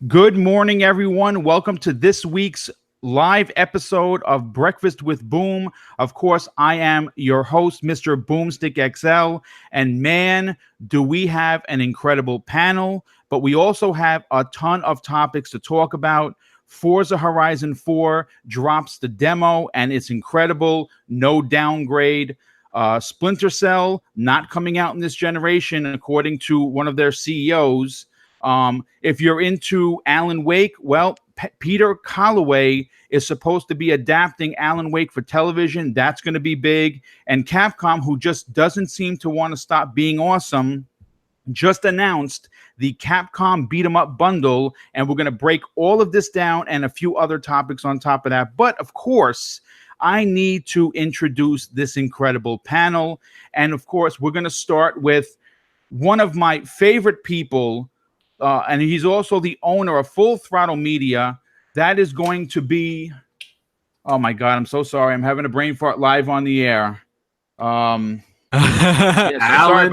Good morning, everyone. Welcome to this week's live episode of Breakfast with Boom. Of course, I am your host, Mr. BoomStickXL. And man, do we have an incredible panel, but we also have a ton of topics to talk about. Forza Horizon 4 drops the demo, and it's incredible. No downgrade. Splinter Cell not coming out in this generation, according to one of their CEOs. If you're into Alan Wake, well, Peter Calloway is supposed to be adapting Alan Wake for television. That's going to be big. And Capcom, who just doesn't seem to want to stop being awesome, just announced the Capcom Beat 'em Up bundle. And we're going to break all of this down and a few other topics on top of that. But of course, I need to introduce this incredible panel. And of course, we're going to start with one of my favorite people. And he's also the owner of Full Throttle Media. That is going to be, oh my God, I'm so sorry. I'm having a brain fart live on the air. Alan, sorry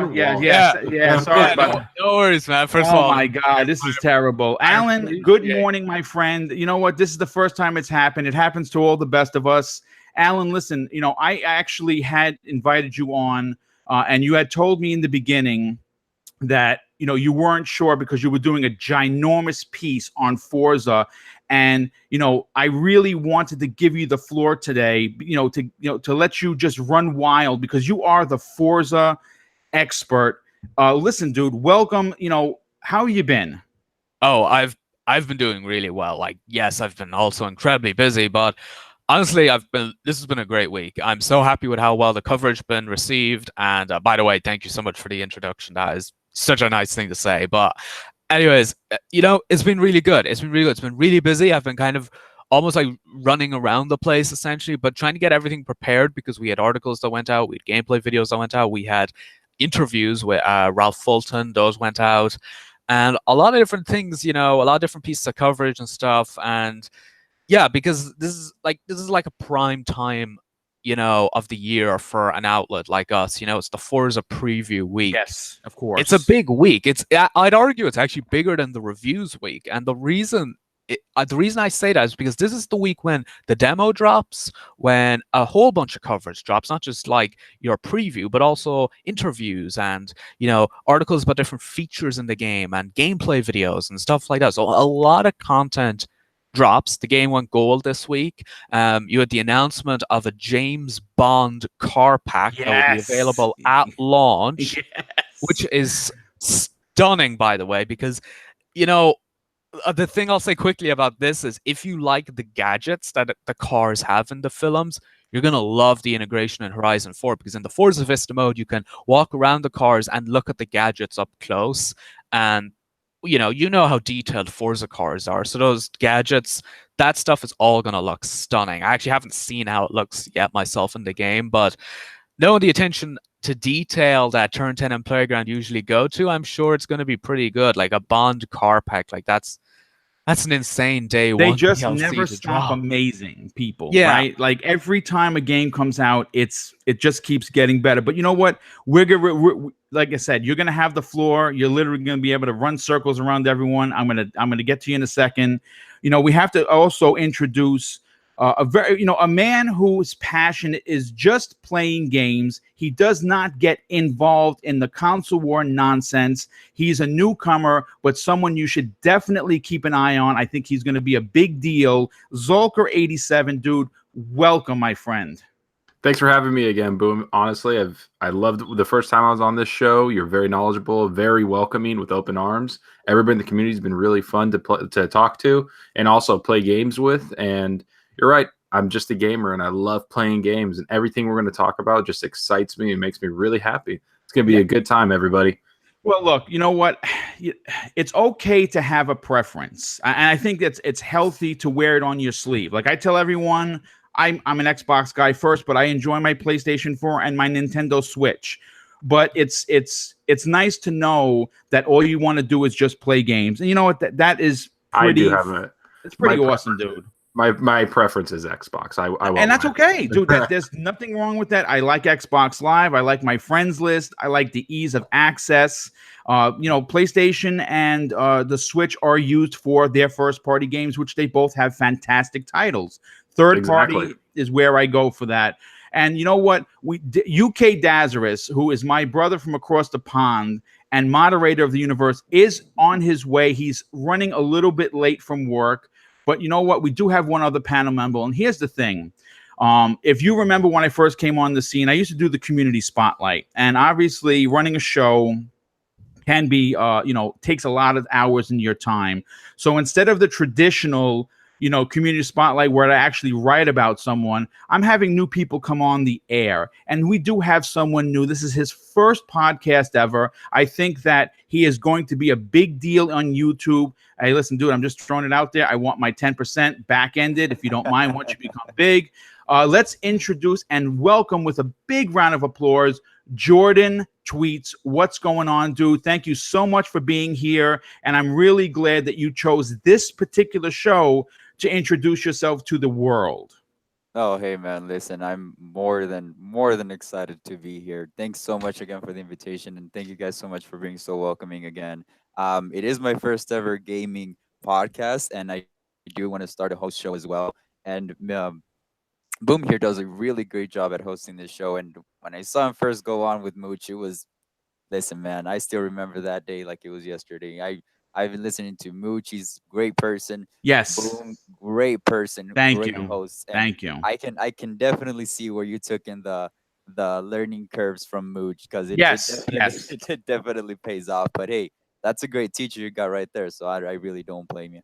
about no worries, man. First of oh all, my God, this is terrible. Alan, good morning, my friend. You know what? This is the first time it's happened. It happens to all the best of us. Alan, listen, I actually had invited you on, and you had told me in the beginning that you weren't sure because you were doing a ginormous piece on Forza, and I really wanted to give you the floor today, to let you just run wild because you are the Forza expert. Listen, dude, welcome. How you been? Oh, I've been doing really well. Like, yes, I've been also incredibly busy, but honestly, this has been a great week. I'm so happy with how well the coverage been received. And by the way, thank you so much for the introduction. That is such a nice thing to say. But anyways, it's been really good. It's been really good. It's been really busy. I've been kind of almost like running around the place essentially, but trying to get everything prepared because we had articles that went out, we had gameplay videos that went out, we had interviews with Ralph Fulton, those went out, and a lot of different things, a lot of different pieces of coverage and stuff. And yeah, because this is like a prime time, of the year for an outlet like us. It's the Forza preview week. Yes, of course. It's a big week. I'd argue it's actually bigger than the reviews week. And the reason I say that is because this is the week when the demo drops, when a whole bunch of coverage drops, not just like your preview, but also interviews and, articles about different features in the game and gameplay videos and stuff like that. So a lot of content drops. The game went gold this week. You had the announcement of a James Bond car pack that will be available at launch, which is stunning, by the way, because, the thing I'll say quickly about this is if you like the gadgets that the cars have in the films, you're going to love the integration in Horizon 4, because in the Forza Vista mode, you can walk around the cars and look at the gadgets up close. And you know how detailed Forza cars are. So those gadgets, that stuff is all going to look stunning. I actually haven't seen how it looks yet myself in the game, but knowing the attention to detail that Turn 10 and Playground usually go to, I'm sure it's going to be pretty good. Like a Bond car pack, like that's an insane day one. They just never stop amazing people, right? Like every time a game comes out, it just keeps getting better. But you know what? We're like I said, you're gonna have the floor. You're literally gonna be able to run circles around everyone. I'm gonna get to you in a second. We have to also introduce a man whose passion is just playing games. He does not get involved in the console war nonsense. He's a newcomer, but someone you should definitely keep an eye on. I think he's going to be a big deal. Zolker87, dude, welcome, my friend. Thanks for having me again, Boom. Honestly, I loved the first time I was on this show. You're very knowledgeable, very welcoming with open arms. Everybody in the community has been really fun to talk to and also play games with. And you're right. I'm just a gamer and I love playing games, and everything we're going to talk about just excites me and makes me really happy. It's going to be a good time, everybody. Well, look, you know what? It's okay to have a preference. And I think it's healthy to wear it on your sleeve. Like I tell everyone, I'm an Xbox guy first, but I enjoy my PlayStation 4 and my Nintendo Switch. But it's nice to know that all you want to do is just play games. And you know what? That is pretty, I do have it. It's pretty awesome, dude. My preference is Xbox. I won't and that's lie. okay, dude. There's nothing wrong with that. I like Xbox Live. I like my friends list. I like the ease of access. PlayStation and the Switch are used for their first party games, which they both have fantastic titles. Third party is where I go for that. And you know what? UK Dazarus, who is my brother from across the pond and moderator of the universe, is on his way. He's running a little bit late from work. But you know what? We do have one other panel member. And here's the thing. If you remember when I first came on the scene, I used to do the community spotlight. And obviously running a show can be, takes a lot of hours in your time. So instead of the traditional, community spotlight where I actually write about someone, I'm having new people come on the air. And we do have someone new. This is his first podcast ever. I think that he is going to be a big deal on YouTube. Hey, listen, dude, I'm just throwing it out there. I want my 10% back-ended, if you don't mind, once you become big. Let's introduce and welcome with a big round of applause, Jordan Tweets. What's going on, dude? Thank you so much for being here. And I'm really glad that you chose this particular show to introduce yourself to the world. Oh, hey man, listen, I'm more than excited to be here. Thanks so much again for the invitation, and thank you guys so much for being so welcoming again. It is my first ever gaming podcast, and I do want to start a host show as well. And Boom here does a really great job at hosting this show. And when I saw him first go on with Mooch, it was, listen, man, I still remember that day like it was yesterday. I've been listening to Mooch. He's a great person. Yes. Boom, great person. Thank great you. Host. And Thank you. I can definitely see where you took in the learning curves from Mooch, because it definitely pays off. But hey, that's a great teacher you got right there. So I really don't blame you.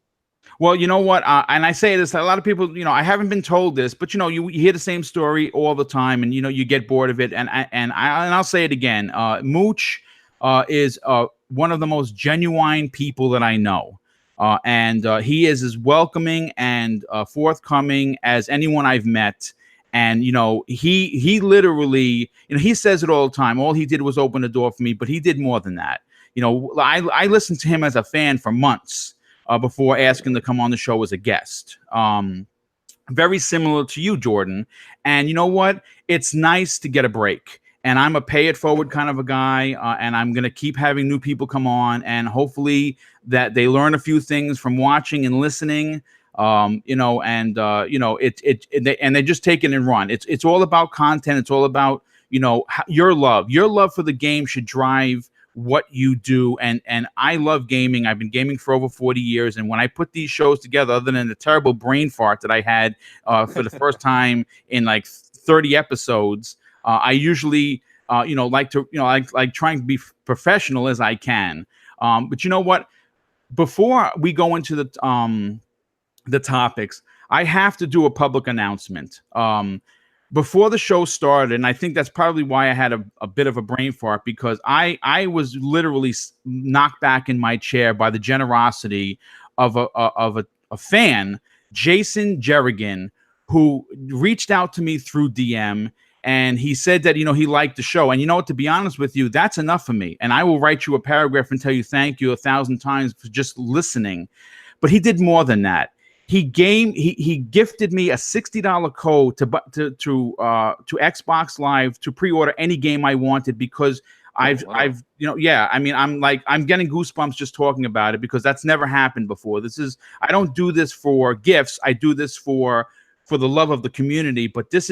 Well, you know what? And I say this, a lot of people, I haven't been told this, but you hear the same story all the time, and you get bored of it. And I'll say it again. Mooch is one of the most genuine people that I know. And he is as welcoming and forthcoming as anyone I've met. And, he literally, he says it all the time. All he did was open the door for me, but he did more than that. I listened to him as a fan for months before asking to come on the show as a guest. Very similar to you, Jordan. And you know what? It's nice to get a break. And I'm a pay it forward kind of a guy, and I'm going to keep having new people come on, and hopefully that they learn a few things from watching and listening, and they just take it and run. It's all about content. It's all about, your love for the game should drive what you do. And I love gaming. I've been gaming for over 40 years. And when I put these shows together, other than the terrible brain fart that I had for the first time in like 30 episodes, I usually, like trying to be professional as I can. But you know what? Before we go into the topics, I have to do a public announcement. Before the show started, and I think that's probably why I had a bit of a brain fart, because I was literally knocked back in my chair by the generosity of a fan, Jason Jerrigan, who reached out to me through DM. And he said that, he liked the show. And to be honest with you, that's enough for me. And I will write you a paragraph and tell you thank you 1,000 times for just listening. But he did more than that. He gifted me a $60 code to Xbox Live to pre-order any game I wanted, because I'm getting goosebumps just talking about it, because that's never happened before. I don't do this for gifts. I do this for the love of the community. But this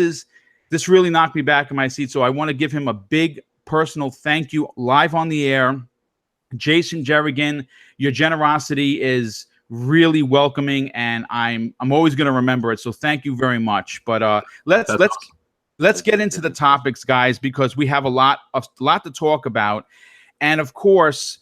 really knocked me back in my seat. So I want to give him a big personal thank you live on the air. Jason Jerrigan, your generosity is really welcoming, and I'm always going to remember it. So thank you very much. But let's get into the topics, guys, because we have a lot to talk about. And of course,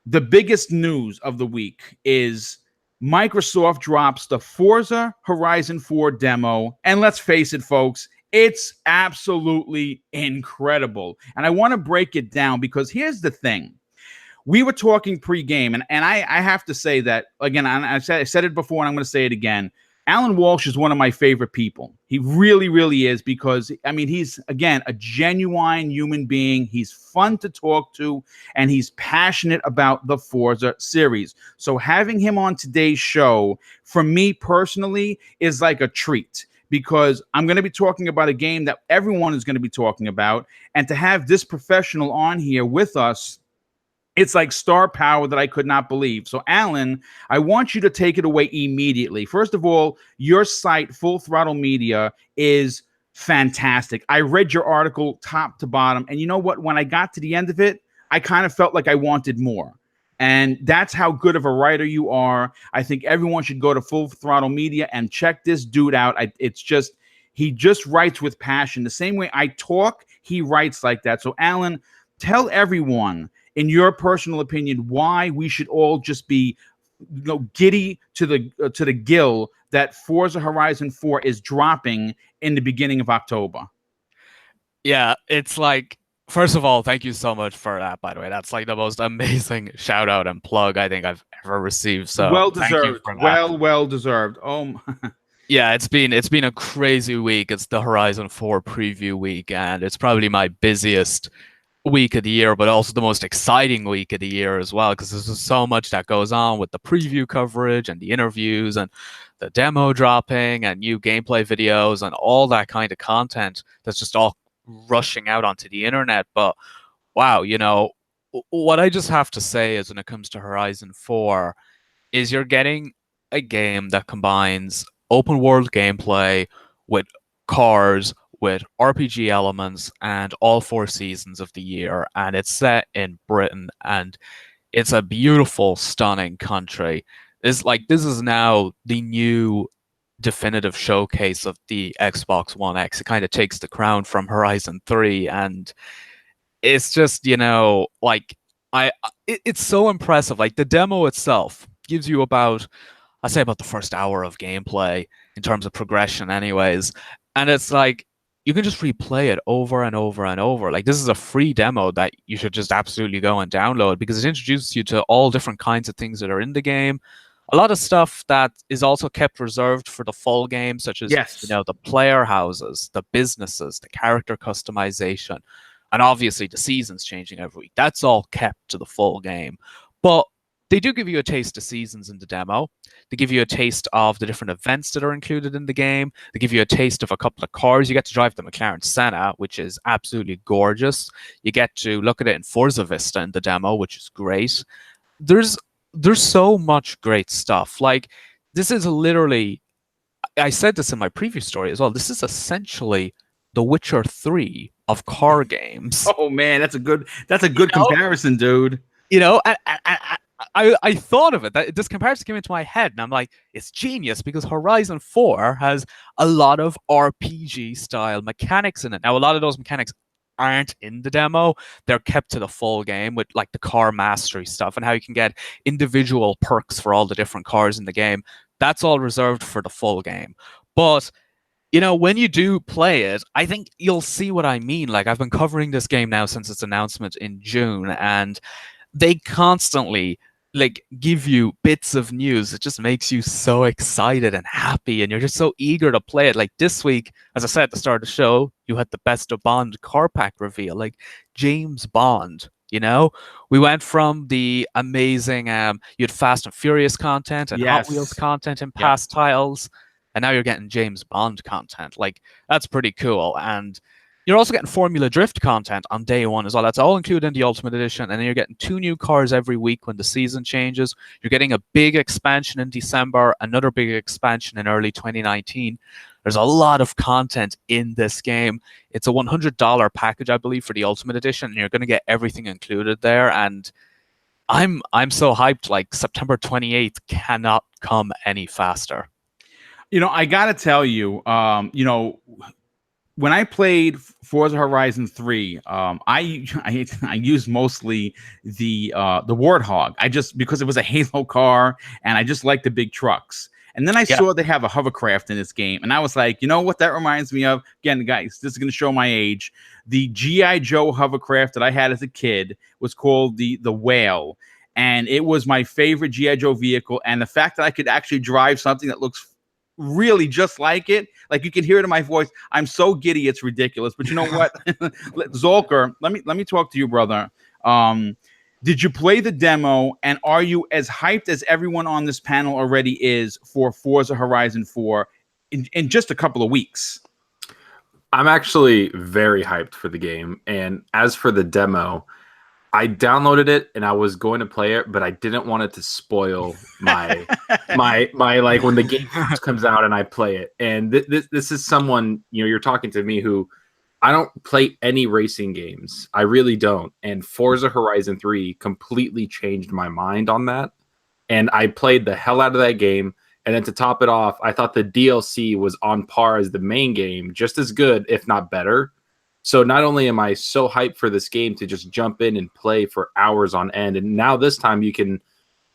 the biggest news of the week is Microsoft drops the Forza Horizon 4 demo. And let's face it, folks, it's absolutely incredible. And I want to break it down, because here's the thing. We were talking pre-game, and I have to say that, again, I said it before, and I'm going to say it again. Alan Walsh is one of my favorite people. He really, really is, because I mean, he's, again, a genuine human being. He's fun to talk to, and he's passionate about the Forza series. So having him on today's show, for me personally, is like a treat, because I'm going to be talking about a game that everyone is going to be talking about, and to have this professional on here with us, it's like star power that I could not believe. So, Alan, I want you to take it away immediately. First of all, your site, Full Throttle Media, is fantastic. I read your article top to bottom, and you know what? When I got to the end of it, I kind of felt like I wanted more. And that's how good of a writer you are. I think everyone should go to Full Throttle Media and check this dude out. He just writes with passion. The same way I talk, he writes like that. So, Alan, tell everyone, in your personal opinion, why we should all just be, giddy to the gill that Forza Horizon 4 is dropping in the beginning of October. Yeah, it's like, first of all, thank you so much for that, by the way. That's like the most amazing shout out and plug I think I've ever received. So well thank you deserved. for that. Well deserved. Oh. Yeah, it's been a crazy week. It's the Horizon 4 preview week, and it's probably my busiest week of the year, but also the most exciting week of the year as well, because there's just so much that goes on with the preview coverage and the interviews and the demo dropping and new gameplay videos and all that kind of content that's just all rushing out onto the internet. But wow, what I just have to say is, when it comes to Horizon 4, is you're getting a game that combines open world gameplay with cars, with RPG elements, and all 4 seasons of the year, and it's set in Britain, and it's a beautiful, stunning country. This is now the new definitive showcase of the Xbox One X. It kind of takes the crown from Horizon 3, and it's just, it's so impressive. Like, the demo itself gives you about the first hour of gameplay in terms of progression anyways, and it's like, you can just replay it over and over and over. Like, this is a free demo that you should just absolutely go and download, because it introduces you to all different kinds of things that are in the game. A lot of stuff that is also kept reserved for the full game, such as the player houses, the businesses, the character customization, and obviously the seasons changing every week. That's all kept to the full game. But they do give you a taste of seasons in the demo. They give you a taste of the different events that are included in the game. They give you a taste of a couple of cars. You get to drive the McLaren Senna, which is absolutely gorgeous. You get to look at it in Forza Vista in the demo, which is great. There's so much great stuff. Like, this is literally, I said this in my previous story as well, this is essentially The Witcher 3 of car games. Oh man, that's a good comparison, dude. I thought of it. This comparison came into my head, and I'm like, it's genius, because Horizon 4 has a lot of RPG-style mechanics in it. Now, a lot of those mechanics aren't in the demo. They're kept to the full game, with like the car mastery stuff and how you can get individual perks for all the different cars in the game. That's all reserved for the full game. But when you do play it, I think you'll see what I mean. Like, I've been covering this game now since its announcement in June, and they constantly give you bits of news. It just makes you so excited and happy, and you're just so eager to play it. Like, this week, as I said at the start of the show, you had the Best of Bond car pack reveal, like James Bond. We went from the amazing, you had Fast and Furious content and Hot Wheels content in past titles, and now you're getting James Bond content. Like, that's pretty cool. And you're also getting Formula Drift content on day one as well. That's all included in the Ultimate Edition. And then you're getting 2 new cars every week when the season changes. You're getting a big expansion in December, another big expansion in early 2019. There's a lot of content in this game. It's a $100 package, I believe, for the Ultimate Edition, and you're going to get everything included there. And I'm so hyped. Like, September 28th cannot come any faster. I got to tell you, when I played Forza Horizon 3, I used mostly the Warthog. Because it was a Halo car, and I just like the big trucks. And then I saw they have a hovercraft in this game, and I was like, you know what that reminds me of? Again, guys, this is going to show my age. The G.I. Joe hovercraft that I had as a kid was called the Whale, and it was my favorite G.I. Joe vehicle. And the fact that I could actually drive something that looks really just like it. Like you can hear it in my voice. I'm so giddy, it's ridiculous. But you know what, Zolker, let me talk to you, brother. Did you play the demo, and are you as hyped as everyone on this panel already is for Forza Horizon 4 in just a couple of weeks? I'm actually very hyped for the game. And as for the demo, I downloaded it and I was going to play it, but I didn't want it to spoil my like when the game first comes out and I play it. And this is someone, you're talking to me who I don't play any racing games. I really don't. And Forza Horizon 3 completely changed my mind on that. And I played the hell out of that game. And then to top it off, I thought the DLC was on par as the main game, just as good, if not better. So not only am I so hyped for this game to just jump in and play for hours on end, and now this time you can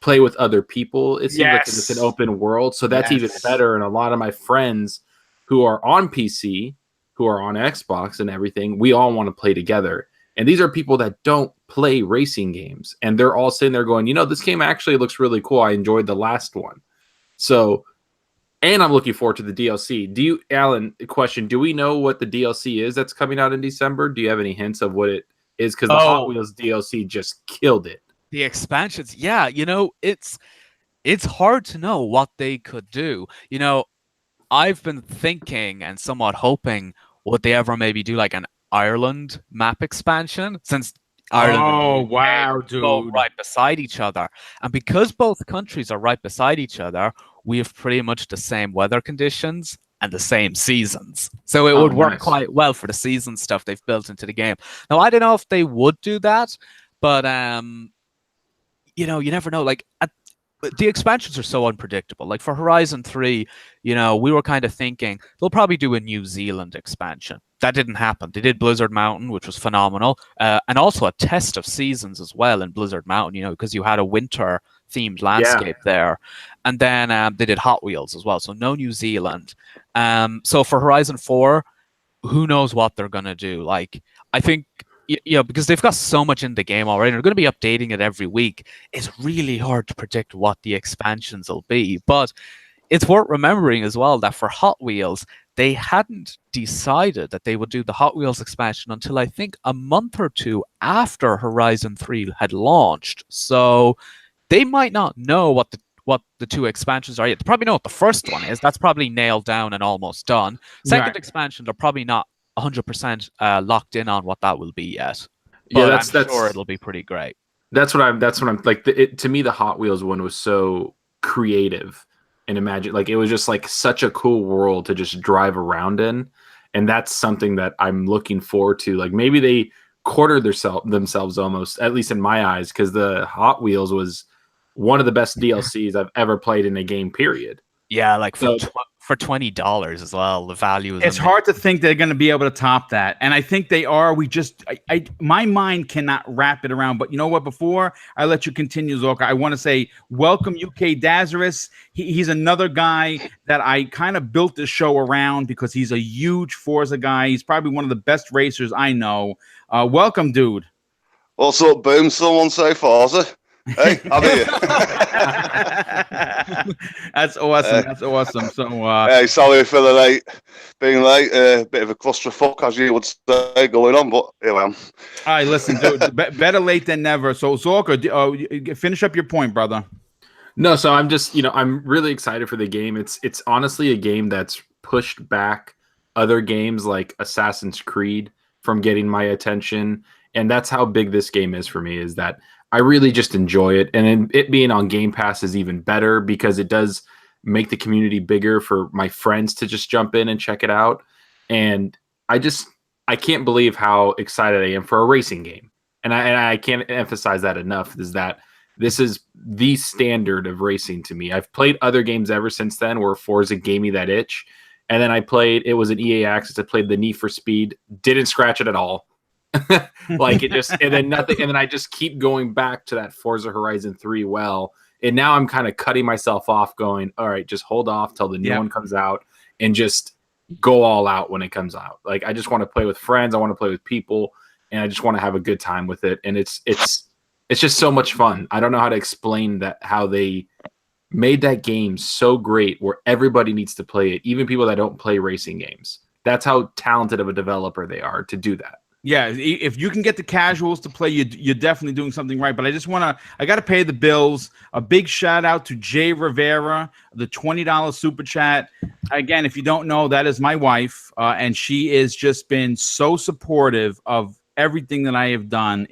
play with other people. It seems like it's an open world. So that's even better. And a lot of my friends who are on PC, who are on Xbox and everything, we all want to play together. And these are people that don't play racing games. And they're all sitting there going, this game actually looks really cool. I enjoyed the last one. So, and I'm looking forward to the DLC. Alan, question, do we know what the DLC is that's coming out in December? Do you have any hints of what it is? Because the Hot Wheels DLC just killed it. The expansions, yeah, it's hard to know what they could do. I've been thinking and somewhat hoping, would they ever maybe do like an Ireland map expansion, since Ireland go right beside each other, and because both countries are right beside each other, we have pretty much the same weather conditions and the same seasons, so it would work quite well for the season stuff they've built into the game. Now I don't know if they would do that, but you never know. Like the expansions are so unpredictable. Like for Horizon 3, we were kind of thinking they'll probably do a New Zealand expansion. That didn't happen. They did Blizzard Mountain, which was phenomenal, and also a test of seasons as well in Blizzard Mountain, because you had a winter-themed landscape there. And then they did Hot Wheels as well, so no New Zealand. So for Horizon 4, who knows what they're going to do? Like, I think, because they've got so much in the game already, they're going to be updating it every week. It's really hard to predict what the expansions will be. But it's worth remembering as well that for Hot Wheels, they hadn't decided that they would do the Hot Wheels expansion until I think a month or two after Horizon 3 had launched. So they might not know what the two expansions are yet. They probably know what the first one is. That's probably nailed down and almost done. Second expansion, they're probably not 100% locked in on what that will be yet. But I'm sure it'll be pretty great. That's what I'm like. To me, the Hot Wheels one was so creative and imagine, like, it was just like such a cool world to just drive around in, and that's something that I'm looking forward to. Like maybe they quartered themselves almost, at least in my eyes, because the Hot Wheels was one of the best DLCs I've ever played in a game. Period. Yeah, like for $20 as well, the value is. It's hard to think they're going to be able to top that, and I think they are. My mind cannot wrap it around. But you know what? Before I let you continue, Zorka, I want to say welcome UK Dazarus. He's another guy that I kind of built this show around because he's a huge Forza guy. He's probably one of the best racers I know. Welcome, dude. What's up, Boom? Someone say Forza. Hey, I'm here. That's awesome. That's awesome. So, hey, sorry for the being late. Bit of a clusterfuck, as you would say, going on, but here I am. All right, listen, dude. Better late than never. So, Zorka, finish up your point, brother. No, so I'm just, I'm really excited for the game. It's honestly a game that's pushed back other games like Assassin's Creed from getting my attention, and that's how big this game is for me. Is that I really just enjoy it, and it being on Game Pass is even better because it does make the community bigger for my friends to just jump in and check it out. And I can't believe how excited I am for a racing game, and I can't emphasize that enough. Is that this is the standard of racing to me. I've played other games ever since then where Forza gave me that itch, and then it was an EA Access. I played the Need for Speed, didn't scratch it at all. Like it just, and then nothing, and then I just keep going back to that Forza Horizon 3 and now I'm kind of cutting myself off going, all right, just hold off till the new one comes out and just go all out when it comes out. Like I just want to play with friends, I want to play with people, and I just want to have a good time with it. And it's just so much fun. I don't know how to explain that, how they made that game so great where everybody needs to play it, even people that don't play racing games. That's how talented of a developer they are to do that. Yeah, if you can get the casuals to play, you're definitely doing something right. But I got to pay the bills. A big shout out to Jay Rivera, the $20 super chat. Again, if you don't know, that is my wife, and she has just been so supportive of everything that I have done.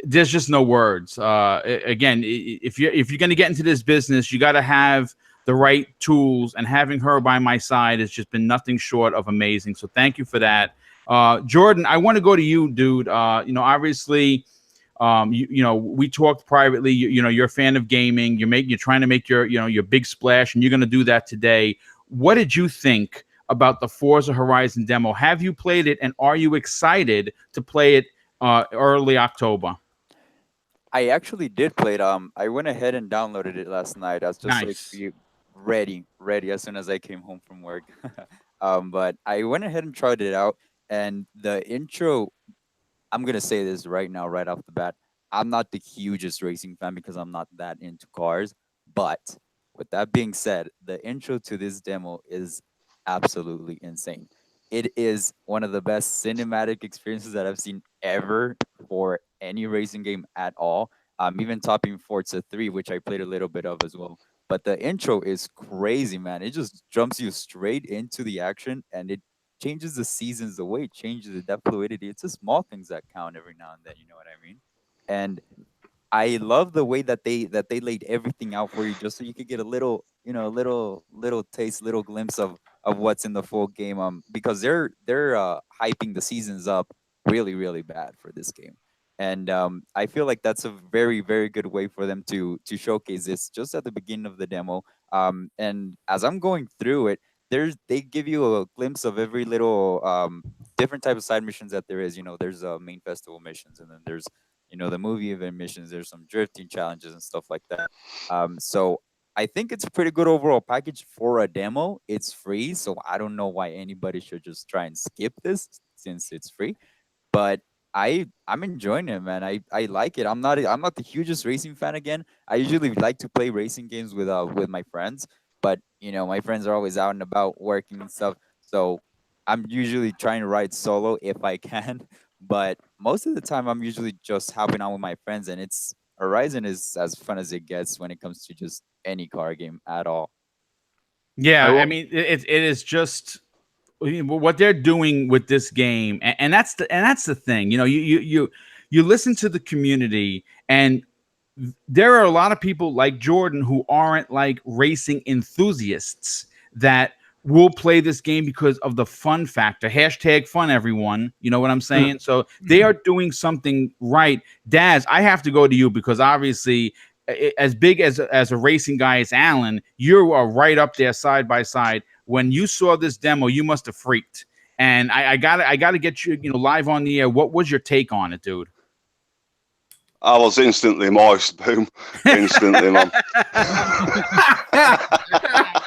There's just no words. Again, if you're going to get into this business, you got to have the right tools, and having her by my side has just been nothing short of amazing. So thank you for that. Jordan, I want to go to you, dude. Obviously, we talked privately. You're a fan of gaming. You're trying to make your big splash, and you're going to do that today. What did you think about the Forza Horizon demo? Have you played it, and are you excited to play it early October? I actually did play it. I went ahead and downloaded it last night. I was just Nice. like ready as soon as I came home from work. But I went ahead and tried it out, and the intro. I'm gonna say this right now, right off the bat. I'm not the hugest racing fan because I'm not that into cars. But with that being said, the intro to this demo is absolutely insane. It is one of the best cinematic experiences that I've seen ever for any racing game at all. Even topping Forza 3, which I played a little bit of as well. But the intro is crazy, man. It just jumps you straight into the action, and it changes the seasons, the way it changes the depth fluidity. It's the small things that count every now and then. You know what I mean? And I love the way that they laid everything out for you, just so you could get a little, little taste, little glimpse of what's in the full game. Because they're hyping the seasons up really bad for this game, and I feel like that's a very good way for them to showcase this just at the beginning of the demo. And as I'm going through it, they give you a glimpse of every little different type of side missions that there is. There's main festival missions, and then there's the movie event missions. There's some drifting challenges and stuff like that. So I think it's a pretty good overall package for a demo. It's free, so I don't know why anybody should just try and skip this since it's free. But I'm enjoying it, man. I like it. I'm not the hugest racing fan again. I usually like to play racing games with my friends, but my friends are always out and about working and stuff. So I'm usually trying to ride solo if I can. But most of the time I'm usually just hopping on with my friends, and Horizon is as fun as it gets when it comes to just any car game at all. Yeah, I mean, it is just what they're doing with this game, and that's the thing. You listen to the community, and there are a lot of people like Jordan who aren't like racing enthusiasts that will play this game because of the fun factor. Hashtag fun, everyone. You know what I'm saying? So they are doing something right. Daz, I have to go to you because obviously, as big as a racing guy as Alan, you are right up there side by side. When you saw this demo, you must have freaked. And I gotta get you, live on the air. What was your take on it, dude? I was instantly moist, Boom. Instantly, man.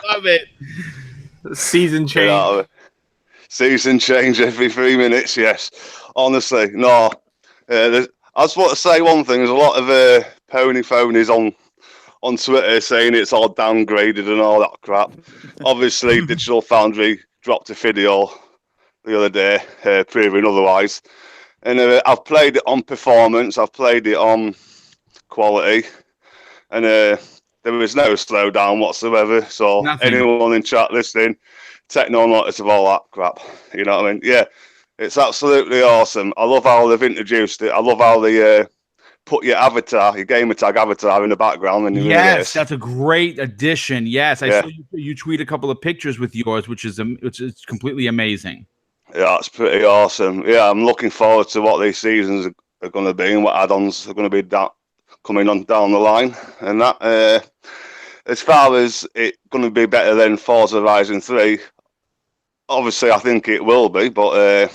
Love it. Season change. Season change every 3 minutes, yes. Honestly, no. I just want to say one thing. There's a lot of pony phonies on Twitter saying it's all downgraded and all that crap. Obviously, Digital Foundry dropped a video the other day proving otherwise. And I've played it on performance. I've played it on quality. And there was no slowdown whatsoever. So anyone in chat listening, take no notice of all that crap. You know what I mean? Yeah, it's absolutely awesome. I love how they've introduced it. I love how they put your avatar, your gamer tag avatar in the background. And yes, that's a great addition. Yes, I saw you tweet a couple of pictures with yours, which is completely amazing. Yeah, it's pretty awesome. Yeah, I'm looking forward to what these seasons are going to be and what add-ons are going to be coming on down the line. And that, as far as it going to be better than Forza Horizon 3, obviously I think it will be, but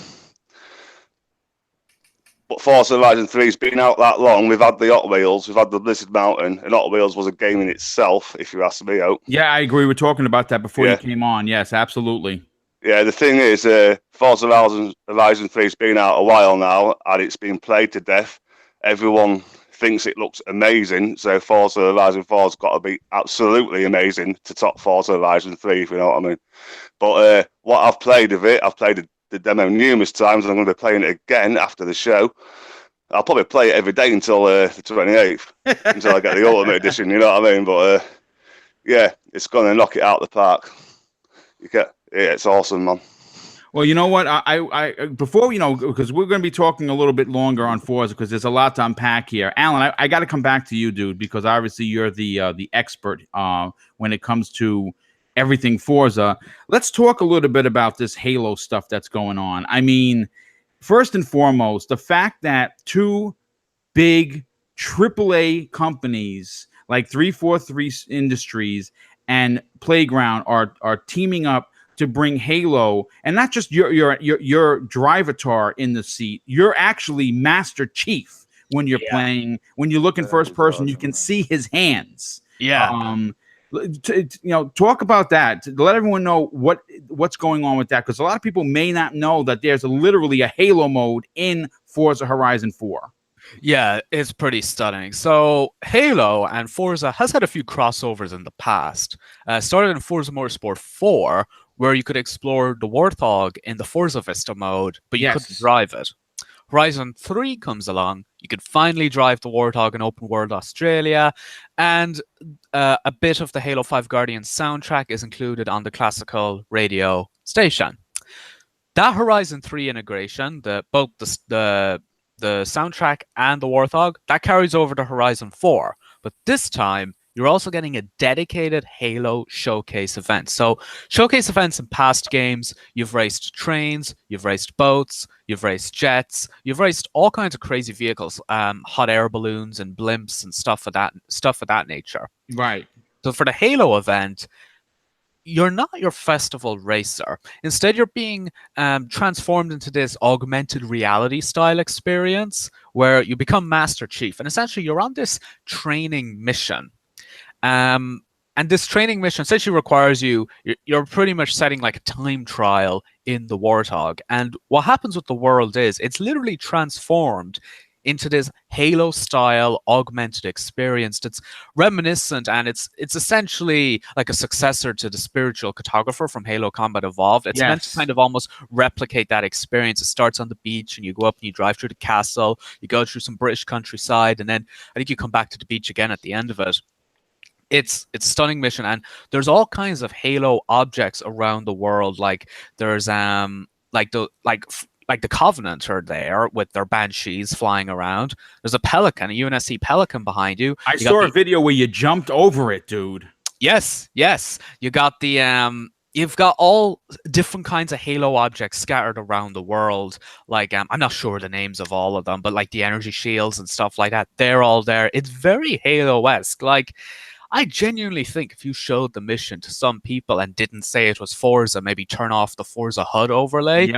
Forza Horizon 3's been out that long. We've had the Hot Wheels, we've had the Blizzard Mountain, and Hot Wheels was a game in itself, if you ask me out. Yeah, I agree. We're talking about that before you came on. Yes, absolutely. Yeah, the thing is, Forza Horizon 3's been out a while now, and it's been played to death. Everyone thinks it looks amazing. So Forza Horizon 4's got to be absolutely amazing to top Forza Horizon 3, if you know what I mean. But what I've played of it, I've played the demo numerous times, and I'm going to be playing it again after the show. I'll probably play it every day until the 28th, until I get the Ultimate Edition, you know what I mean? But yeah, it's going to knock it out of the park. It's awesome, man. Well, you know what? I before because we're going to be talking a little bit longer on Forza because there's a lot to unpack here. Alan, I got to come back to you, dude, because obviously you're the expert when it comes to everything Forza. Let's talk a little bit about this Halo stuff that's going on. I mean, first and foremost, the fact that two big AAA companies like 343 Industries and Playground are teaming up to bring Halo, and not just your drivatar in the seat. You're actually Master Chief when you're playing. When you look in first person, you can see his hands. Yeah. Talk about that. To let everyone know what's going on with that, because a lot of people may not know that there's literally a Halo mode in Forza Horizon 4. Yeah, it's pretty stunning. So Halo and Forza has had a few crossovers in the past. Started in Forza Motorsport 4, where you could explore the Warthog in the Forza Vista mode, but you couldn't drive it. Horizon 3 comes along. You could finally drive the Warthog in open world Australia, and a bit of the Halo 5 Guardians soundtrack is included on the classical radio station. That Horizon 3 integration, both the soundtrack and the Warthog, that carries over to Horizon 4. But this time, you're also getting a dedicated Halo showcase event. So showcase events in past games, you've raced trains, you've raced boats, you've raced jets, you've raced all kinds of crazy vehicles, hot air balloons and blimps and stuff of that nature. Right. So for the Halo event, you're not your festival racer. Instead, you're being transformed into this augmented reality style experience where you become Master Chief. And essentially, you're on this training mission. And this training mission essentially requires you're pretty much setting like a time trial in the Warthog. And what happens with the world is it's literally transformed into this Halo-style augmented experience that's reminiscent, and it's essentially like a successor to the spiritual cartographer from Halo Combat Evolved. It's meant to kind of almost replicate that experience. It starts on the beach, and you go up and you drive through the castle, you go through some British countryside, and then I think you come back to the beach again at the end of it. It's a stunning mission, and there's all kinds of Halo objects around the world. Like there's like the Covenant are there with their banshees flying around. There's a Pelican, a UNSC Pelican behind you. I saw a video where you jumped over it, dude. Yes. You got the you've got all different kinds of Halo objects scattered around the world. Like I'm not sure the names of all of them, but like the energy shields and stuff like that, they're all there. It's very Halo-esque. Like I genuinely think if you showed the mission to some people and didn't say it was Forza, maybe turn off the Forza HUD overlay,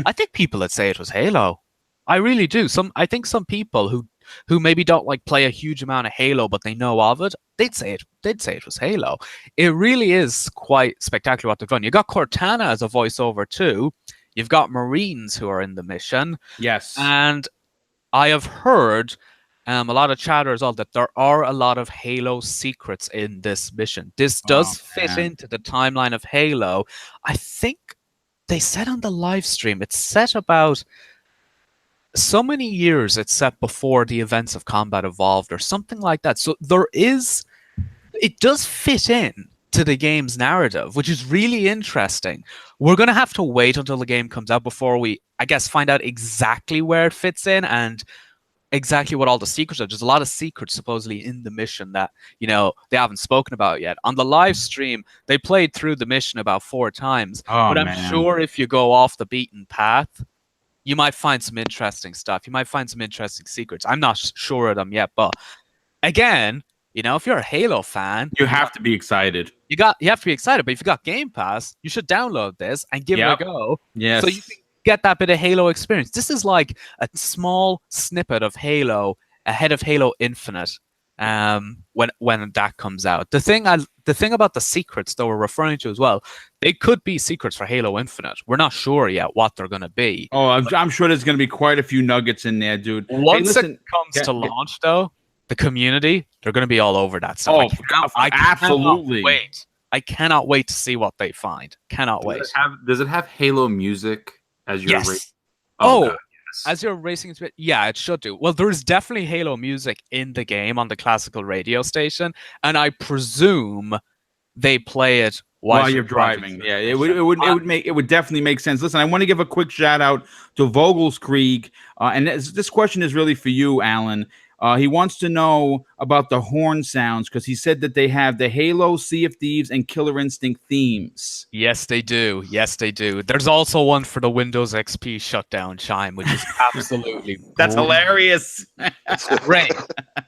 I think people would say it was Halo. I really do. I think some people who maybe don't like play a huge amount of Halo, but they know of it, they'd say it was Halo. It really is quite spectacular what they've done. You got Cortana as a voiceover too. You've got Marines who are in the mission. Yes. And I have heard a lot of chatter as well that there are a lot of Halo secrets in this mission. This does fit into the timeline of Halo. I think they said on the live stream it's set about so many years. It's set before the events of Combat Evolved or something like that. So it does fit in to the game's narrative, which is really interesting. We're going to have to wait until the game comes out before we, I guess, find out exactly where it fits in and exactly what all the secrets are. There's a lot of secrets supposedly in the mission that, they haven't spoken about yet. On the live stream, they played through the mission about 4 times. But I'm sure if you go off the beaten path, you might find some interesting stuff. You might find some interesting secrets. I'm not sure of them yet, but again, if you're a Halo fan, you have to be excited. You have to be excited, but if you got Game Pass, you should download this and give it a go. Yes. So you can get that bit of Halo experience. This is like a small snippet of Halo ahead of Halo Infinite when that comes out. The thing the thing about the secrets that we're referring to as well, they could be secrets for Halo Infinite. We're not sure yet what they're going to be. Oh, I'm sure there's going to be quite a few nuggets in there, dude. Once it comes to launch, though, the community, they're going to be all over that stuff. I absolutely. Cannot wait. I cannot wait to see what they find. Cannot wait. Does it have Halo music as your yes. As you're racing into it, yeah, it should do. Well, there's definitely Halo music in the game on the classical radio station, and I presume they play it while you're driving. Yeah, it would definitely make sense. Listen, I want to give a quick shout out to Vogelskrieg, and this question is really for you, Alan. He wants to know about the horn sounds because he said that they have the Halo, Sea of Thieves, and Killer Instinct themes. Yes, they do. Yes, they do. There's also one for the Windows XP shutdown chime, which is absolutely that's hilarious. Great.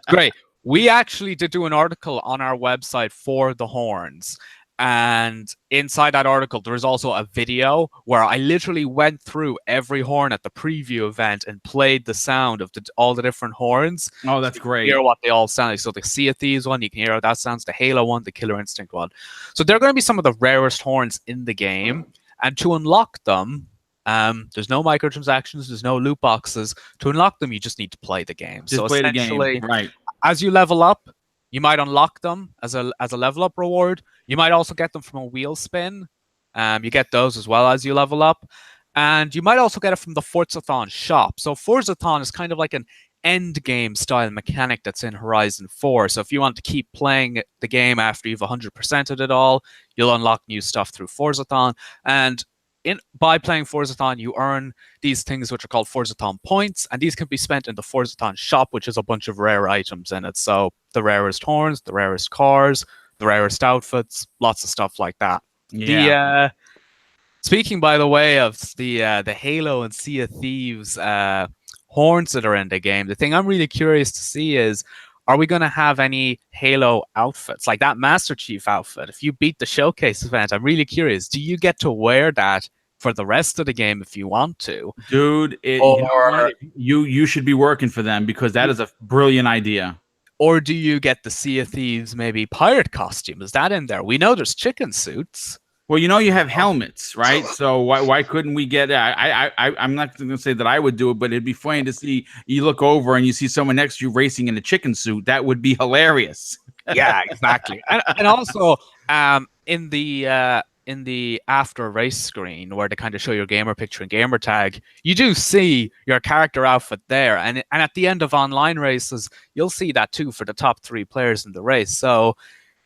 Great. We actually did do an article on our website for the horns. And inside that article, there is also a video where I literally went through every horn at the preview event and played the sound of all the different horns. Oh, that's great. Hear what they all sound like. So the Sea of Thieves one, you can hear how that sounds. The Halo one, the Killer Instinct one. So they're going to be some of the rarest horns in the game. And to unlock them, there's no microtransactions, there's no loot boxes. To unlock them, you just need to play the game. Just so play essentially, the game. Right. As you level up, you might unlock them as a level up reward. You might also get them from a wheel spin. You get those as well as you level up. And you might also get it from the Forzathon shop. So Forzathon is kind of like an end game style mechanic that's in Horizon 4. So if you want to keep playing the game after you've 100%ed it all, you'll unlock new stuff through Forzathon. And by playing Forzathon, you earn these things which are called Forzathon points, and these can be spent in the Forzathon shop, which has a bunch of rare items in it. So the rarest horns, the rarest cars, the rarest outfits, lots of stuff like that. Yeah. Speaking, by the way, of the Halo and Sea of Thieves horns that are in the game, the thing I'm really curious to see is, are we going to have any Halo outfits? Like that Master Chief outfit, if you beat the showcase event, I'm really curious. Do you get to wear that for the rest of the game if you want to? Dude, you should be working for them because that is a brilliant idea. Or do you get the Sea of Thieves maybe pirate costume? Is that in there? We know there's chicken suits. Well, you have helmets, right? So why couldn't we get? I'm not going to say that I would do it, but it'd be funny to see you look over and you see someone next to you racing in a chicken suit. That would be hilarious. Yeah, exactly. and also in the after race screen where they kind of show your gamer picture and gamer tag, you do see your character outfit there, and at the end of online races, you'll see that too for the top 3 players in the race. So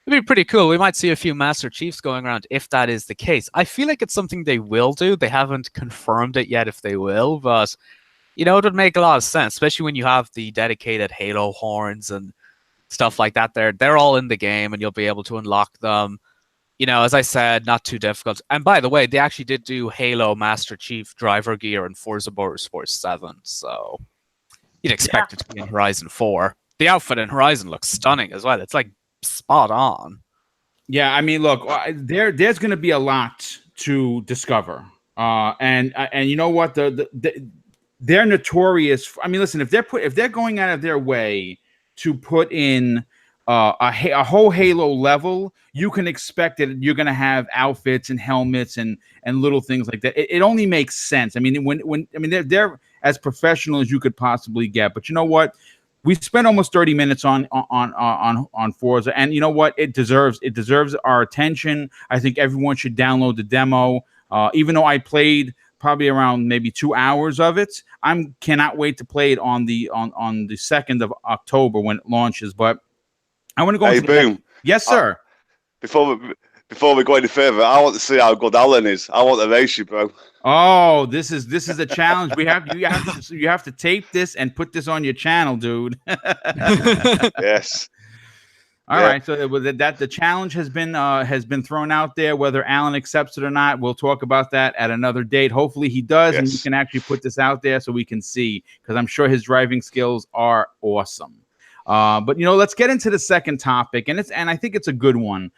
it'd be pretty cool. We might see a few Master Chiefs going around if that is the case. I feel like it's something they will do. They haven't confirmed it yet if they will, but it would make a lot of sense, especially when you have the dedicated Halo horns and stuff like that. They're all in the game, and you'll be able to unlock them. As I said, not too difficult. And by the way, they actually did do Halo Master Chief driver gear in Forza Motorsport 7, so you'd expect it to be in Horizon 4. The outfit in Horizon looks stunning as well. It's like spot on. Yeah, I mean, look, there's going to be a lot to discover, and you know what? They're notorious. I mean, listen, if they're going out of their way to put in a whole Halo level, you can expect that you're going to have outfits and helmets and little things like that. It only makes sense. I mean, they're as professional as you could possibly get. But you know what? We spent almost 30 minutes on Forza, and you know what? It deserves our attention. I think everyone should download the demo. Even though I played probably around maybe 2 hours of it, cannot wait to play it on the 2nd of October when it launches. But I want to go. Hey, Boom. Yes, sir. Before we go any further, I want to see how good Alan is. I want to race you, bro. Oh, this is a challenge. You have to tape this and put this on your channel, dude. Yes. All right. So the challenge has been thrown out there. Whether Alan accepts it or not, we'll talk about that at another date. Hopefully he does, and you can actually put this out there so we can see, because I'm sure his driving skills are awesome. But let's get into the second topic, and I think it's a good one.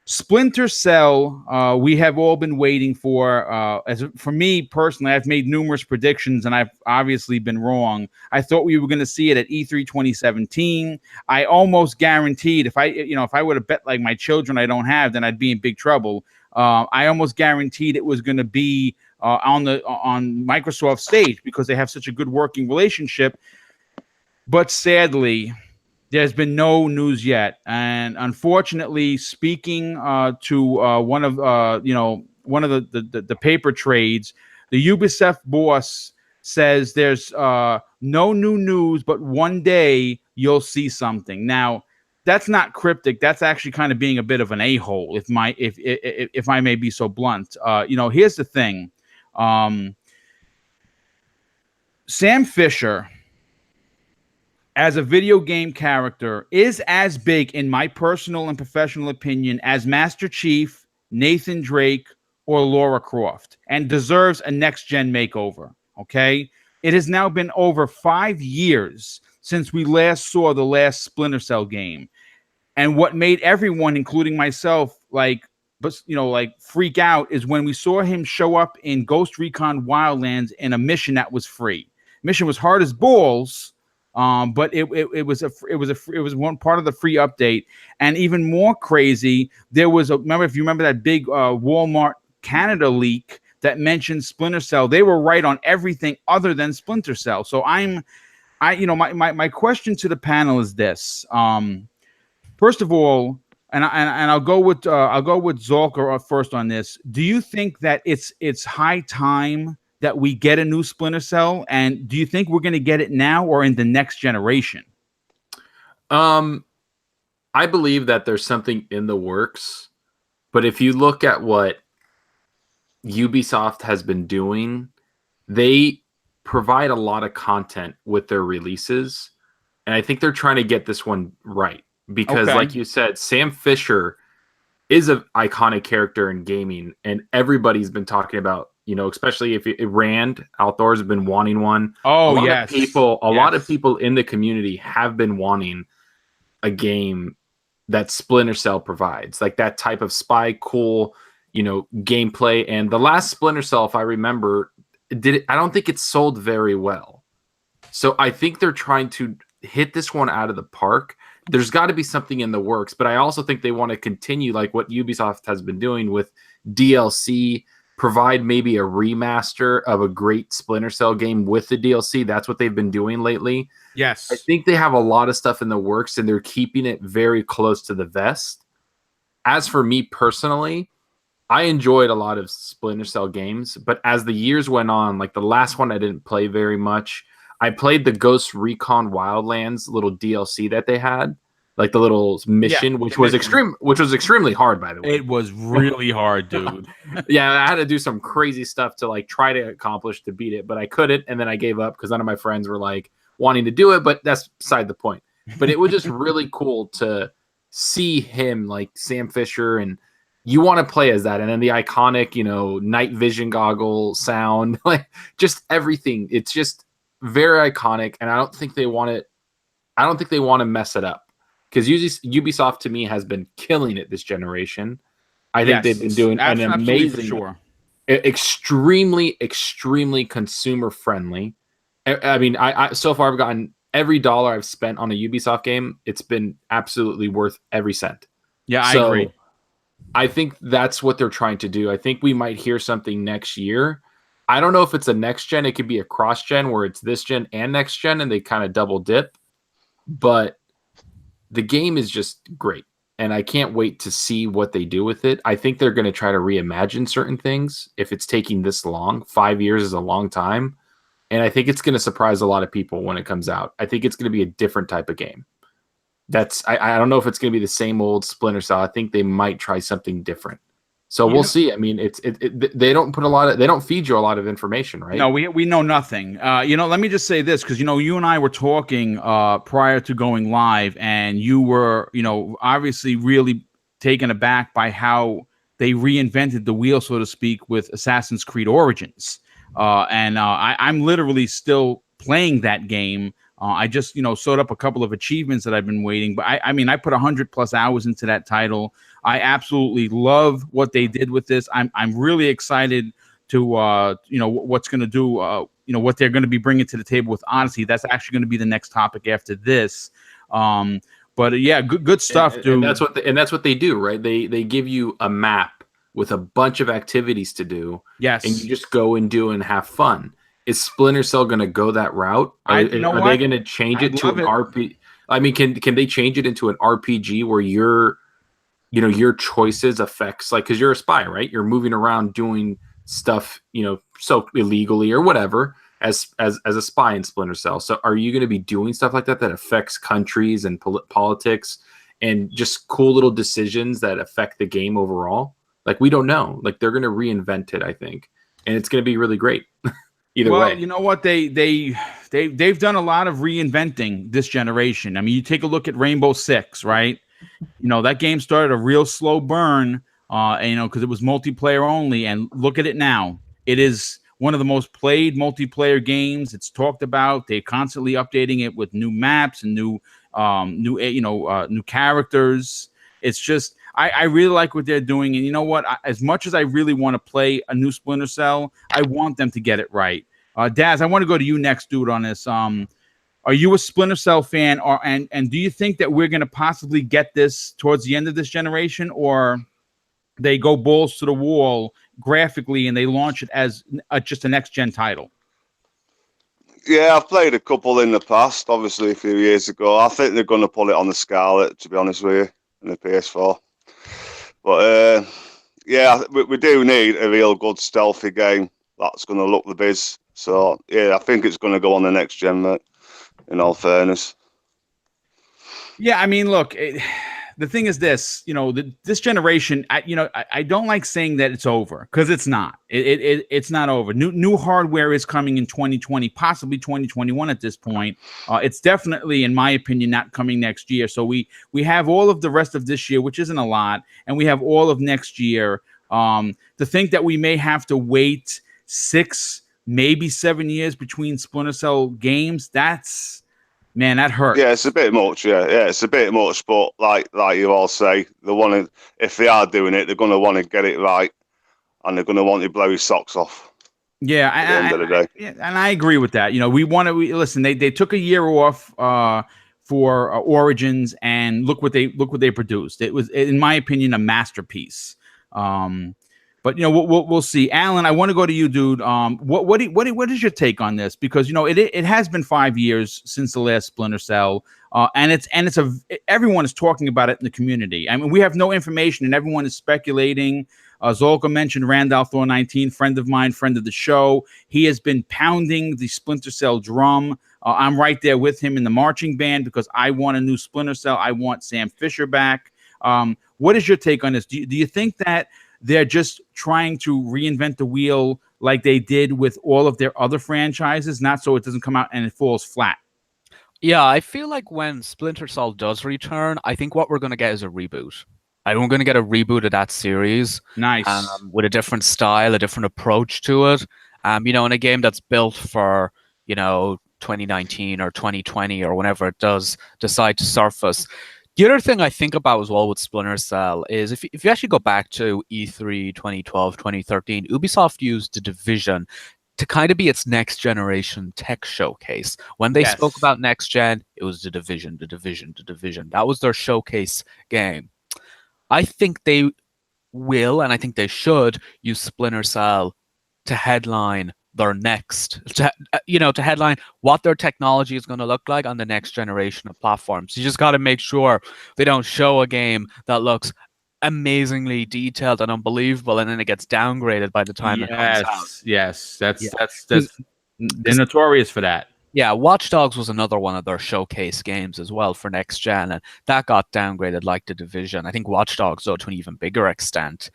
Splinter Cell, we have all been waiting for. For me personally, I've made numerous predictions, and I've obviously been wrong. I thought we were going to see it at E3 2017. I almost guaranteed if I would have bet like my children I don't have, then I'd be in big trouble. I almost guaranteed it was going to be on Microsoft stage because they have such a good working relationship. But sadly, there's been no news yet, and unfortunately, speaking to one of the paper trades, the Ubisoft boss says there's no new news, but one day you'll see something. Now, that's not cryptic. That's actually kind of being a bit of an a-hole, if I may be so blunt. Here's the thing: Sam Fisher, as a video game character, is as big, in my personal and professional opinion, as Master Chief, Nathan Drake, or Lara Croft, and deserves a next-gen makeover, okay? It has now been over 5 years since we last saw the last Splinter Cell game. And what made everyone, including myself, freak out is when we saw him show up in Ghost Recon Wildlands in a mission that was free. Mission was hard as balls, but it was one part of the free update. And even more crazy, if you remember that big Walmart Canada leak that mentioned Splinter Cell, they were right on everything other than Splinter Cell. So my question to the panel is this: first of all, and I'll go with Zolker first on this. Do you think that it's high time that we get a new Splinter Cell, and do you think we're going to get it now or in the next generation? I believe that there's something in the works, but if you look at what Ubisoft has been doing, they provide a lot of content with their releases, and I think they're trying to get this one right because, like you said, Sam Fisher is an iconic character in gaming, and everybody's been talking about, especially if Rand Outdoors have been wanting one. A lot of people in the community have been wanting a game that Splinter Cell provides, like that type of spy, cool, gameplay. And the last Splinter Cell, if I remember, I don't think it sold very well. So I think they're trying to hit this one out of the park. There's got to be something in the works, but I also think they want to continue like what Ubisoft has been doing with DLC, provide maybe a remaster of a great Splinter Cell game with the DLC. That's what they've been doing lately. Yes. I think they have a lot of stuff in the works, and they're keeping it very close to the vest. As for me personally, I enjoyed a lot of Splinter Cell games, but as the years went on, like the last one I didn't play very much. I played the Ghost Recon Wildlands little DLC that they had, like the little mission, which was extremely hard, by the way. It was really hard, dude. Yeah, I had to do some crazy stuff to like try to accomplish to beat it, but I couldn't, and then I gave up because none of my friends were like wanting to do it, but that's beside the point. But it was just really cool to see him, like Sam Fisher, and you want to play as that, and then the iconic, night vision goggle sound, like just everything. It's just very iconic, and I don't think they want to mess it up, because Ubisoft to me has been killing it this generation. I think they've been doing an amazing, extremely consumer friendly. I mean, I so far I've gotten every dollar I've spent on a Ubisoft game, it's been absolutely worth every cent. Yeah, I agree. I think that's what they're trying to do. I think we might hear something next year. I don't know if it's a next gen. It could be a cross gen where it's this gen and next gen, and they kind of double dip. But the game is just great, and I can't wait to see what they do with it. I think they're going to try to reimagine certain things. If it's taking this long, 5 years is a long time, and I think it's going to surprise a lot of people when it comes out. I think it's going to be a different type of game. I don't know if it's going to be the same old Splinter Cell. I think they might try something different. So we'll see. I mean, they don't feed you a lot of information, right? No, we know nothing. Let me just say this, because you and I were talking prior to going live, and you were obviously really taken aback by how they reinvented the wheel, so to speak, with Assassin's Creed Origins. I'm literally still playing that game I just, sewed up a couple of achievements that I've been waiting. But I mean, I put 100+ hours into that title. I absolutely love what they did with this. I'm really excited to, what's going to do, what they're going to be bringing to the table with Odyssey. That's actually going to be the next topic after this. But yeah, good stuff, dude. And that's what they do, right? They give you a map with a bunch of activities to do. Yes. And you just go and do and have fun. Is Splinter Cell going to go that route? Are they going to change it to an RPG? I mean, can they change it into an RPG where your choices affects, like, because you're a spy, right? You're moving around doing stuff, so illegally or whatever as a spy in Splinter Cell. So are you going to be doing stuff like that affects countries and politics and just cool little decisions that affect the game overall? Like, we don't know. Like, they're going to reinvent it, I think, and it's going to be really great. Either way. Well, you know what? They've done a lot of reinventing this generation. I mean, you take a look at Rainbow Six, right? That game started a real slow burn, because it was multiplayer only. And look at it now. It is one of the most played multiplayer games. It's talked about. They're constantly updating it with new maps and new characters. It's just, I really like what they're doing. And you know what? As much as I really want to play a new Splinter Cell, I want them to get it right. Daz, I want to go to you next, dude, on this. Are you a Splinter Cell fan, and do you think that we're going to possibly get this towards the end of this generation, or they go balls to the wall graphically and they launch it as just a next-gen title? Yeah, I've played a couple in the past, obviously a few years ago. I think they're going to put it on the Scarlet, to be honest with you, in the PS4. But yeah, we do need a real good stealthy game that's going to look the biz. So yeah, I think it's going to go on the next gen, mate, in all fairness. Yeah, I mean, look, the thing is this, this generation, I don't like saying that it's over, because it's not. It's not over. New hardware is coming in 2020, possibly 2021 at this point. It's definitely, in my opinion, not coming next year. So we have all of the rest of this year, which isn't a lot, and we have all of next year. To think that we may have to wait 6, maybe 7 years between Splinter Cell games, man, that hurts. Yeah, it's a bit much. Yeah, it's a bit much. But like you all say, if they are doing it, they're going to want to get it right, and they're going to want to blow his socks off. Yeah, at the end of the day. And I agree with that. We want to listen. They took a year off for Origins, and look what they produced. It was, in my opinion, a masterpiece. But we'll see. Alan, I want to go to you, dude. What is your take on this? Because it has been 5 years since the last Splinter Cell, and everyone is talking about it in the community. I mean, we have no information, and everyone is speculating. Zolka mentioned Randolph Thor 19, friend of mine, friend of the show. He has been pounding the Splinter Cell drum. I'm right there with him in the marching band because I want a new Splinter Cell. I want Sam Fisher back. What is your take on this? Do you think that they're just trying to reinvent the wheel like they did with all of their other franchises, not so it doesn't come out and it falls flat? Yeah, I feel like when Splinter Cell does return, I think what we're going to get is a reboot. I think we're going to get a reboot of that series. Nice. With a different style, a different approach to it. In a game that's built for, 2019 or 2020 or whenever it does decide to surface. The other thing I think about as well with Splinter Cell is if you actually go back to E3 2012, 2013, Ubisoft used The Division to kind of be its next generation tech showcase. When they spoke about next gen, it was The Division, The Division, The Division. That was their showcase game. I think they will, and I think they should, use Splinter Cell to headline their next, to headline what their technology is going to look like on the next generation of platforms. You just got to make sure they don't show a game that looks amazingly detailed and unbelievable, and then it gets downgraded by the time it comes out. Yes, that's they're notorious for that. Yeah, Watch Dogs was another one of their showcase games as well for next gen, and that got downgraded like The Division. I think Watch Dogs, though, to an even bigger extent.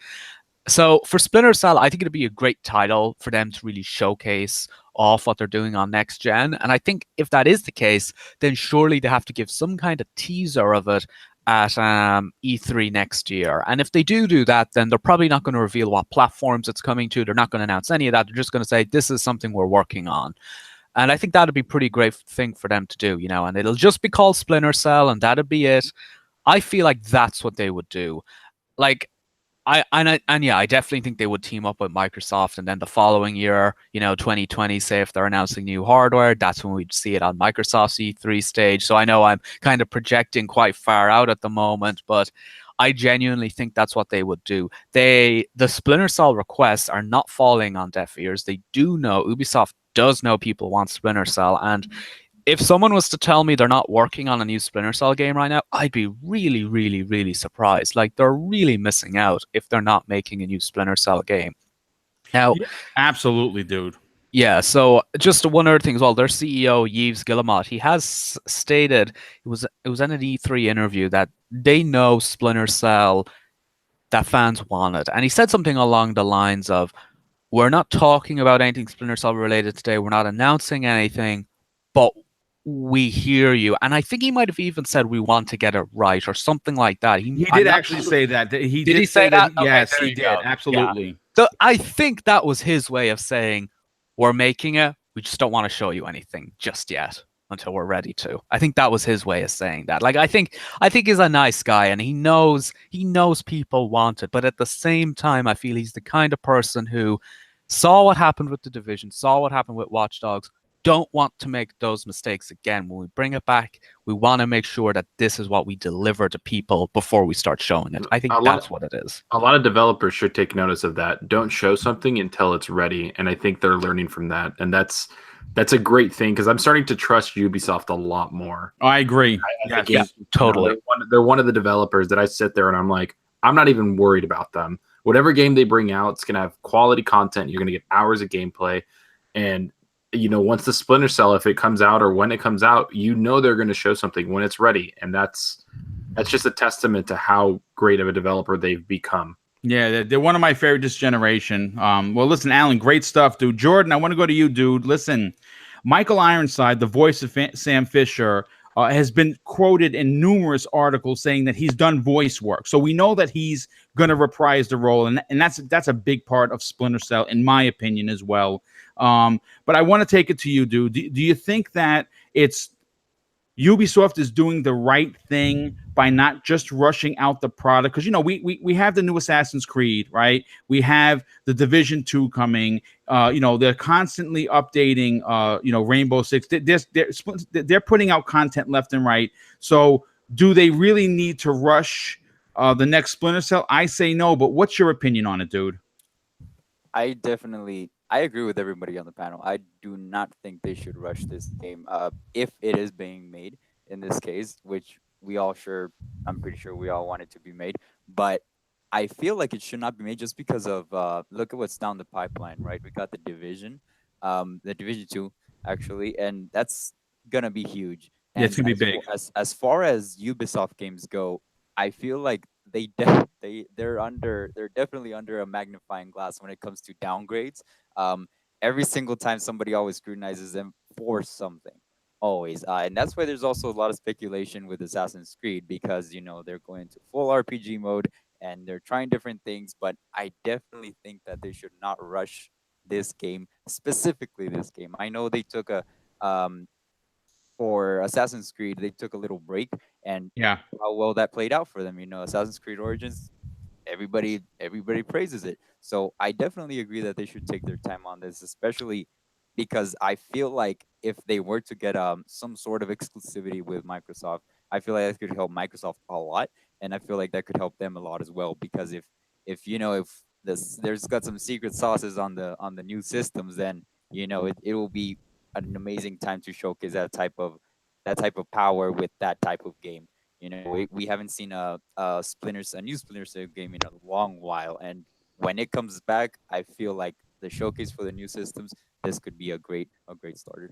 So for Splinter Cell, I think it'd be a great title for them to really showcase off what they're doing on next gen. And I think if that is the case, then surely they have to give some kind of teaser of it at E3 next year. And if they do that, then they're probably not going to reveal what platforms it's coming to. They're not going to announce any of that. They're just going to say, this is something we're working on. And I think that'd be a pretty great thing for them to do, you know, and it'll just be called Splinter Cell and that'd be it. I feel like that's what they would do. Like, yeah, I definitely think they would team up with Microsoft, and then the following year, you know, 2020, say if they're announcing new hardware, that's when we'd see it on Microsoft's E3 stage. So I know I'm kind of projecting quite far out at the moment, but I genuinely think that's what they would do. The Splinter Cell requests are not falling on deaf ears. They do know, Ubisoft does know people want Splinter Cell, and if someone was to tell me they're not working on a new Splinter Cell game right now, I'd be really, really, really surprised. Like, they're really missing out if they're not making a new Splinter Cell game. Now, Yeah, absolutely, dude. yeah, so just one other thing as well. Their CEO, Yves Guillemot, he has stated, it was in an E3 interview, that they know Splinter Cell, that fans want it. And he said something along the lines of, we're not talking about anything Splinter Cell related today. We're not announcing anything, but we hear you. And I think he might have even said we want to get it right or something like that. He did actually say that. He Did he say say that? Okay, yes, there he you did. go. Absolutely. So I think that was his way of saying, we're making it. We just don't want to show you anything just yet until we're ready to. I think that was his way of saying that. Like, I think he's a nice guy and he knows people want it. But at the same time, I feel he's the kind of person who saw what happened with The Division, saw what happened with Watch Dogs, don't want to make those mistakes again. When we bring it back, we want to make sure that this is what we deliver to people before we start showing it. I think that's what it is. A lot of developers should take notice of that. Don't show something until it's ready, and I think they're learning from that. And that's a great thing, because I'm starting to trust Ubisoft a lot more. I agree. Yeah, totally. They're one of the developers that I sit there and I'm like, I'm not even worried about them. Whatever game they bring out, it's going to have quality content. You're going to get hours of gameplay. And, you know, once the Splinter Cell, if it comes out or when it comes out, you know they're going to show something when it's ready. And that's just a testament to how great of a developer they've become. Yeah, they're one of my favorite this generation. Well, listen, Alan, great stuff, dude. Jordan, I want to go to you, dude. Listen, Michael Ironside, the voice of Sam Fisher, has been quoted in numerous articles saying that he's done voice work. So we know that he's going to reprise the role, and that's a big part of Splinter Cell, in my opinion, as well. But I want to take it to you, dude. Do you think that it's Ubisoft is doing the right thing by not just rushing out the product? Because, you know, we have the new Assassin's Creed, right? We have the Division 2 coming. You know, they're constantly updating, you know, Rainbow Six. They're putting out content left and right. So do they really need to rush the next Splinter Cell? I say no, but what's your opinion on it, dude? I agree with everybody on the panel. I do not think they should rush this game if it is being made in this case, which I'm pretty sure we all want it to be made. But I feel like it should not be made just because of look at what's down the pipeline, right? We got the Division 2 actually, and that's gonna be huge. Yeah, it's gonna be big. As far as Ubisoft games go, I feel like they're definitely under a magnifying glass when it comes to downgrades. Every single time somebody always scrutinizes them for something, always, and that's why there's also a lot of speculation with Assassin's Creed, because, you know, they're going to full RPG mode and they're trying different things. But I definitely think that they should not rush this game, specifically this game. I know they took for Assassin's Creed, they took a little break, and yeah, how well that played out for them. You know, Assassin's Creed Origins, everybody praises it. So I definitely agree that they should take their time on this, especially because I feel like if they were to get some sort of exclusivity with Microsoft, I feel like that could help Microsoft a lot, and I feel like that could help them a lot as well. Because if you know, if there's got some secret sauces on the new systems, then, you know, it will be an amazing time to showcase that type of power with that type of game. You know, we haven't seen a new Splinter Cell game in a long while, and when it comes back, I feel like the showcase for the new systems, this could be a great starter.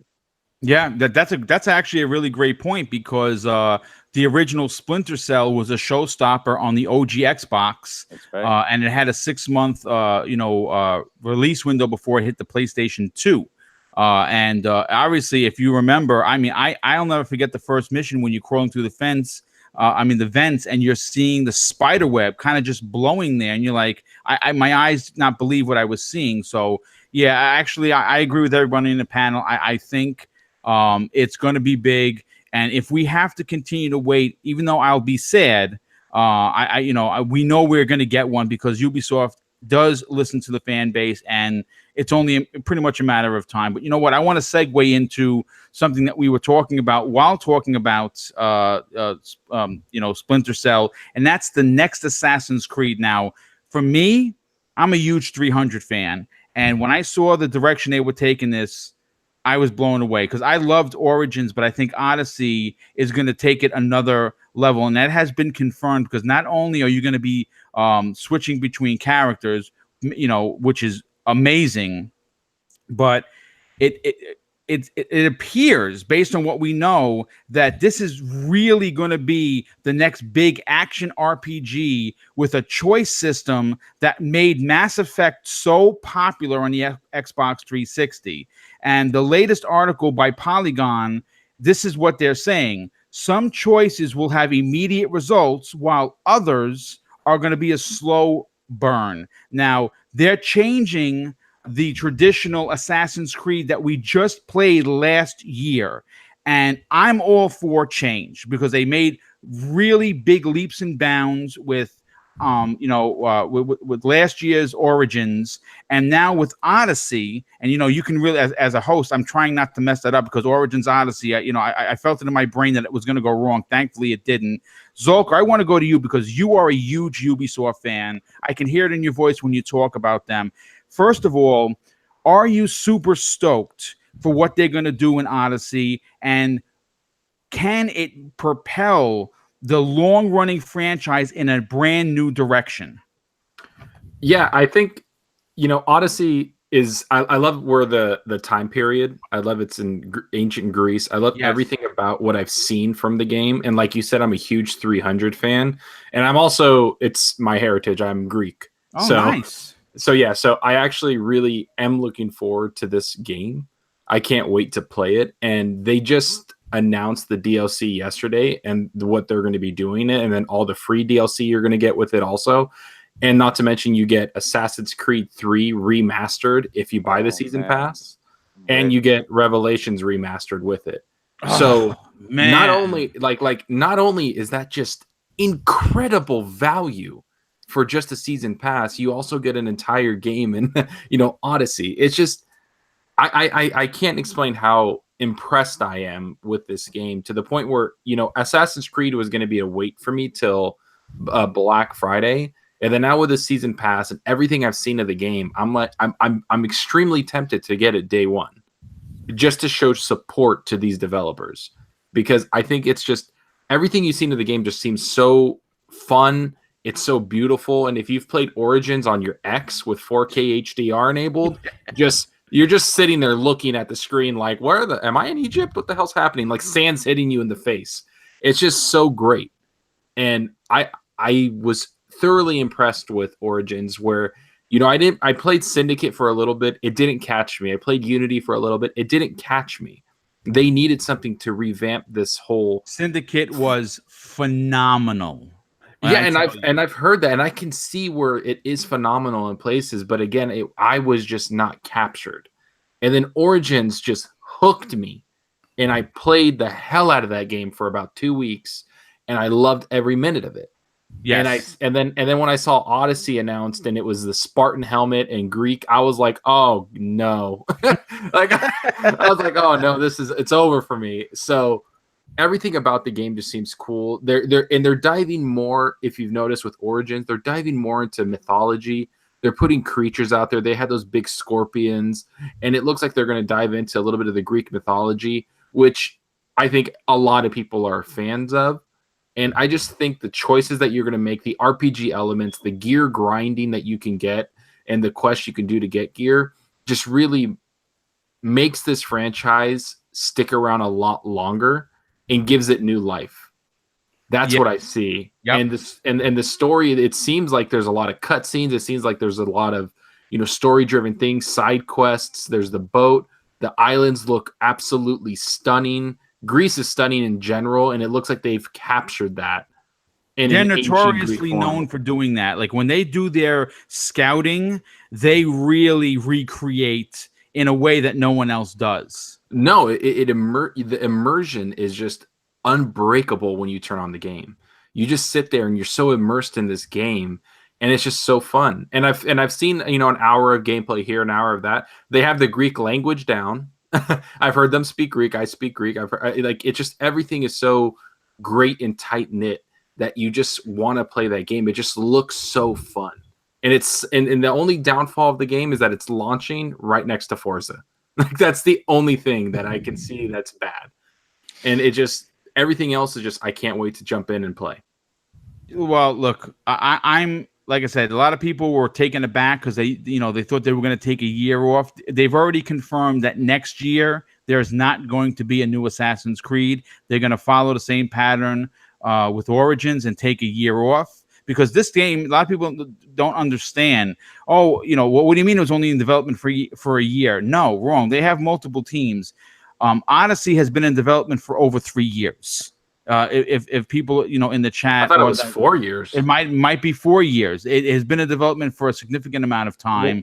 Yeah, that's actually a really great point, because the original Splinter Cell was a showstopper on the OG Xbox, Right. And it had a 6-month release window before it hit the PlayStation 2. And obviously, if you remember, I mean, I'll never forget the first mission when you're crawling through the fence. The vents, and you're seeing the spider web kind of just blowing there, and you're like, my eyes did not believe what I was seeing. So Yeah, actually, I agree with everybody in the panel. I think it's going to be big, and if we have to continue to wait, even though I'll be sad, we know we're going to get one because Ubisoft does listen to the fan base, and it's only pretty much a matter of time. But you know what? I want to segue into something that we were talking about while talking about Splinter Cell, and that's the next Assassin's Creed. Now, for me, I'm a huge 300 fan. And when I saw the direction they were taking this, I was blown away because I loved Origins, but I think Odyssey is going to take it another level. And that has been confirmed because not only are you going to be switching between characters, which is amazing, but it appears, based on what we know, that this is really going to be the next big action RPG with a choice system that made Mass Effect so popular on the Xbox 360. And the latest article by Polygon, this is what they're saying. Some choices will have immediate results, while others are going to be a slow burn. Now, they're changing the traditional Assassin's Creed that we just played last year. And I'm all for change because they made really big leaps and bounds with last year's Origins, and now with Odyssey. And you can really, as a host, I'm trying not to mess that up because Origins Odyssey, I felt it in my brain that it was going to go wrong. Thankfully, it didn't. Zolker, I want to go to you because you are a huge Ubisoft fan. I can hear it in your voice when you talk about them. First of all, are you super stoked for what they're going to do in Odyssey? And can it propel the long-running franchise in a brand new direction? Yeah, I think, Odyssey is, I love where the time period, I love it's in ancient Greece. I love everything about what I've seen from the game. And like you said, I'm a huge 300 fan. And I'm also, it's my heritage. I'm Greek. Oh, nice. So I actually really am looking forward to this game. I can't wait to play it. And they just announced the DLC yesterday and what they're going to be doing it, and then all the free DLC you're going to get with it also. And not to mention you get Assassin's Creed 3 remastered if you buy the season pass, and you get Revelations remastered with it. So not only is that just incredible value for just a season pass, you also get an entire game in Odyssey. It's just I can't explain how impressed I am with this game, to the point where Assassin's Creed was going to be a wait for me till Black Friday, and then now with the season pass and everything I've seen of the game, I'm extremely tempted to get it day one, just to show support to these developers, because I think it's just everything you've seen of the game just seems so fun. It's so beautiful. And if you've played Origins on your X with 4K HDR enabled, you're just sitting there looking at the screen like, am I in Egypt? What the hell's happening? Like sand's hitting you in the face. It's just so great. And I was thoroughly impressed with Origins, where, I played Syndicate for a little bit. It didn't catch me. I played Unity for a little bit. It didn't catch me. They needed something to revamp this whole. Syndicate was phenomenal. Yeah, and I've heard that, and I can see where it is phenomenal in places, but again, I was just not captured. And then Origins just hooked me, and I played the hell out of that game for about 2 weeks, and I loved every minute of it. Yes. And then when I saw Odyssey announced and it was the Spartan helmet and Greek, I was like, oh no. I was like, oh no, it's over for me. So everything about the game just seems cool. They're diving more, if you've noticed with Origins, they're diving more into mythology. They're putting creatures out there. They had those big scorpions, and it looks like they're going to dive into a little bit of the Greek mythology, which I think a lot of people are fans of. And I just think the choices that you're going to make, the RPG elements, the gear grinding that you can get, and the quests you can do to get gear, just really makes this franchise stick around a lot longer and gives it new life. That's what I see. Yep. And the story, it seems like there's a lot of cutscenes. It seems like there's a lot of, story-driven things, side quests. There's the boat. The islands look absolutely stunning. Greece is stunning in general, and it looks like they've captured that. in They're an ancient notoriously Greek form. known for doing that. Like when they do their scouting, they really recreate in a way that no one else does. No, the immersion is just unbreakable when you turn on the game. You just sit there and you're so immersed in this game, and it's just so fun. And I've seen, you know, an hour of gameplay here, an hour of that. They have the Greek language down. I've heard them speak Greek. I speak Greek. Like it just everything is so great and tight knit that you just want to play that game. It just looks so fun. And it's and the only downfall of the game is that it's launching right next to Forza. Like that's the only thing that I can see that's bad. And it just everything else is just I can't wait to jump in and play. Well, look, I'm like I said, a lot of people were taken aback because they thought they were going to take a year off. They've already confirmed that next year there's not going to be a new Assassin's Creed. They're going to follow the same pattern with Origins and take a year off. Because this game, a lot of people don't understand. Oh, what do you mean it was only in development for a year? No, wrong. They have multiple teams. Odyssey has been in development for over 3 years. If people, in the chat, I thought it was 4 years. It might be 4 years. It has been in development for a significant amount of time.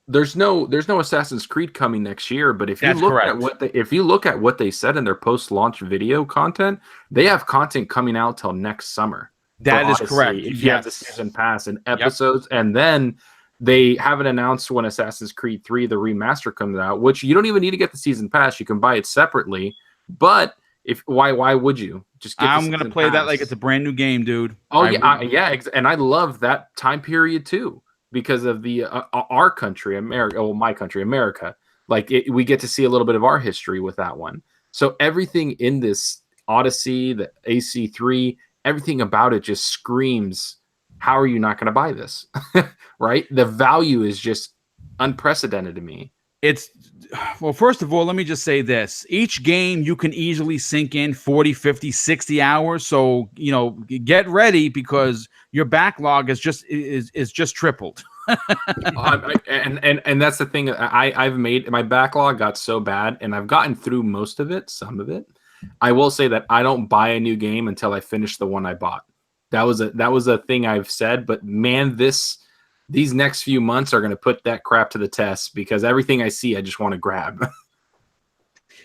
Well, there's no Assassin's Creed coming next year, but if you look at what they said in their post-launch video content, they have content coming out till next summer. That is correct. If you have the season pass and episodes, and then they haven't announced when Assassin's Creed 3, the remaster, comes out, which you don't even need to get the season pass. You can buy it separately. But why would you just get? I'm gonna play that like it's a brand new game, dude. And I love that time period too because of the our country, America. Well, my country, America. Like we get to see a little bit of our history with that one. So everything in this Odyssey, the AC3. Everything about it just screams, how are you not going to buy this? Right? The value is just unprecedented to me. Well, first of all, let me just say this. Each game you can easily sink in 40, 50, 60 hours. So, get ready because your backlog is just tripled. And that's the thing. I've made my backlog got so bad and I've gotten through most of it, some of it. I will say that I don't buy a new game until I finish the one I bought. That was a thing I've said, but man, these next few months are going to put that crap to the test because everything I see, I just want to grab.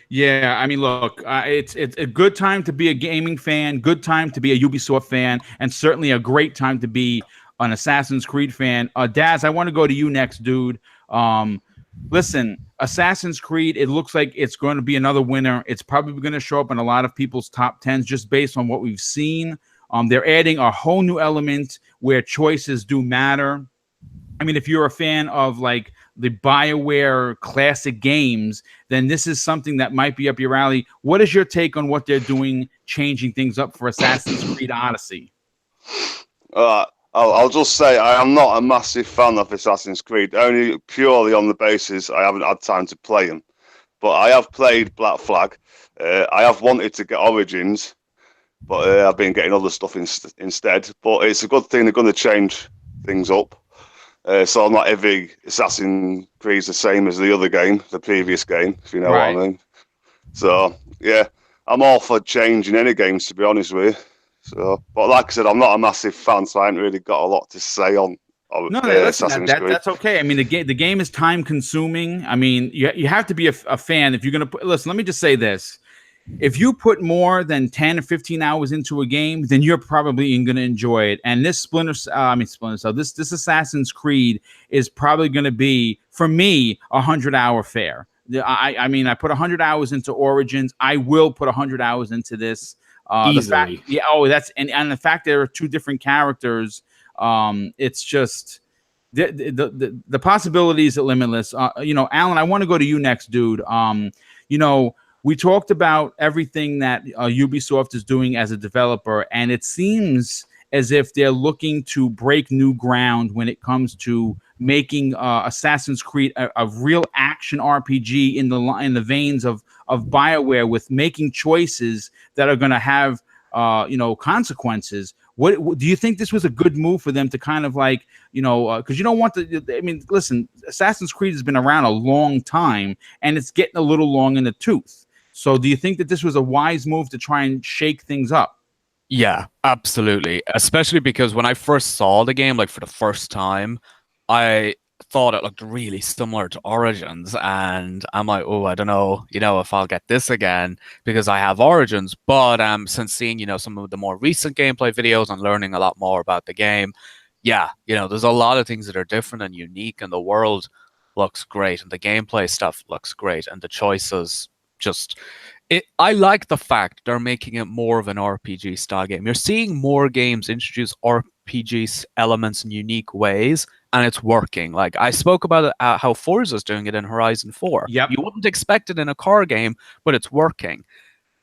Yeah, I mean, look, it's a good time to be a gaming fan, good time to be a Ubisoft fan, and certainly a great time to be an Assassin's Creed fan. Daz, I want to go to you next, dude. Listen, Assassin's Creed, it looks like it's going to be another winner. It's probably going to show up in a lot of people's top 10s just based on what we've seen. They're adding a whole new element where choices do matter. I mean, if you're a fan of like the BioWare classic games, then this is something that might be up your alley. What is your take on what they're doing, changing things up for Assassin's Creed Odyssey? I'll just say I am not a massive fan of Assassin's Creed, only purely on the basis I haven't had time to play them. But I have played Black Flag. I have wanted to get Origins, but I've been getting other stuff instead. But it's a good thing they're going to change things up. So not every Assassin's Creed is the same as the other game, the previous game, if you know what I mean. So, yeah, I'm all for changing any games, to be honest with you. So, but like I said, I'm not a massive fan, so I haven't really got a lot to say on Assassin's Creed. That's okay. I mean, the game is time consuming. I mean, you have to be a fan if you're going to listen. Let me just say this: if you put more than 10 or 15 hours into a game, then you're probably going to enjoy it. And this this Assassin's Creed is probably going to be, for me, 100-hour fare. I mean, I put 100 hours into Origins. I will put 100 hours into this. Easily. And the fact there are two different characters. It's just the possibilities are limitless. Alan, I want to go to you next, dude. We talked about everything that Ubisoft is doing as a developer, and it seems as if they're looking to break new ground when it comes to making Assassin's Creed a real action RPG in the veins of BioWare, with making choices that are going to have consequences. What do you think this was a good move for them to kind of like, because you don't want to, I mean, listen, Assassin's Creed has been around a long time and it's getting a little long in the tooth. So do you think that this was a wise move to try and shake things up? Yeah, absolutely. Especially because when I first saw the game, like for the first time, I thought it looked really similar to Origins, and I'm like, oh, I don't know, if I'll get this again because I have Origins. But since seeing, some of the more recent gameplay videos and learning a lot more about the game, yeah, there's a lot of things that are different and unique, and the world looks great, and the gameplay stuff looks great, and the choices just I like the fact they're making it more of an RPG style game. You're seeing more games introduce RPG elements in unique ways, and it's working. Like I spoke about it, how Forza's doing it in Horizon 4. Yep. You wouldn't expect it in a car game, but it's working.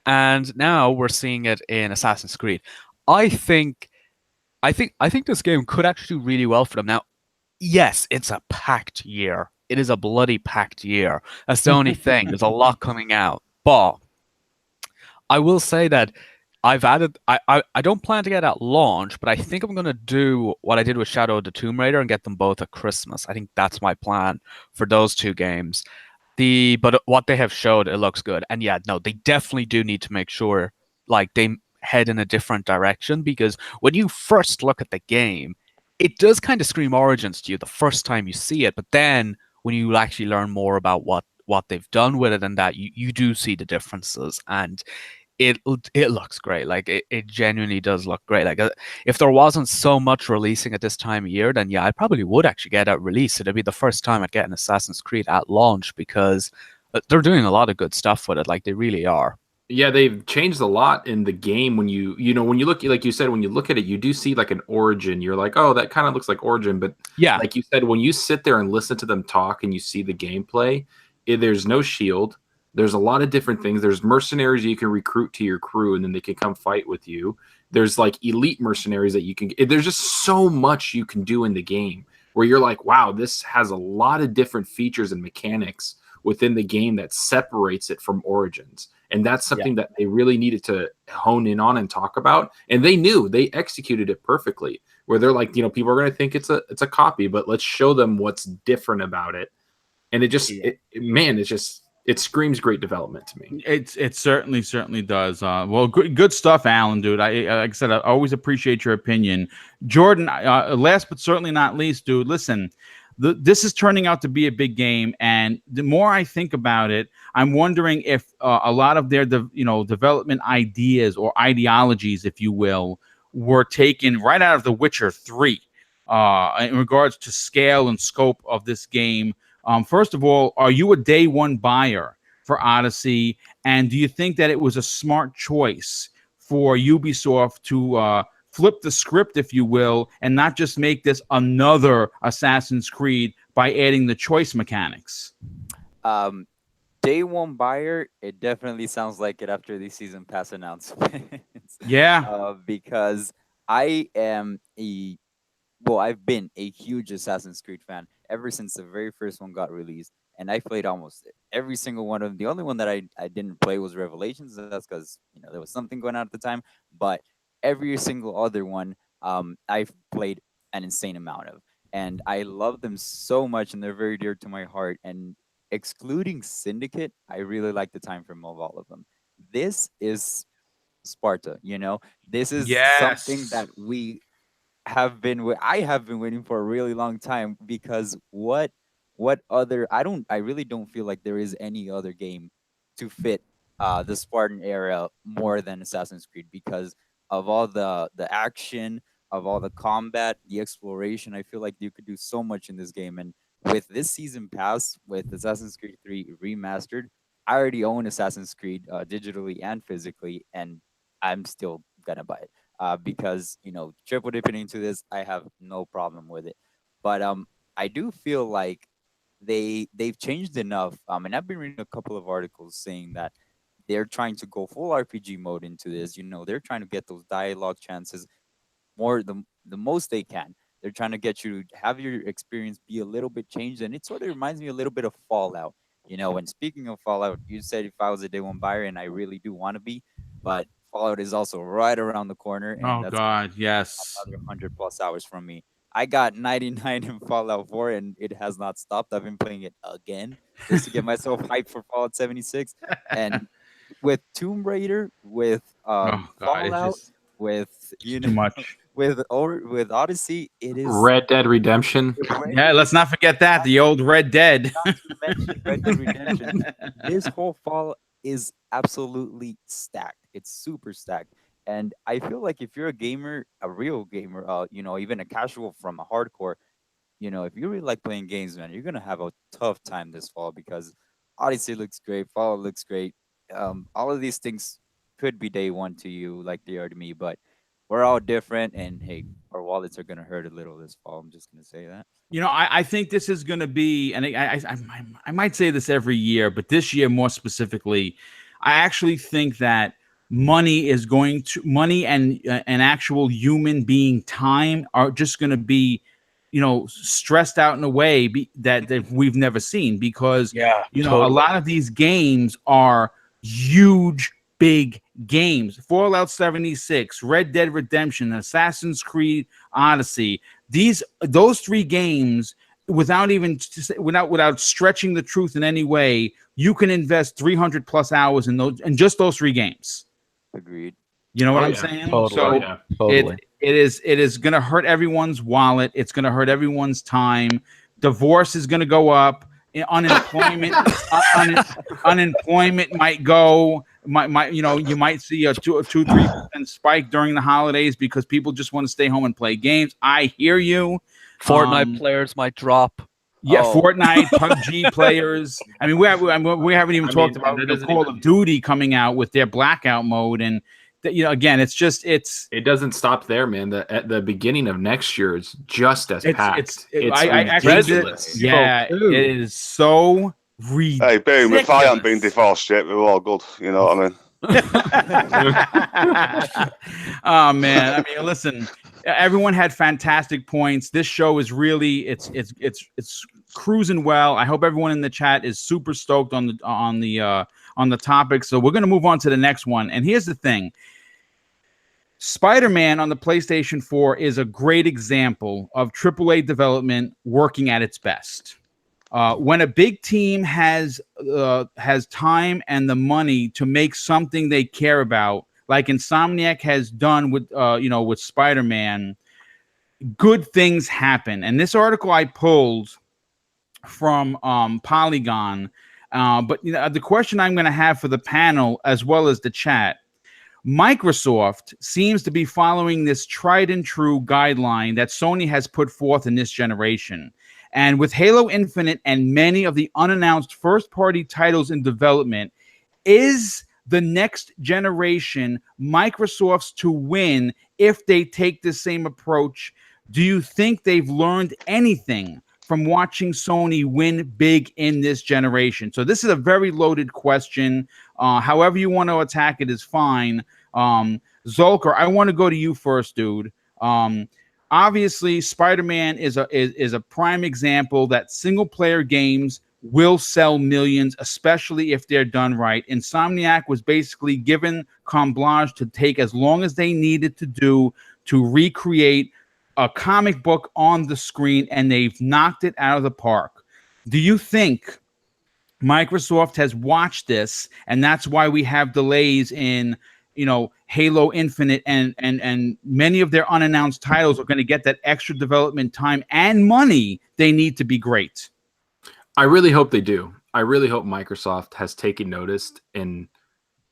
And now we're seeing it in Assassin's Creed. I think I think this game could actually do really well for them. Now, yes, it's a packed year. It is a bloody packed year. That's the only thing. There's a lot coming out. But I will say that I've added. I don't plan to get at launch, but I think I'm gonna do what I did with Shadow of the Tomb Raider and get them both at Christmas. I think that's my plan for those two games. But what they have showed, it looks good. And yeah, no, they definitely do need to make sure like they head in a different direction, because when you first look at the game, it does kind of scream Origins to you the first time you see it. But then when you actually learn more about what they've done with it and that, you do see the differences, and it looks great. Like it genuinely does look great. Like if there wasn't so much releasing at this time of year, then yeah, I probably would actually get it released. It'd be the first time I'd get an Assassin's Creed at launch, because they're doing a lot of good stuff with it. Like they really are. Yeah, they've changed a lot in the game. When when you look, like you said, when you look at it, you do see like an Origin. You're like, oh, that kind of looks like Origin. But Yeah, like you said, when you sit there and listen to them talk and you see the gameplay, there's no shield. There's a lot of different things. There's mercenaries you can recruit to your crew, and then they can come fight with you. There's like elite mercenaries that you can. There's just so much you can do in the game where you're like, wow, this has a lot of different features and mechanics within the game that separates it from Origins. And that's yeah, something that they really needed to hone in on and talk about. And they executed it perfectly. Where they're like, people are going to think it's a copy, but let's show them what's different about it. And it just, yeah. it screams great development to me. It certainly does. Well, good stuff, Alan, dude. Like I said, I always appreciate your opinion. Jordan, last but certainly not least, dude. Listen, this is turning out to be a big game, and the more I think about it, I'm wondering if a lot of their development ideas or ideologies, if you will, were taken right out of The Witcher 3 in regards to scale and scope of this game. First of all, are you a day one buyer for Odyssey? And do you think that it was a smart choice for Ubisoft to flip the script, if you will, and not just make this another Assassin's Creed by adding the choice mechanics? Um, Day one buyer, it definitely sounds like it after the season pass announcements. Yeah. Because I am a well, I've been a huge Assassin's Creed fan ever since the very first one got released, and I played almost every single one of them. The only one that I didn't play was Revelations. And that's because there was something going on at the time. But every single other one, I've played an insane amount of, and I love them so much, and they're very dear to my heart. And excluding Syndicate, I really like the time frame of all of them. This is Sparta. This is something Yes. that I have been waiting for a really long time, because what other I really don't feel like there is any other game to fit the Spartan era more than Assassin's Creed, because of all the action, of all the combat, the exploration. I feel like you could do so much in this game. And with this season pass, with Assassin's Creed 3 remastered, I already own Assassin's Creed digitally and physically, and I'm still gonna buy it because triple dipping into this, I have no problem with it. But I do feel like they've changed enough. And I've been reading a couple of articles saying that they're trying to go full RPG mode into this. They're trying to get those dialogue chances more the most they can. They're trying to get you to have your experience be a little bit changed, and it sort of reminds me a little bit of Fallout. When speaking of Fallout, you said if I was a day one buyer, and I really do want to be, but Fallout is also right around the corner, and Oh that's God, yes. another 100+ hours from me. I got 99 in Fallout 4, and it has not stopped. I've been playing it again just to get myself hyped for Fallout 76. And with Tomb Raider, with Oh God, it's Fallout, just with Too much. with Odyssey, it is Red Dead Redemption. Yeah, let's not forget that the old Red Dead. Not to mention Red Dead Redemption. This whole fall is absolutely stacked. It's super stacked. And I feel like if you're a gamer, a real gamer, even a casual from a hardcore, if you really like playing games, man, you're gonna have a tough time this fall because Odyssey looks great, Fall looks great. All of these things could be day one to you, like they are to me, but we're all different. And hey, our wallets are gonna hurt a little this fall. I'm just gonna say that. I think this is going to be, and I might say this every year, but this year more specifically, I actually think that money and actual human being time are just going to be, stressed out in a way that we've never seen because, a lot of these games are huge, big games. Fallout 76, Red Dead Redemption, Assassin's Creed Odyssey. Those three games, without stretching the truth in any way, you can invest 300 plus hours in just those three games. Agreed. You know what I'm saying? Totally. So Totally. it is going to hurt everyone's wallet. It's going to hurt everyone's time. Divorce is going to go up. Unemployment unemployment might go. You might see a 2-3% spike during the holidays because people just want to stay home and play games. I hear you. Fortnite players might drop. Yeah, Fortnite, PUBG players. I mean, we haven't even talked about the Call of Duty coming out with their blackout mode, and again, it doesn't stop there, man. At the beginning of next year, it's just as packed. It is so ridiculous. Hey, boom! If I haven't been divorced yet, we're all good. You know what I mean? Oh man, I mean, listen, everyone had fantastic points. This show is really it's cruising well. I hope everyone in the chat is super stoked on the topic. So we're gonna move on to the next one. And here's the thing. Spider-Man on the PlayStation 4 is a great example of AAA development working at its best. When a big team has time and the money to make something they care about, like Insomniac has done with Spider-Man, good things happen. And this article I pulled from Polygon, but the question I'm going to have for the panel as well as the chat. Microsoft seems to be following this tried and true guideline that Sony has put forth in this generation. And with Halo Infinite and many of the unannounced first-party titles in development, is the next generation Microsoft's to win if they take the same approach? Do you think they've learned anything from watching Sony win big in this generation? So this is a very loaded question. However you want to attack it is fine. Zolker, I want to go to you first, dude. Obviously, Spider-Man is a prime example that single-player games will sell millions, especially if they're done right. Insomniac was basically given carte blanche to take as long as they needed to do to recreate a comic book on the screen, and they've knocked it out of the park. Do you think Microsoft has watched this, and that's why we have delays in Halo Infinite and many of their unannounced titles are going to get that extra development time and money they need to be great? I really hope they do. I really hope Microsoft has taken notice and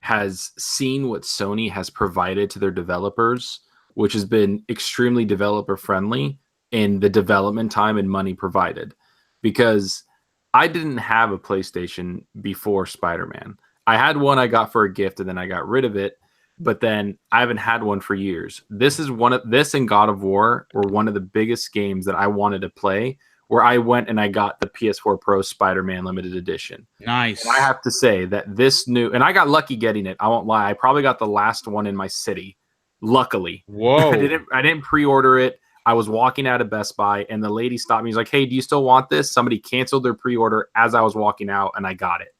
has seen what Sony has provided to their developers, which has been extremely developer friendly in the development time and money provided. Because I didn't have a PlayStation before Spider-Man. I had one I got for a gift and then I got rid of it. But then I haven't had one for years. This and God of War were one of the biggest games that I wanted to play, where I went and I got the PS4 Pro Spider-Man Limited Edition. Nice. And I have to say that and I got lucky getting it. I won't lie. I probably got the last one in my city. Luckily. Whoa. I didn't pre-order it. I was walking out of Best Buy and the lady stopped me. She's like, "Hey, do you still want this?" Somebody canceled their pre-order as I was walking out and I got it.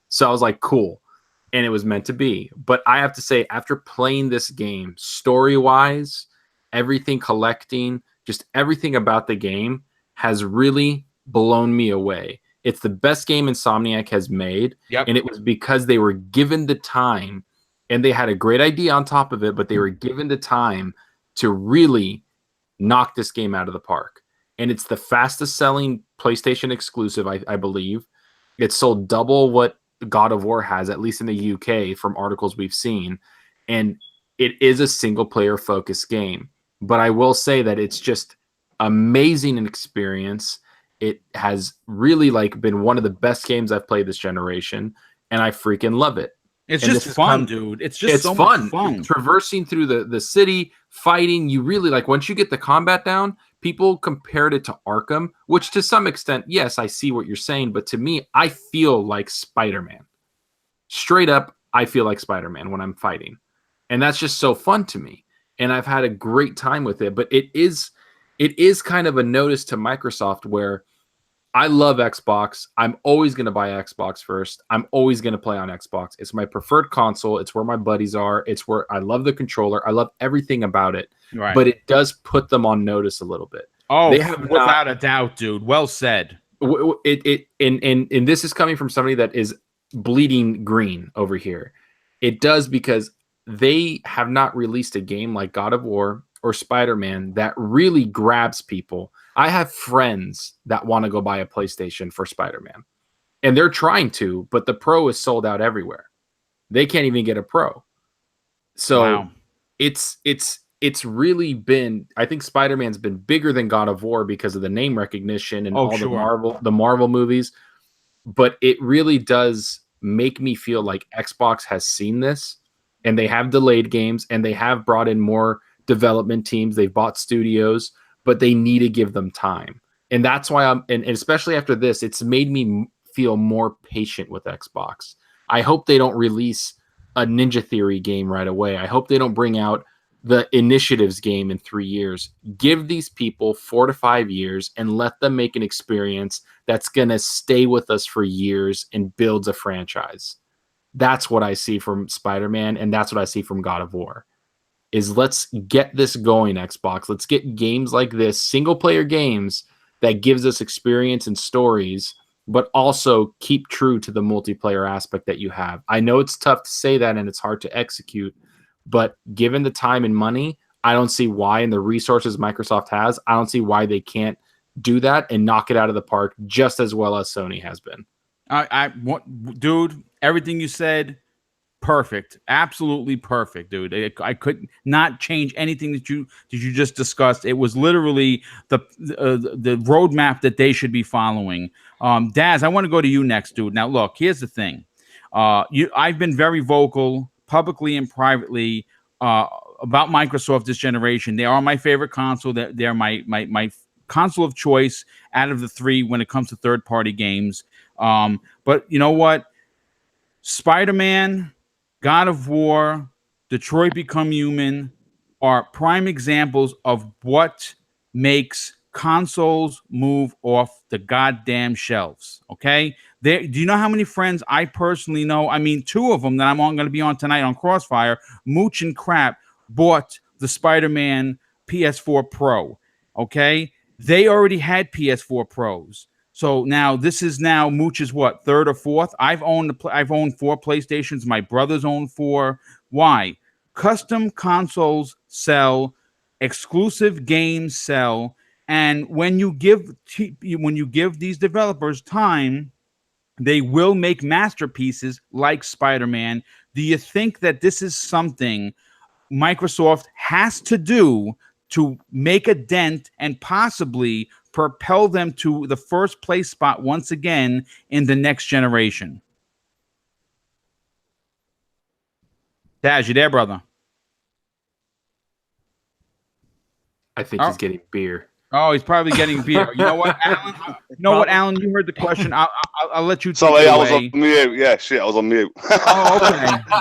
So I was like, cool. And it was meant to be. But I have to say, after playing this game, story-wise, everything collecting, just everything about the game has really blown me away. It's the best game Insomniac has made. Yep. And it was because they were given the time and they had a great idea on top of it, but they were given the time to really knock this game out of the park. And it's the fastest selling PlayStation exclusive, I believe. It sold double what God of War has, at least in the UK, from articles we've seen. And it is a single player focused game. But I will say that it's just amazing an experience. It has really been one of the best games I've played this generation, and I freaking love it. It's And just fun, dude. It's just so fun. much fun. Traversing through the city, fighting. You really once you get the combat down, people compared it to Arkham, which to some extent, yes, I see what you're saying, but to me, I feel like Spider-Man. Straight up, I feel like Spider-Man when I'm fighting. And that's just so fun to me. And I've had a great time with it, but it is kind of a notice to Microsoft where I love Xbox. I'm always going to buy Xbox first. I'm always going to play on Xbox. It's my preferred console. It's where my buddies are. It's where I love the controller. I love everything about it. Right. But it does put them on notice a little bit. Oh, they have without a doubt, dude. Well said. And this is coming from somebody that is bleeding green over here. It does, because they have not released a game like God of War or Spider-Man that really grabs people. I have friends that want to go buy a PlayStation for Spider-Man, and they're trying to, but the Pro is sold out everywhere. They can't even get a Pro. So wow. It's really been, I think Spider-Man's been bigger than God of War because of the name recognition and the Marvel movies. But it really does make me feel like Xbox has seen this, and they have delayed games, and they have brought in more development teams. They've bought studios, but they need to give them time. And that's why and especially after this, it's made me feel more patient with Xbox. I hope they don't release a Ninja Theory game right away. I hope they don't bring out the Initiatives game in 3 years. Give these people 4 to 5 years and let them make an experience that's going to stay with us for years and builds a franchise. That's what I see from Spider-Man, and that's what I see from God of War. Is let's get this going, Xbox. Let's get games like this, single-player games that gives us experience and stories, but also keep true to the multiplayer aspect that you have. I know it's tough to say that and it's hard to execute, but given the time and money, I don't see why, and the resources Microsoft has, I don't see why they can't do that and knock it out of the park just as well as Sony has been. Dude, everything you said, perfect. Absolutely perfect, dude. I could not change anything that you just discussed. It was literally the roadmap that they should be following. Daz, I want to go to you next, dude. Now, look, here's the thing. I've been very vocal, publicly and privately, about Microsoft this generation. They are my favorite console. They're my console of choice out of the three when it comes to third-party games. But you know what? Spider-Man, God of War, Detroit Become Human are prime examples of what makes consoles move off the goddamn shelves. Okay? Do you know how many friends I personally know? I mean, 2 of them that I'm going to be on tonight on Crossfire, Mooch and Crap, bought the Spider-Man PS4 Pro. Okay? They already had PS4 Pros. So now this is now Mooch's what, 3rd or 4th? I've owned 4 PlayStations. My brothers own 4. Why? Custom consoles sell, exclusive games sell, and when you give these developers time, they will make masterpieces like Spider-Man. Do you think that this is something Microsoft has to do to make a dent and possibly propel them to the first place spot once again in the next generation? Daz, you there, brother? I think he's getting beer. Oh, he's probably getting beer. You know what, Alan? Alan, you heard the question. I'll let you. Sorry, I was on mute. Yeah, shit, I was on mute. Oh,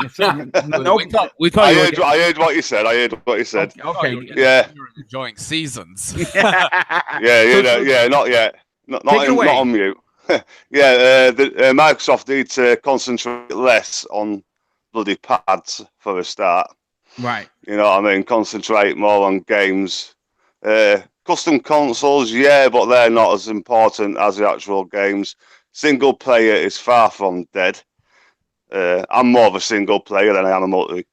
okay. We thought I heard what you said. Okay. Yeah. You were enjoying Seasons. Not yet. Not on mute. Microsoft need to concentrate less on bloody pads for a start. Right. You know what I mean? Concentrate more on games. Custom consoles, yeah, but they're not as important as the actual games. Single player is far from dead. I'm more of a single player than I am a multiplayer.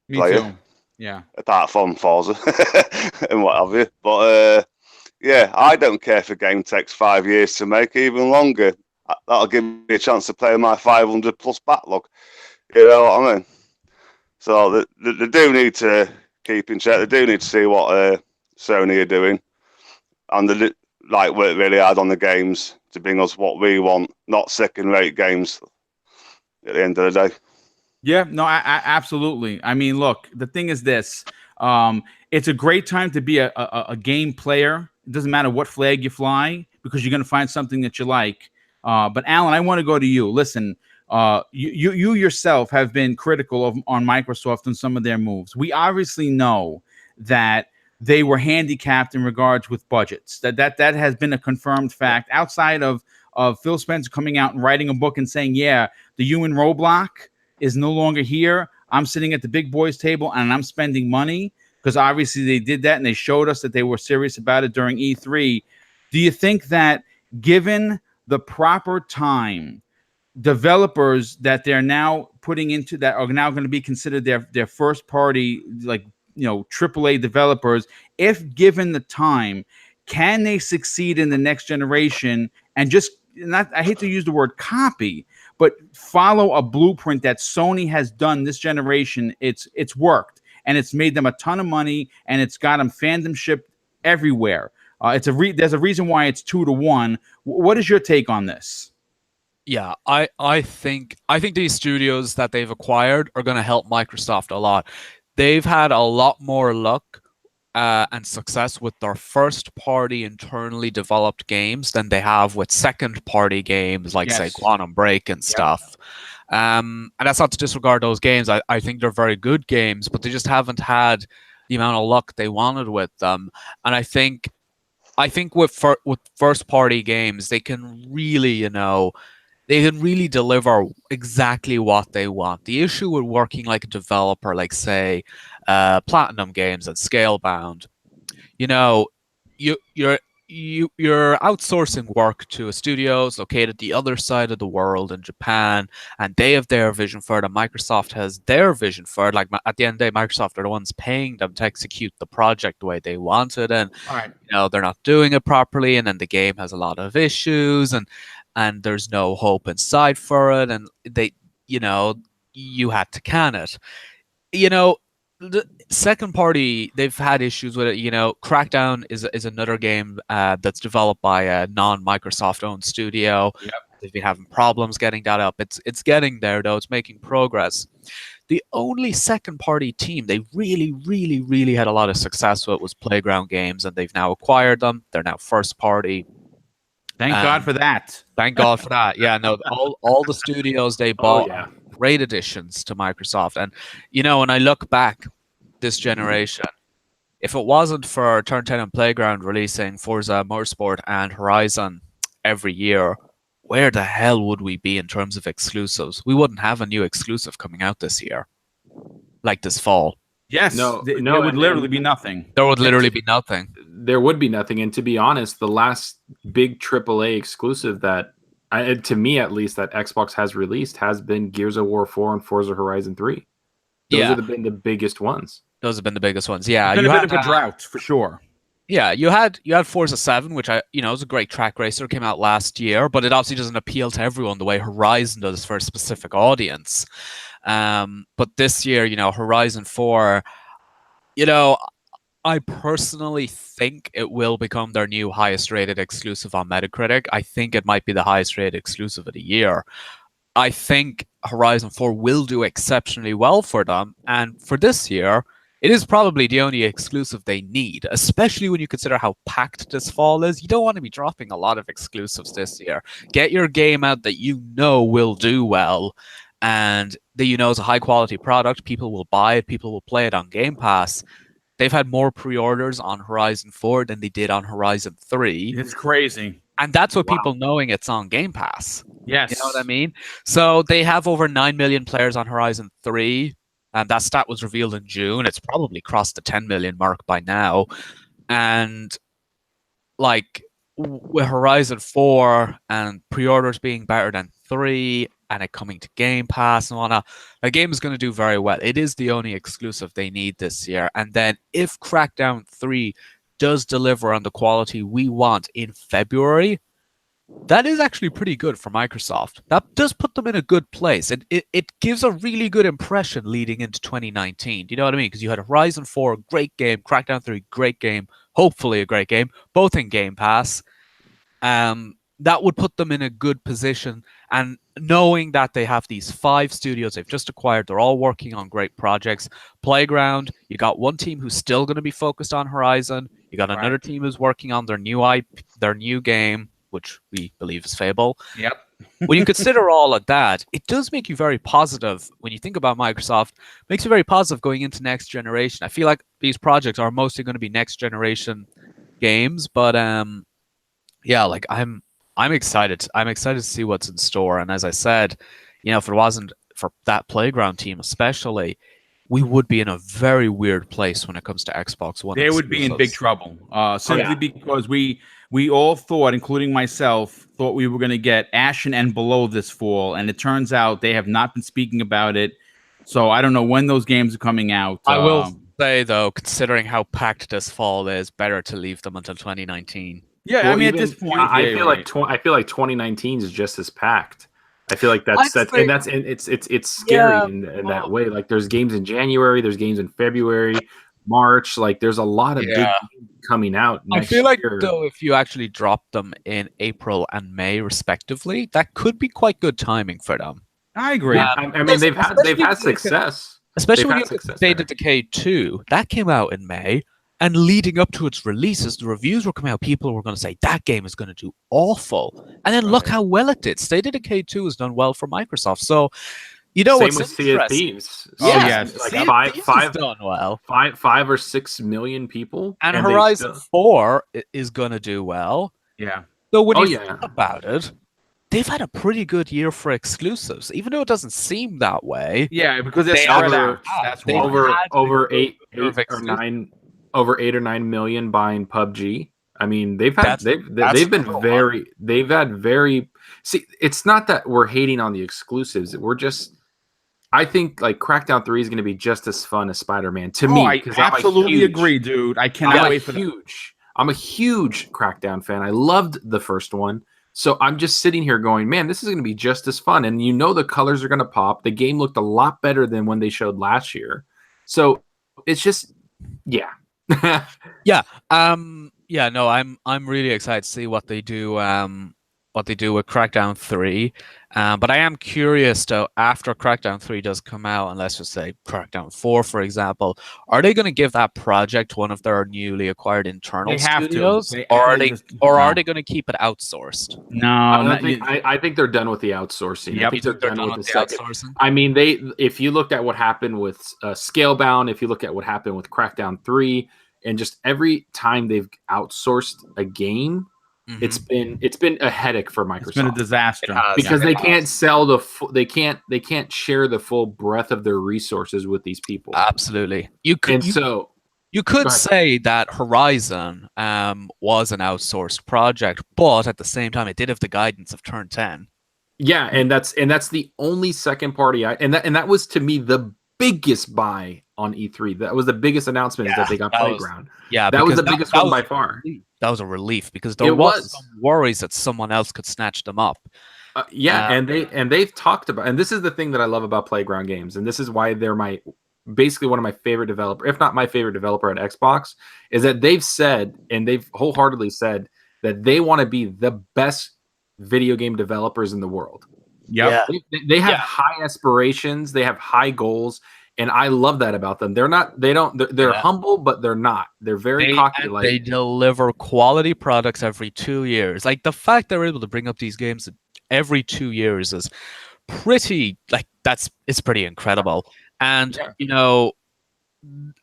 Me too. Yeah. Apart from Forza and what have you. But yeah, I don't care if a game takes 5 years to make, even longer. That'll give me a chance to play my 500 plus backlog. You know what I mean? So they do need to keep in check. They do need to see what Sony are doing, and they like work really hard on the games to bring us what we want, not second-rate games. At the end of the day. Yeah, no, I absolutely. I mean, look, the thing is this: it's a great time to be a game player. It doesn't matter what flag you fly because you're going to find something that you like. But Alan, I want to go to you. Listen, you yourself have been critical on Microsoft and some of their moves. We obviously know that they were handicapped in regards with budgets. That has been a confirmed fact. Outside of Phil Spencer coming out and writing a book and saying, "Yeah, the human roadblock is no longer here. I'm sitting at the big boys table and I'm spending money," because obviously they did that and they showed us that they were serious about it during E3. Do you think that given the proper time, developers that they're now putting into that are now going to be considered their first party, like, AAA developers, if given the time, can they succeed in the next generation and just not, I hate to use the word copy, but follow a blueprint that Sony has done this generation? It's worked and it's made them a ton of money and it's got them fandomship everywhere. There's a reason why it's 2-1. What is your take on this? Yeah, I think these studios that they've acquired are going to help Microsoft a lot. They've had a lot more luck and success with their first-party internally developed games than they have with second-party games like, say, Quantum Break and stuff. And that's not to disregard those games. I think they're very good games, but they just haven't had the amount of luck they wanted with them. And I think with first-party games, they can really, they can really deliver exactly what they want. The issue with working like a developer, like, say, Platinum Games and Scalebound, you're outsourcing work to a studio located the other side of the world in Japan, and they have their vision for it, and Microsoft has their vision for it. Like, at the end of the day, Microsoft are the ones paying them to execute the project the way they want it, and they're not doing it properly, and then the game has a lot of issues, and there's no hope inside for it, and you had to can it. The second party, they've had issues with it. Crackdown is another game that's developed by a non-Microsoft owned studio. Yep. They've been having problems getting that up. It's getting there though. It's making progress. The only second party team they really, really, really had a lot of success with was Playground Games, and they've now acquired them. They're now first party. Thank God for that. Thank God for that. Yeah, no, all the studios they bought are great additions to Microsoft. And, when I look back this generation, if it wasn't for Turn 10 and Playground releasing Forza Motorsport and Horizon every year, where the hell would we be in terms of exclusives? We wouldn't have a new exclusive coming out this year, like this fall. Yes, there would literally be nothing. There would literally be nothing. There would be nothing. And to be honest, the last big AAA exclusive that, to me at least, that Xbox has released has been Gears of War 4 and Forza Horizon 3. Those have been the biggest ones. Those have been the biggest ones. Yeah, it's been a bit of a drought for sure. Yeah, you had Forza 7, which was a great track racer, came out last year, but it obviously doesn't appeal to everyone the way Horizon does for a specific audience. But this year, Horizon 4, I personally think it will become their new highest rated exclusive on Metacritic. I think it might be the highest rated exclusive of the year. I think Horizon 4 will do exceptionally well for them. And for this year, it is probably the only exclusive they need, especially when you consider how packed this fall is. You don't want to be dropping a lot of exclusives this year. Get your game out that will do well, and that is a high-quality product. People will buy it. People will play it on Game Pass. They've had more pre-orders on Horizon 4 than they did on Horizon 3. It's crazy. And that's what people knowing it's on Game Pass. Yes. You know what I mean? So they have over 9 million players on Horizon 3. And that stat was revealed in June. It's probably crossed the 10 million mark by now. And like with Horizon 4 and pre-orders being better than 3, and it coming to Game Pass and whatnot, the game is going to do very well. It is the only exclusive they need this year. And then if Crackdown 3 does deliver on the quality we want in February, that is actually pretty good for Microsoft. That does put them in a good place. It gives a really good impression leading into 2019. Do you know what I mean? Because you had Horizon 4, great game, Crackdown 3, great game, hopefully a great game, both in Game Pass. That would put them in a good position. And knowing that they have these 5 studios they've just acquired, they're all working on great projects. Playground, you got one team who's still going to be focused on Horizon. You got another team who's working on their new game, which we believe is Fable. Yep. When you consider all of that, it does make you very positive. When you think about Microsoft, makes you very positive going into next generation. I feel like these projects are mostly going to be next generation games, but yeah, like I'm excited. I'm excited to see what's in store. And as I said, you know, if it wasn't for that Playground team, especially, we would be in a very weird place when it comes to Xbox One. They would be in big trouble, simply because we all thought, including myself, thought we were going to get Ashen and Below this fall, and it turns out they have not been speaking about it. So I don't know when those games are coming out. I will say, though, considering how packed this fall is, better to leave them until 2019. Yeah, well, I mean, at this point, I feel like 2019 is just as packed. I feel like it's scary in that way. Like there's games in January, there's games in February, March. Like there's a lot of big games coming out. I feel like though, if you actually drop them in April and May respectively, that could be quite good timing for them. I agree. I mean, they've had success, especially when you look at State of Decay 2. That came out in May. And leading up to its releases, the reviews were coming out. People were going to say, that game is going to do awful. And then look how well it did. State of Decay 2 has done well for Microsoft. So, you know what's interesting? Same with Sea of Thieves. Oh, yes. Like five done well. 5 or 6 million people. And Horizon 4 is going to do well. Yeah. So when you think about it, they've had a pretty good year for exclusives, even though it doesn't seem that way. Yeah, because they're spread out. That's over 8 or 9 million buying PUBG. I mean, they've had very see, it's not that we're hating on the exclusives. We're just, I think like Crackdown 3 is going to be just as fun as Spider-Man to me. I absolutely agree, dude. I cannot wait for that. I'm a huge Crackdown fan. I loved the first one. So I'm just sitting here going, man, this is going to be just as fun. And you know the colors are going to pop. The game looked a lot better than when they showed last year. So it's just, yeah. No, I'm really excited to see what they do with Crackdown 3. But I am curious though, after Crackdown 3 does come out, and let's just say Crackdown 4, for example, are they going to give that project one of their newly acquired internal studios? Are they going to keep it outsourced? No, I think they're done with the outsourcing. Yep. I think they're done with the outsourcing. I mean, if you looked at what happened with Scalebound, if you look at what happened with Crackdown 3, and just every time they've outsourced a game, it's been a headache for Microsoft. It's been a disaster because they can't sell they can't share the full breadth of their resources with these people. Absolutely. You could say that Horizon was an outsourced project, but at the same time, it did have the guidance of Turn 10. Yeah, and that's the only second party and that was to me the biggest buy on E3. That was the biggest announcement that they got Playground. That was the biggest one by far. That was a relief because there was some worries that someone else could snatch them up. And they've talked about, and this is the thing that I love about Playground games, and this is why they're basically one of my favorite developer, if not my favorite developer at Xbox, is that they've said, and they've wholeheartedly said, that they want to be the best video game developers in the world. Yeah. They have high aspirations, they have high goals, and I love that about them. They're humble, but they're not. They're very cocky. They deliver quality products every 2 years. Like the fact they're able to bring up these games every 2 years is pretty it's pretty incredible. And you know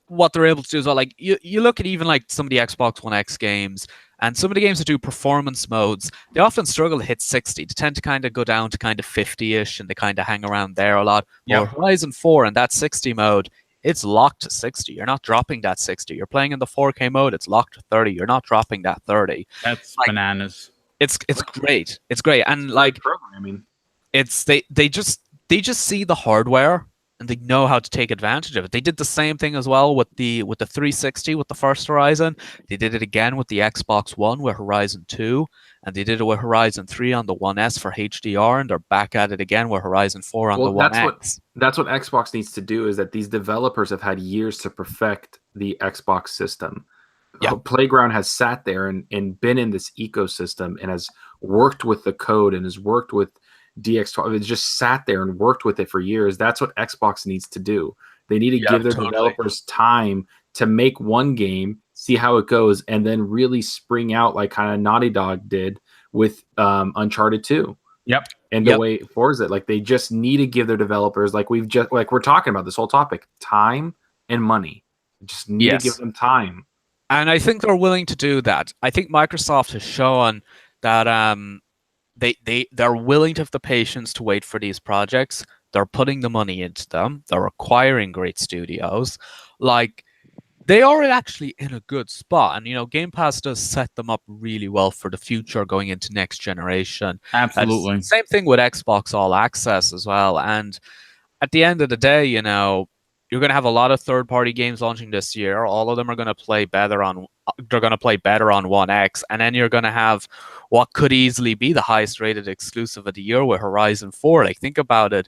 what they're able to do as well. Like you look at even like some of the Xbox One X games. And some of the games that do performance modes, they often struggle to hit 60. They tend to kind of go down to kind of 50-ish, and they kind of hang around there a lot. Well, Horizon 4 and that 60 mode, it's locked to 60. You're not dropping that 60. You're playing in the 4K mode, it's locked to 30. You're not dropping that 30. That's bananas. It's great. It's great. And like programming. they just see the hardware and they know how to take advantage of it. They did the same thing as well with the 360 with the first Horizon. They did it again with the Xbox One with Horizon 2, and they did it with Horizon 3 on the One S for HDR, and they're back at it again with Horizon 4 on the One X. That's what Xbox needs to do, is that these developers have had years to perfect the Xbox system. Yeah. Playground has sat there and been in this ecosystem and has worked with the code and has worked with DX12. It's just sat there and worked with it for years. That's what Xbox needs to do. They need to give their developers time to make one game, see how it goes, and then really spring out like kind of Naughty Dog did with Uncharted 2. Yep. And the way Forza, like they just need to give their developers, like we're talking about this whole topic, time and money. Just need to give them time. And I think they're willing to do that. I think Microsoft has shown that they're willing to have the patience to wait for these projects. They're putting the money into them. They're acquiring great studios. Like, they are actually in a good spot. And, Game Pass does set them up really well for the future going into next generation. Absolutely. Same thing with Xbox All Access as well. And at the end of the day, you're going to have a lot of third-party games launching this year. All of them are going to play better on One X, and then you're going to have what could easily be the highest-rated exclusive of the year with Horizon 4. Like, think about it.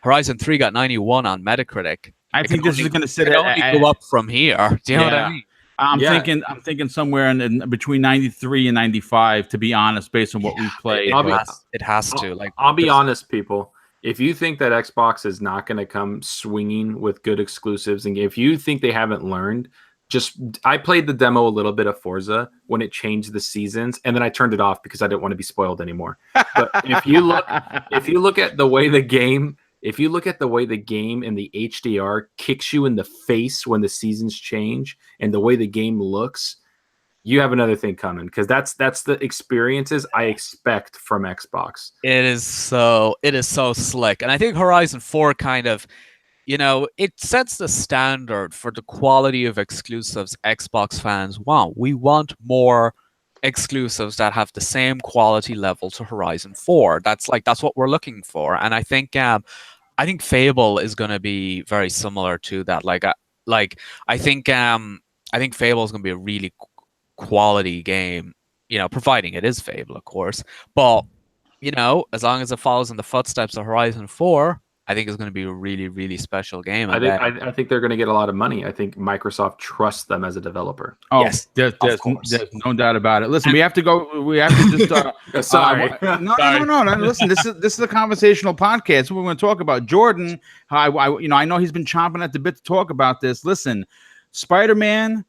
Horizon 3 got 91 on Metacritic. I think this is going to sit go up from here. Do you know what I mean? I'm thinking somewhere in between 93 and 95, to be honest, based on what we've played. It has to. Like, I'll be honest, people. If you think that Xbox is not going to come swinging with good exclusives, and if you think they haven't learned, I played the demo a little bit of Forza when it changed the seasons, and then I turned it off because I didn't want to be spoiled anymore. But if you look at the way the game and the HDR kicks you in the face when the seasons change, and the way the game looks, you have another thing coming, because that's the experiences I expect from Xbox. It is so slick, and I think Horizon 4 kind of, it sets the standard for the quality of exclusives Xbox fans want. We want more exclusives that have the same quality level to Horizon 4. That's what we're looking for, and I think Fable is going to be very similar to that. I think Fable is going to be a really quality game, providing it is Fable, of course. But, as long as it follows in the footsteps of Horizon 4, I think it's going to be a really, really special game. I think they're going to get a lot of money. I think Microsoft trusts them as a developer. Oh, yes, there's no doubt about it. Listen, we have to go. We have to just. Sorry. No. Listen, this is a conversational podcast. We're going to talk about Jordan. I know he's been chomping at the bit to talk about this. Listen, Spider-Man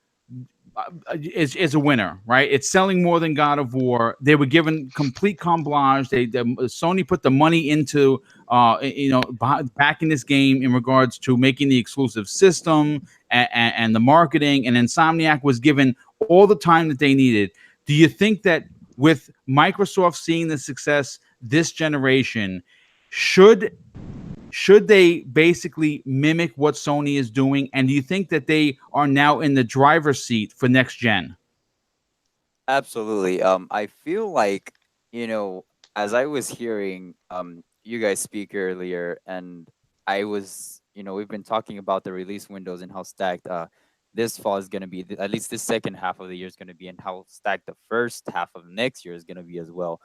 is a winner, right? It's selling more than God of War. They were given complete carte blanche. Sony put the money into back in this game in regards to making the exclusive system and the marketing, and Insomniac was given all the time that they needed. Do you think that with Microsoft seeing the success this generation, should they basically mimic what Sony is doing? And do you think that they are now in the driver's seat for next gen? Absolutely. I feel like, as I was hearing you guys speak earlier, and I was, we've been talking about the release windows and how stacked this fall is going to be, at least this second half of the year is going to be, and how stacked the first half of next year is going to be as well.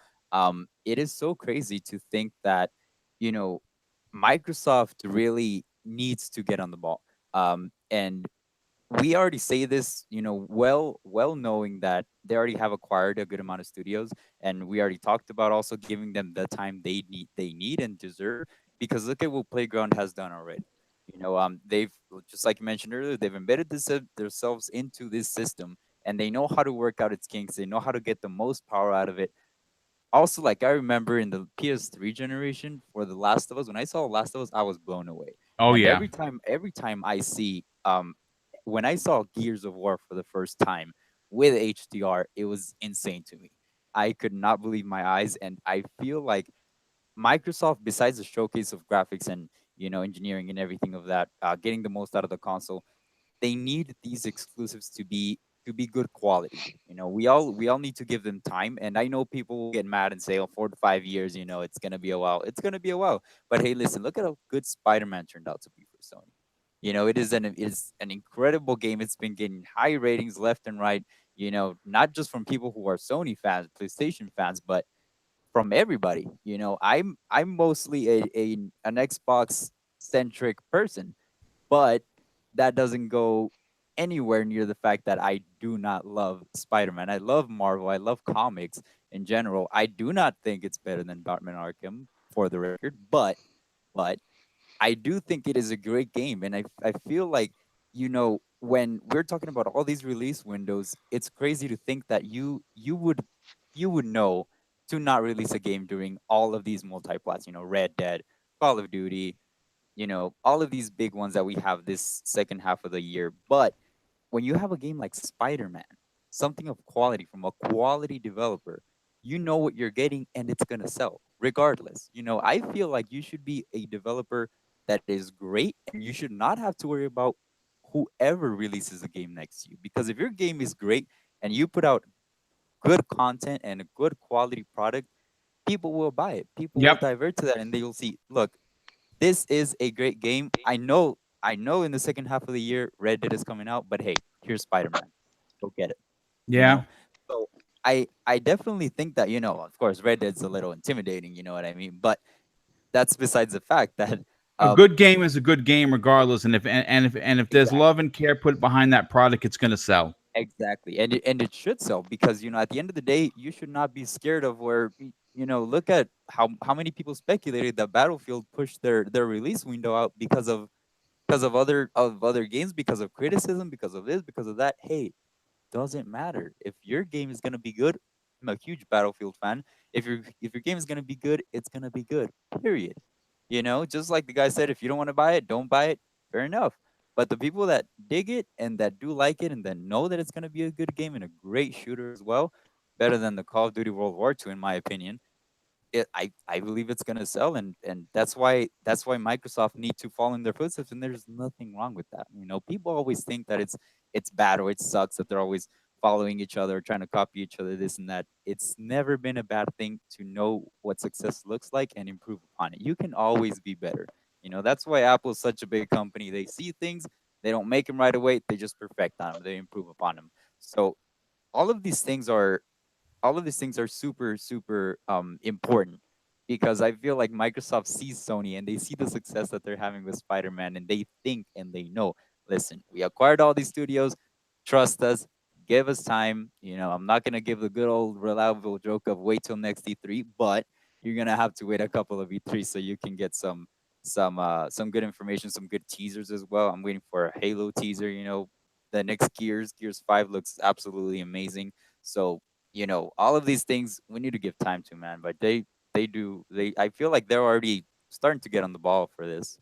It is so crazy to think that, Microsoft really needs to get on the ball. And we already say this, well knowing that they already have acquired a good amount of studios, and we already talked about also giving them the time they need and deserve, because look at what Playground has done already. They've, just like you mentioned earlier, they've embedded themselves into this system, and they know how to work out its kinks. They know how to get the most power out of it. Also, like, I remember in the PS3 generation for The Last of Us, when I saw Last of Us, I was blown away. Oh, yeah. Every time I see, when I saw Gears of War for the first time with HDR, it was insane to me. I could not believe my eyes, and I feel like Microsoft, besides the showcase of graphics and engineering and everything of that, getting the most out of the console, they need these exclusives to be to be good quality. We all need to give them time. And I know people will get mad and say, "Oh, 4 to 5 years, it's gonna be a while. It's gonna be a while." But hey, listen, look at how good Spider-Man turned out to be for Sony. It is an incredible game. It's been getting high ratings left and right. Not just from people who are Sony fans, PlayStation fans, but from everybody. I'm mostly an Xbox centric person, but that doesn't go anywhere near the fact that I do not love Spider-Man. I love Marvel. I love comics in general. I do not think it's better than Batman Arkham, for the record, but I do think it is a great game, and I feel like when we're talking about all these release windows, it's crazy to think that you would know to not release a game during all of these multi-plats. Red Dead, Call of Duty, all of these big ones that we have this second half of the year. But when you have a game like Spider-Man, something of quality from a quality developer, you know what you're getting and it's going to sell regardless. I feel like you should be a developer that is great and you should not have to worry about whoever releases a game next to you. Because if your game is great and you put out good content and a good quality product, people will buy it. People will Yep. divert to that and they will see, look, this is a great game. I know in the second half of the year Red Dead is coming out, but hey, here's Spider-Man. Go get it. You Yeah. know? So I definitely think that, of course, Red Dead's a little intimidating, you know what I mean? But that's besides the fact that A good game is a good game regardless, and if there's exactly. love and care put behind that product, it's going to sell. Exactly. And it should sell because, at the end of the day, you should not be scared of where, look at how many people speculated that Battlefield pushed their release window out because of other games, because of criticism, because of this, because of that. Hey, doesn't matter. If your game is gonna be good, I'm a huge Battlefield fan. If your game is gonna be good, it's gonna be good. Period. Just like the guy said, if you don't want to buy it, don't buy it. Fair enough. But the people that dig it and that do like it and that know that it's gonna be a good game and a great shooter as well, better than the Call of Duty World War II, in my opinion, I believe it's gonna sell, and that's why Microsoft need to follow in their footsteps, and there's nothing wrong with that. People always think that it's bad or it sucks that they're always following each other, trying to copy each other, this and that. It's never been a bad thing to know what success looks like and improve upon it. You can always be better. That's why Apple's such a big company. They see things, they don't make them right away, they just perfect on them, they improve upon them. So all of these things are all of these things are super super important because I feel like Microsoft sees Sony and they see the success that they're having with Spider-Man and they think and they know, listen, we acquired all these studios, trust us, give us time. I'm not going to give the good old reliable joke of wait till next E3, but you're going to have to wait a couple of E3 so you can get some good information, some good teasers as well. I'm waiting for a Halo teaser. The next Gears 5 looks absolutely amazing. So all of these things we need to give time to, man. But I feel like they're already starting to get on the ball for this.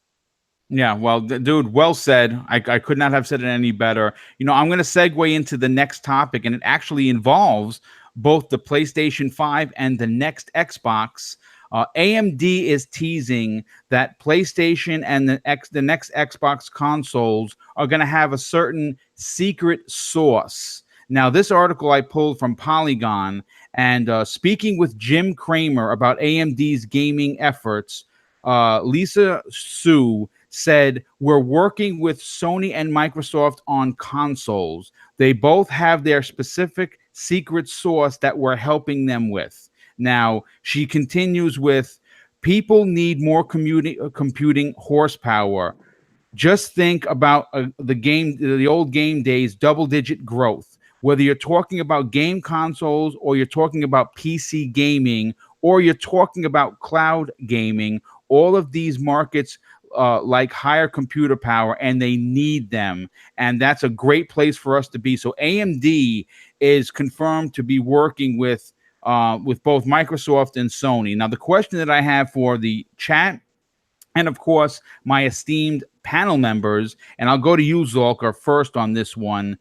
Yeah, well, dude, well said. I could not have said it any better. I'm going to segue into the next topic, and it actually involves both the PlayStation 5 and the next Xbox. AMD is teasing that PlayStation and the next Xbox consoles are going to have a certain secret source. Now, this article I pulled from Polygon, and speaking with Jim Cramer about AMD's gaming efforts, Lisa Su said, "We're working with Sony and Microsoft on consoles. They both have their specific secret source that we're helping them with." Now, she continues with, "People need more computing horsepower. Just think about the old game days, double-digit growth. Whether you're talking about game consoles or you're talking about PC gaming or you're talking about cloud gaming, all of these markets like higher computer power, and they need them. And that's a great place for us to be." So AMD is confirmed to be working with both Microsoft and Sony. Now, the question that I have for the chat, and of course, my esteemed panel members, and I'll go to you, Zolker, first on this one.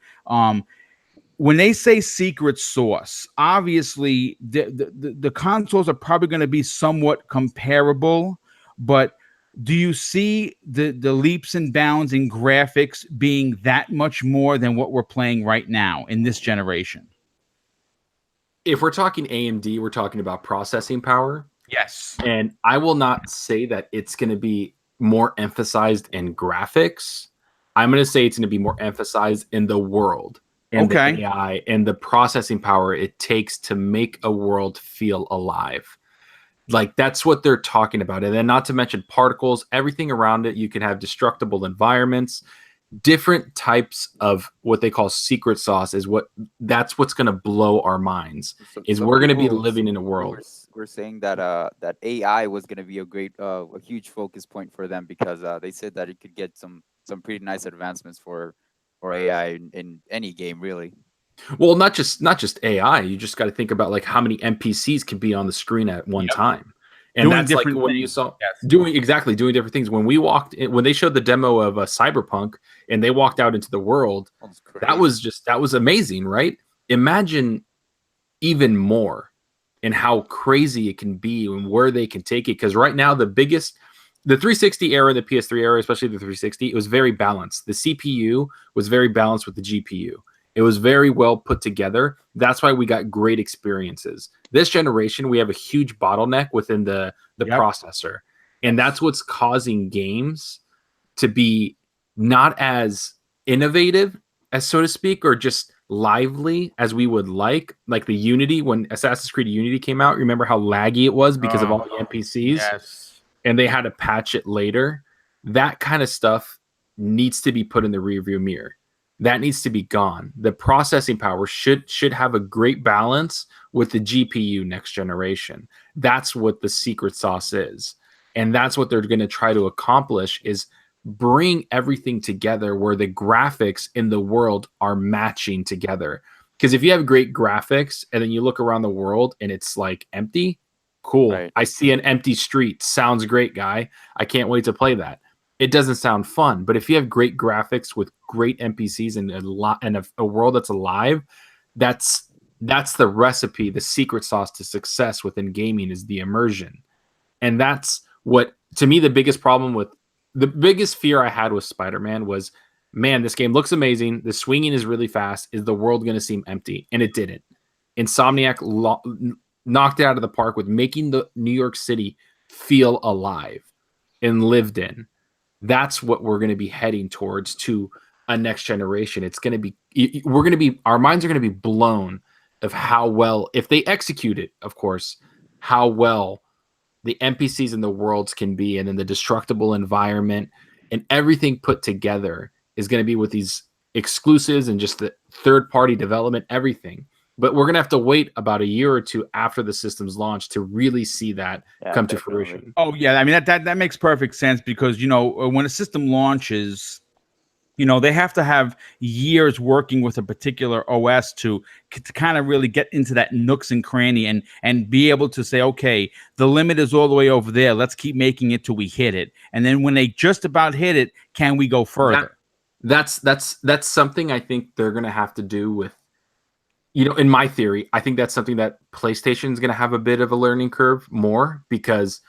When they say secret source, obviously the consoles are probably going to be somewhat comparable, but do you see the leaps and bounds in graphics being that much more than what we're playing right now in this generation? If we're talking AMD, we're talking about processing power. Yes. And I will not say that it's going to be more emphasized in graphics. I'm going to say it's going to be more emphasized in the world and the AI and the processing power it takes to make a world feel alive. Like, that's what they're talking about. And then not to mention particles, everything around it. You can have destructible environments, different types of what they call secret sauce that's what's going to blow our minds. We're going to be living in a world. We're saying that that AI was going to be a huge focus point for them, because they said that it could get some pretty nice advancements for AI in any game, really. Well, not just AI. You just got to think about like how many NPCs can be on the screen at one time, and doing that's like when you saw doing different things. When we walked in, when they showed the demo of Cyberpunk and they walked out into the world, that was amazing, right? Imagine even more and how crazy it can be and where they can take it. Because right now the 360 era, the PS3 era, especially the 360, it was very balanced. The CPU was very balanced with the GPU. It was very well put together. That's why we got great experiences. This generation, we have a huge bottleneck within the processor. And that's what's causing games to be not as innovative, as so to speak, or just lively as we would like the Unity. When Assassin's Creed Unity came out, remember how laggy it was because of all the NPCs? Yes. And they had to patch it later. That kind of stuff needs to be put in the rearview mirror. That needs to be gone. The processing power should have a great balance with the GPU next generation. That's what the secret sauce is. And that's what they're going to try to accomplish, is bring everything together where the graphics in the world are matching together. Because if you have great graphics and then you look around the world and it's like empty, cool. Right. I see an empty street. Sounds great, guy. I can't wait to play that. It doesn't sound fun. But if you have great graphics with great NPCs and a world that's alive, that's the recipe, the secret sauce to success within gaming is the immersion. And that's what, to me, the biggest fear I had with Spider-Man was, man, this game looks amazing. The swinging is really fast. Is the world going to seem empty? And it didn't. Insomniac knocked it out of the park with making the New York City feel alive and lived in. That's what we're going to be heading towards to a next generation. It's going to be, our minds are going to be blown of how well, if they execute it, of course, how well the NPCs in the worlds can be, and then the destructible environment and everything put together is going to be with these exclusives and just the third-party development, everything. But we're going to have to wait about a year or two after the system's launch to really see that come to fruition. Oh, yeah. I mean, that makes perfect sense, because, when a system launches, they have to have years working with a particular OS to kind of really get into that nooks and cranny and be able to say, okay, the limit is all the way over there. Let's keep making it till we hit it. And then when they just about hit it, can we go further? That's something I think they're going to have to do with, in my theory, I think that's something that PlayStation is going to have a bit of a learning curve more, because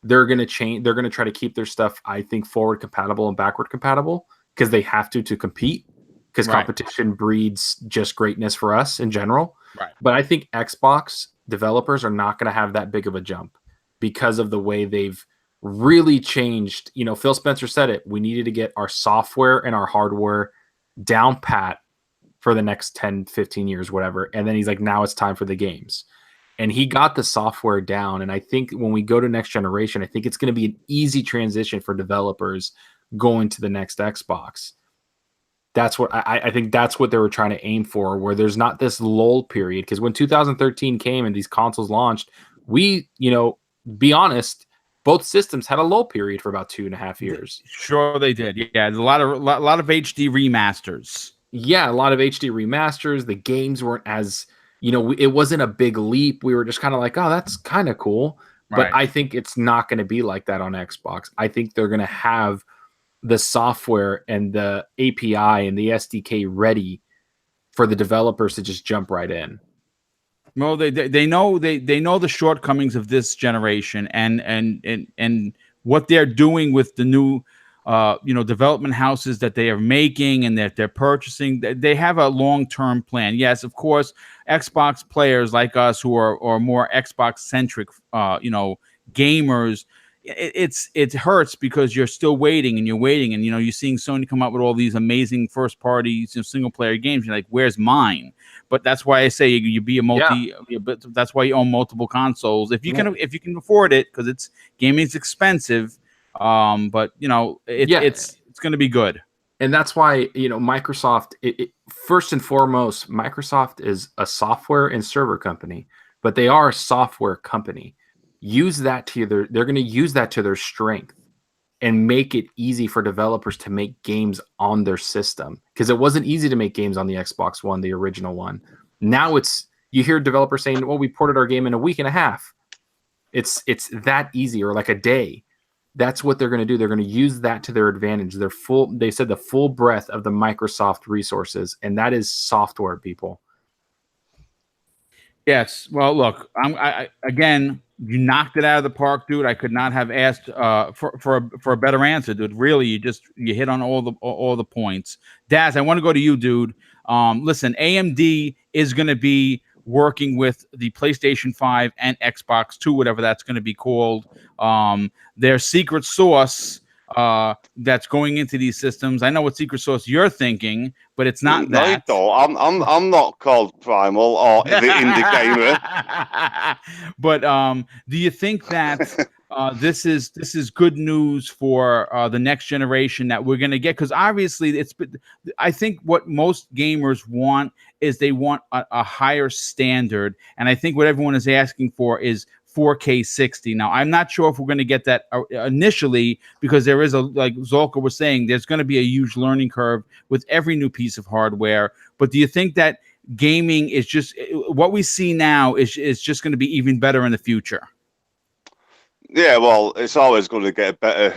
they're going to change. They're going to try to keep their stuff, I think, forward compatible and backward compatible, because they have to compete, because competition breeds just greatness for us in general. Right. But I think Xbox developers are not going to have that big of a jump because of the way they've really changed. Phil Spencer said it. We needed to get our software and our hardware down pat for the next 10, 15 years, whatever. And then he's like, now it's time for the games. And he got the software down. And I think when we go to next generation, I think it's going to be an easy transition for developers going to the next Xbox. That's what I think that's what they were trying to aim for, where there's not this lull period. Because when 2013 came and these consoles launched, we, be honest, both systems had a lull period for about 2.5 years. Sure, they did. Yeah, a lot of HD remasters. Yeah, a lot of HD remasters. The games weren't as, it wasn't a big leap. We were just kind of like, oh, that's kind of cool. But I think it's not going to be like that on Xbox. I think they're going to have the software and the API and the SDK ready for the developers to just jump right in. Well, they know the shortcomings of this generation, and what they're doing with the new development houses that they are making and that they're purchasing. They have a long-term plan. Yes, of course, Xbox players like us who are more Xbox centric, gamers, it hurts because you're still waiting and you're seeing Sony come out with all these amazing first party single player games. You're like, where's mine? But that's why I say you be a multi. Yeah. But that's why you own multiple consoles if you can afford it, because gaming's expensive. But it's going to be good. And that's why, Microsoft, first and foremost, Microsoft is a software and server company, but they are a software company. Use that they're going to use that to their strength and make it easy for developers to make games on their system, because it wasn't easy to make games on the Xbox One, the original one. Now you hear developers saying, well, we ported our game in a week and a half. It's that easy, or like a day. That's what they're going to do. They're going to use that to their advantage. They said the full breadth of the Microsoft resources, and that is software, people. Yes. Well, look, again, you knocked it out of the park, dude. I could not have asked for a better answer, dude. Really, you hit on all the points. Daz, I want to go to you, dude. Listen, AMD is going to be working with the PlayStation 5 and Xbox 2, whatever that's going to be called. Their secret sauce that's going into these systems. I know what secret sauce you're thinking, but it's not that. No, I'm not called Primal or the indie gamer. But do you think that this is good news for the next generation that we're going to get? Because obviously I think what most gamers want is they want a higher standard, and I think what everyone is asking for is 4K 60. Now, I'm not sure if we're going to get that initially, because there is like Zolka was saying, there's going to be a huge learning curve with every new piece of hardware. But do you think that gaming is just what we see now is just going to be even better in the future? Yeah, well, it's always going to get better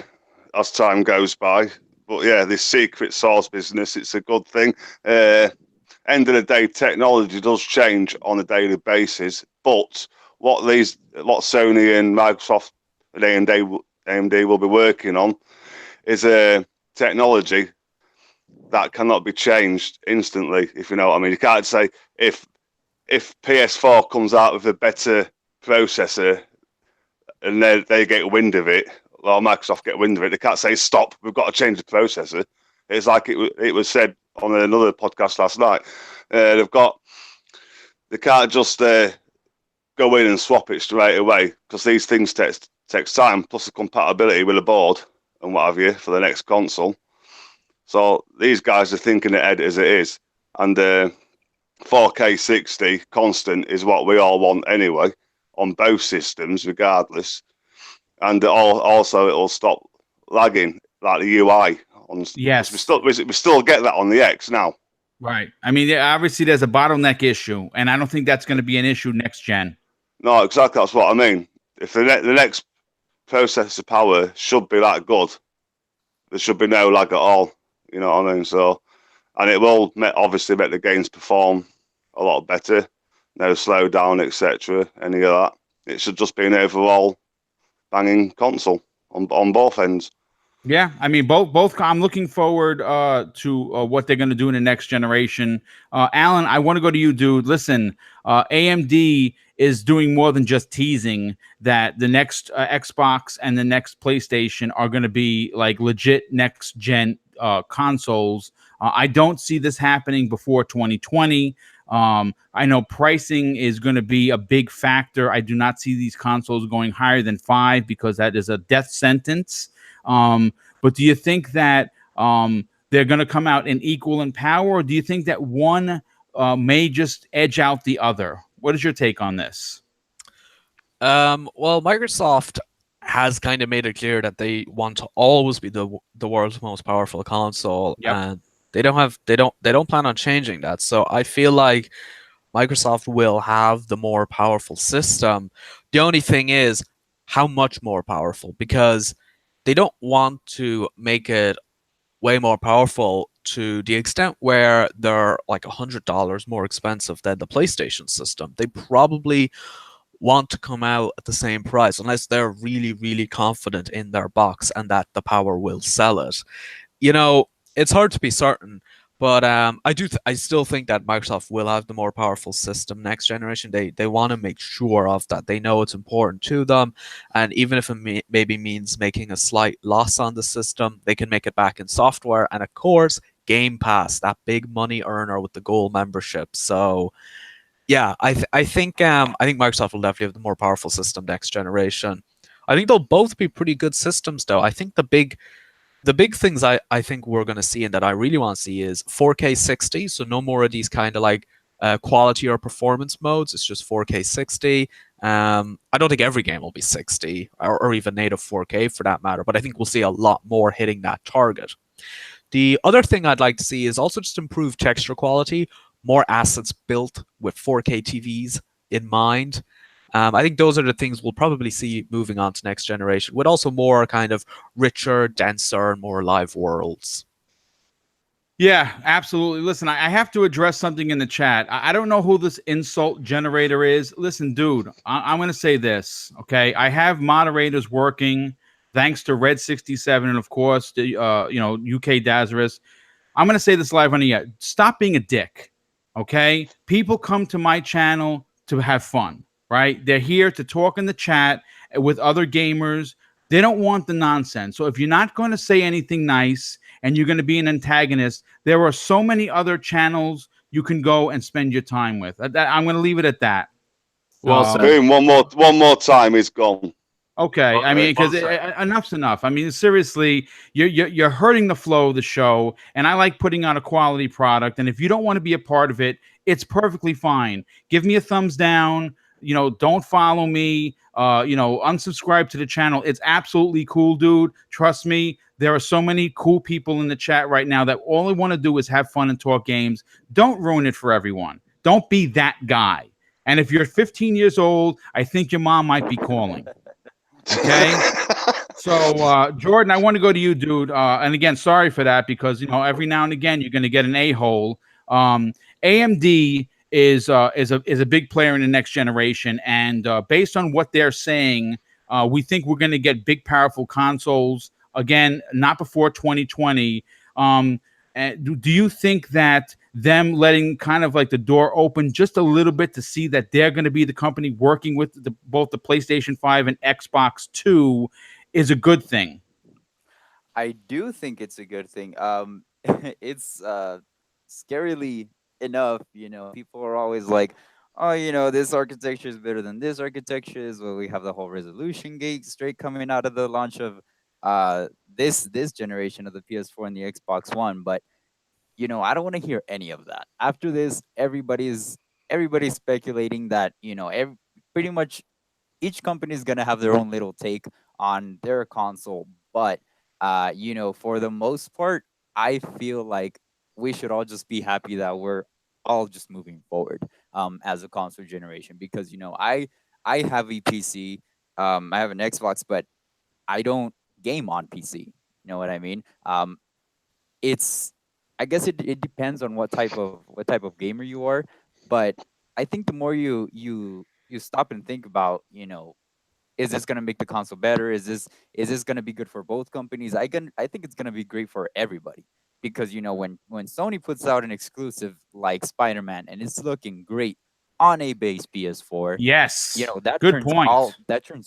as time goes by. But yeah, this secret sauce business, it's a good thing. End of the day, technology does change on a daily basis, but what Sony and Microsoft and AMD will be working on is a technology that cannot be changed instantly, if you know what I mean. You can't say if PS4 comes out with a better processor and they get wind of it, or Microsoft get wind of it, they can't say, stop, we've got to change the processor. It's like it was said on another podcast last night. They can't just go in and swap it straight away, because these things takes time, plus the compatibility with the board and what have you for the next console. So these guys are thinking ahead as it is, and 4K 60 constant is what we all want anyway on both systems, regardless. And also it'll stop lagging, like the UI. Yes, we still get that on the X now. Right. I mean, obviously there's a bottleneck issue, and I don't think that's going to be an issue next gen. No, exactly. That's what I mean. If the next processor power should be that good, there should be no lag at all. You know what I mean? So, and it will obviously make the games perform a lot better. No slowdown, etc. Any of that. It should just be an overall banging console on both ends. Yeah, I mean both. I'm looking forward to what they're going to do in the next generation. Alan, I want to go to you, dude. Listen, AMD is doing more than just teasing that the next Xbox and the next PlayStation are going to be like legit next gen consoles. I don't see this happening before 2020. I know pricing is going to be a big factor. I do not see these consoles going higher than $5, because that is a death sentence. But do you think that they're going to come out in equal in power, or do you think that one may just edge out the other? What is your take on this? Well, Microsoft has kind of made it clear that they want to always be the world's most powerful console, and they don't plan on changing that. So I feel like Microsoft will have the more powerful system. The only thing is how much more powerful, because they don't want to make it way more powerful to the extent where they're like $100 more expensive than the PlayStation system. They probably want to come out at the same price unless they're really, really confident in their box and that the power will sell it. You know, it's hard to be certain, but I still think that Microsoft will have the more powerful system next generation. They want to make sure of that. They know it's important to them, and even if it maybe means making a slight loss on the system, they can make it back in software. And of course, Game Pass, that big money earner with the gold membership. So yeah, I think Microsoft will definitely have the more powerful system next generation. I think they'll both be pretty good systems though. I think the big things I think we're going to see and that I really want to see is 4K 60. So no more of these kind of like quality or performance modes. It's just 4K 60. I don't think every game will be 60 or even native 4K for that matter, but I think we'll see a lot more hitting that target. The other thing I'd like to see is also just improved texture quality, more assets built with 4K TVs in mind. I think those are the things we'll probably see moving on to next generation, with also more kind of richer, denser, and more live worlds. Yeah, absolutely. Listen, I have to address something in the chat. I don't know who this insult generator is. Listen, dude, I'm going to say this, okay? I have moderators working thanks to Red 67 and, of course, the UK Dazarus. I'm going to say this live on the air. Stop being a dick, okay? People come to my channel to have fun, right? They're here to talk in the chat with other gamers. They don't want the nonsense. So if you're not going to say anything nice and you're going to be an antagonist, there are so many other channels you can go and spend your time with. I'm going to leave it at that. Well said. Boom, one more time, he's gone. Okay, I mean, because enough's enough. I mean, seriously, you're hurting the flow of the show, and I like putting out a quality product. And if you don't want to be a part of it, it's perfectly fine. Give me a thumbs down. Don't follow me. Unsubscribe to the channel. It's absolutely cool, dude. Trust me. There are so many cool people in the chat right now that all they want to do is have fun and talk games. Don't ruin it for everyone. Don't be that guy. And if you're 15 years old, I think your mom might be calling. Okay. So, Jordan, I want to go to you, dude. And again, sorry for that because every now and again you're going to get an a-hole. AMD is a big player in the next generation, and based on what they're saying, we think we're going to get big, powerful consoles again, not before 2020. Do you think that them letting kind of like the door open just a little bit to see that they're going to be the company working with both the PlayStation 5 and Xbox 2 is a good thing? I do think it's a good thing. It's scarily enough, people are always like, oh, this architecture is better than this architecture is. Well, we have the whole resolution gate straight coming out of the launch of this generation of the PS4 and the Xbox One, but I don't want to hear any of that. After this, everybody's speculating that pretty much each company is gonna have their own little take on their console, but for the most part, I feel like we should all just be happy that we're all just moving forward as a console generation because I have a PC, I have an Xbox, but I don't game on PC. You know what I mean? It's I guess it depends on what type of gamer you are, but I think the more you stop and think about, is this gonna make the console better? Is this gonna be good for both companies? I think it's gonna be great for everybody because when Sony puts out an exclusive like Spider-Man and it's looking great on a base PS4, Yes. that Good turns point.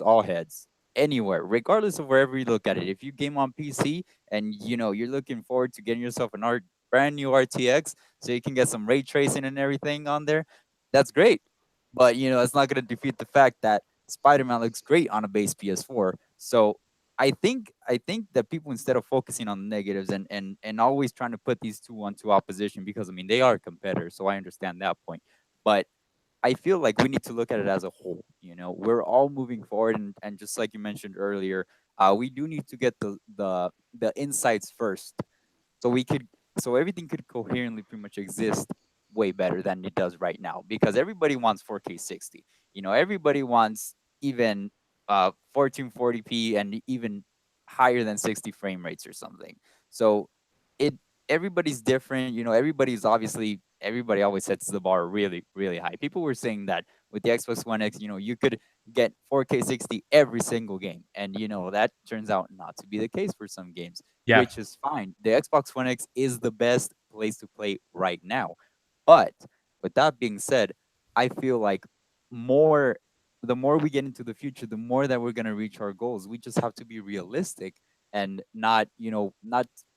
all heads anywhere, regardless of wherever you look at it. If you game on PC and you're looking forward to getting yourself an brand new RTX so you can get some ray tracing and everything on there, that's great. But it's not going to defeat the fact that Spider-Man looks great on a base PS4. So I think that people, instead of focusing on the negatives and always trying to put these two onto opposition, because I mean they are competitors, so I understand that point. But I feel like we need to look at it as a whole. We're all moving forward, and just like you mentioned earlier, we do need to get the insights first, so we could so everything could coherently pretty much exist way better than it does right now. Because everybody wants 4K 60. Everybody wants even 1440p and even higher than 60 frame rates or something. So it everybody's different. Everybody always sets the bar really, really high. People were saying that with the Xbox One X, you could get 4K 60 every single game. And, that turns out not to be the case for some games, Yeah. which is fine. The Xbox One X is the best place to play right now. But with that being said, I feel like the more we get into the future, the more that we're going to reach our goals. We just have to be realistic and not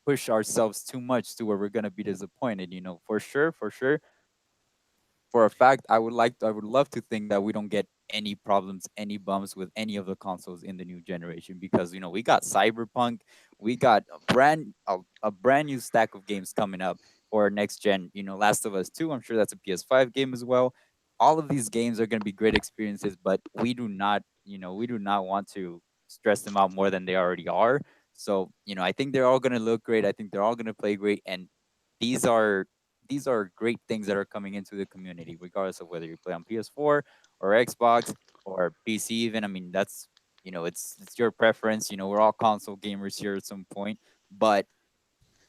push ourselves too much to where we're going to be disappointed. For sure, for a fact, I would love to think that we don't get any problems, any bumps with any of the consoles in the new generation, because we got Cyberpunk, we got a brand new stack of games coming up for next gen. Last of Us 2, I'm sure that's a PS5 game as well. All of these games are going to be great experiences, but we do not want to stress them out more than they already are. So, I think they're all going to look great. I think they're all going to play great, and these are great things that are coming into the community, regardless of whether you play on PS4 or Xbox or PC even. I mean, that's, it's your preference. We're all console gamers here at some point, but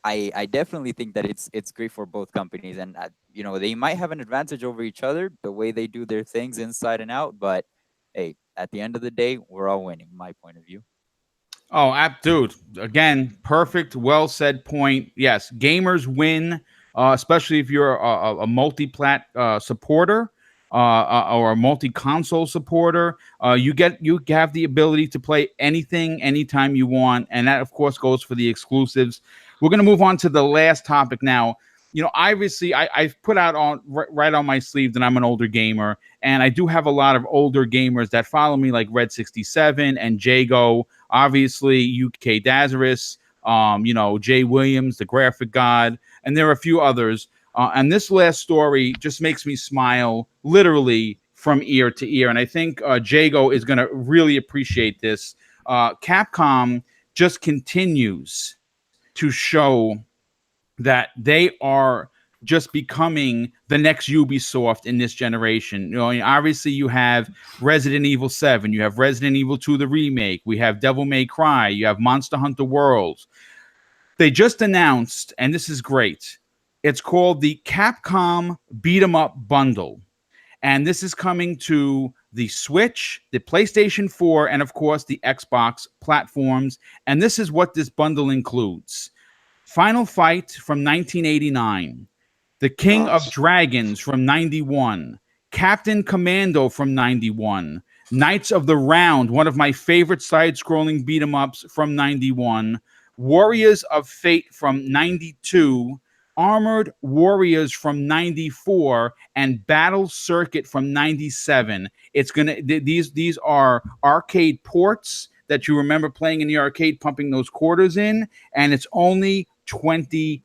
I definitely think that it's great for both companies, and they might have an advantage over each other, the way they do their things inside and out. But hey, at the end of the day, we're all winning, my point of view. Oh, dude, again, perfect, well said point. Yes, gamers win, especially if you're a multi-plat supporter or a multi-console supporter. You have the ability to play anything, anytime you want, and that, of course, goes for the exclusives. We're going to move on to the last topic now. Obviously, I've put out right on my sleeve that I'm an older gamer, and I do have a lot of older gamers that follow me, like Red67 and Jago, obviously UK Dazarus, Jay Williams, the graphic god, and there are a few others. And this last story just makes me smile, literally from ear to ear. And I think Jago is going to really appreciate this. Capcom just continues to show that they are just becoming the next Ubisoft in this generation. Obviously you have Resident Evil 7, you have Resident Evil 2, the remake, we have Devil May Cry, you have Monster Hunter Worlds. They just announced, and this is great, it's called the Capcom Beat 'em Up Bundle. And this is coming to the Switch, the PlayStation 4, and of course the Xbox platforms. And this is what this bundle includes: Final Fight from 1989, The King of Dragons from 91, Captain Commando from 91, Knights of the Round, one of my favorite side-scrolling beat-em-ups from 91, Warriors of Fate from 92, Armored Warriors from 94, and Battle Circuit from 97. These are arcade ports that you remember playing in the arcade, pumping those quarters in, and it's only $20.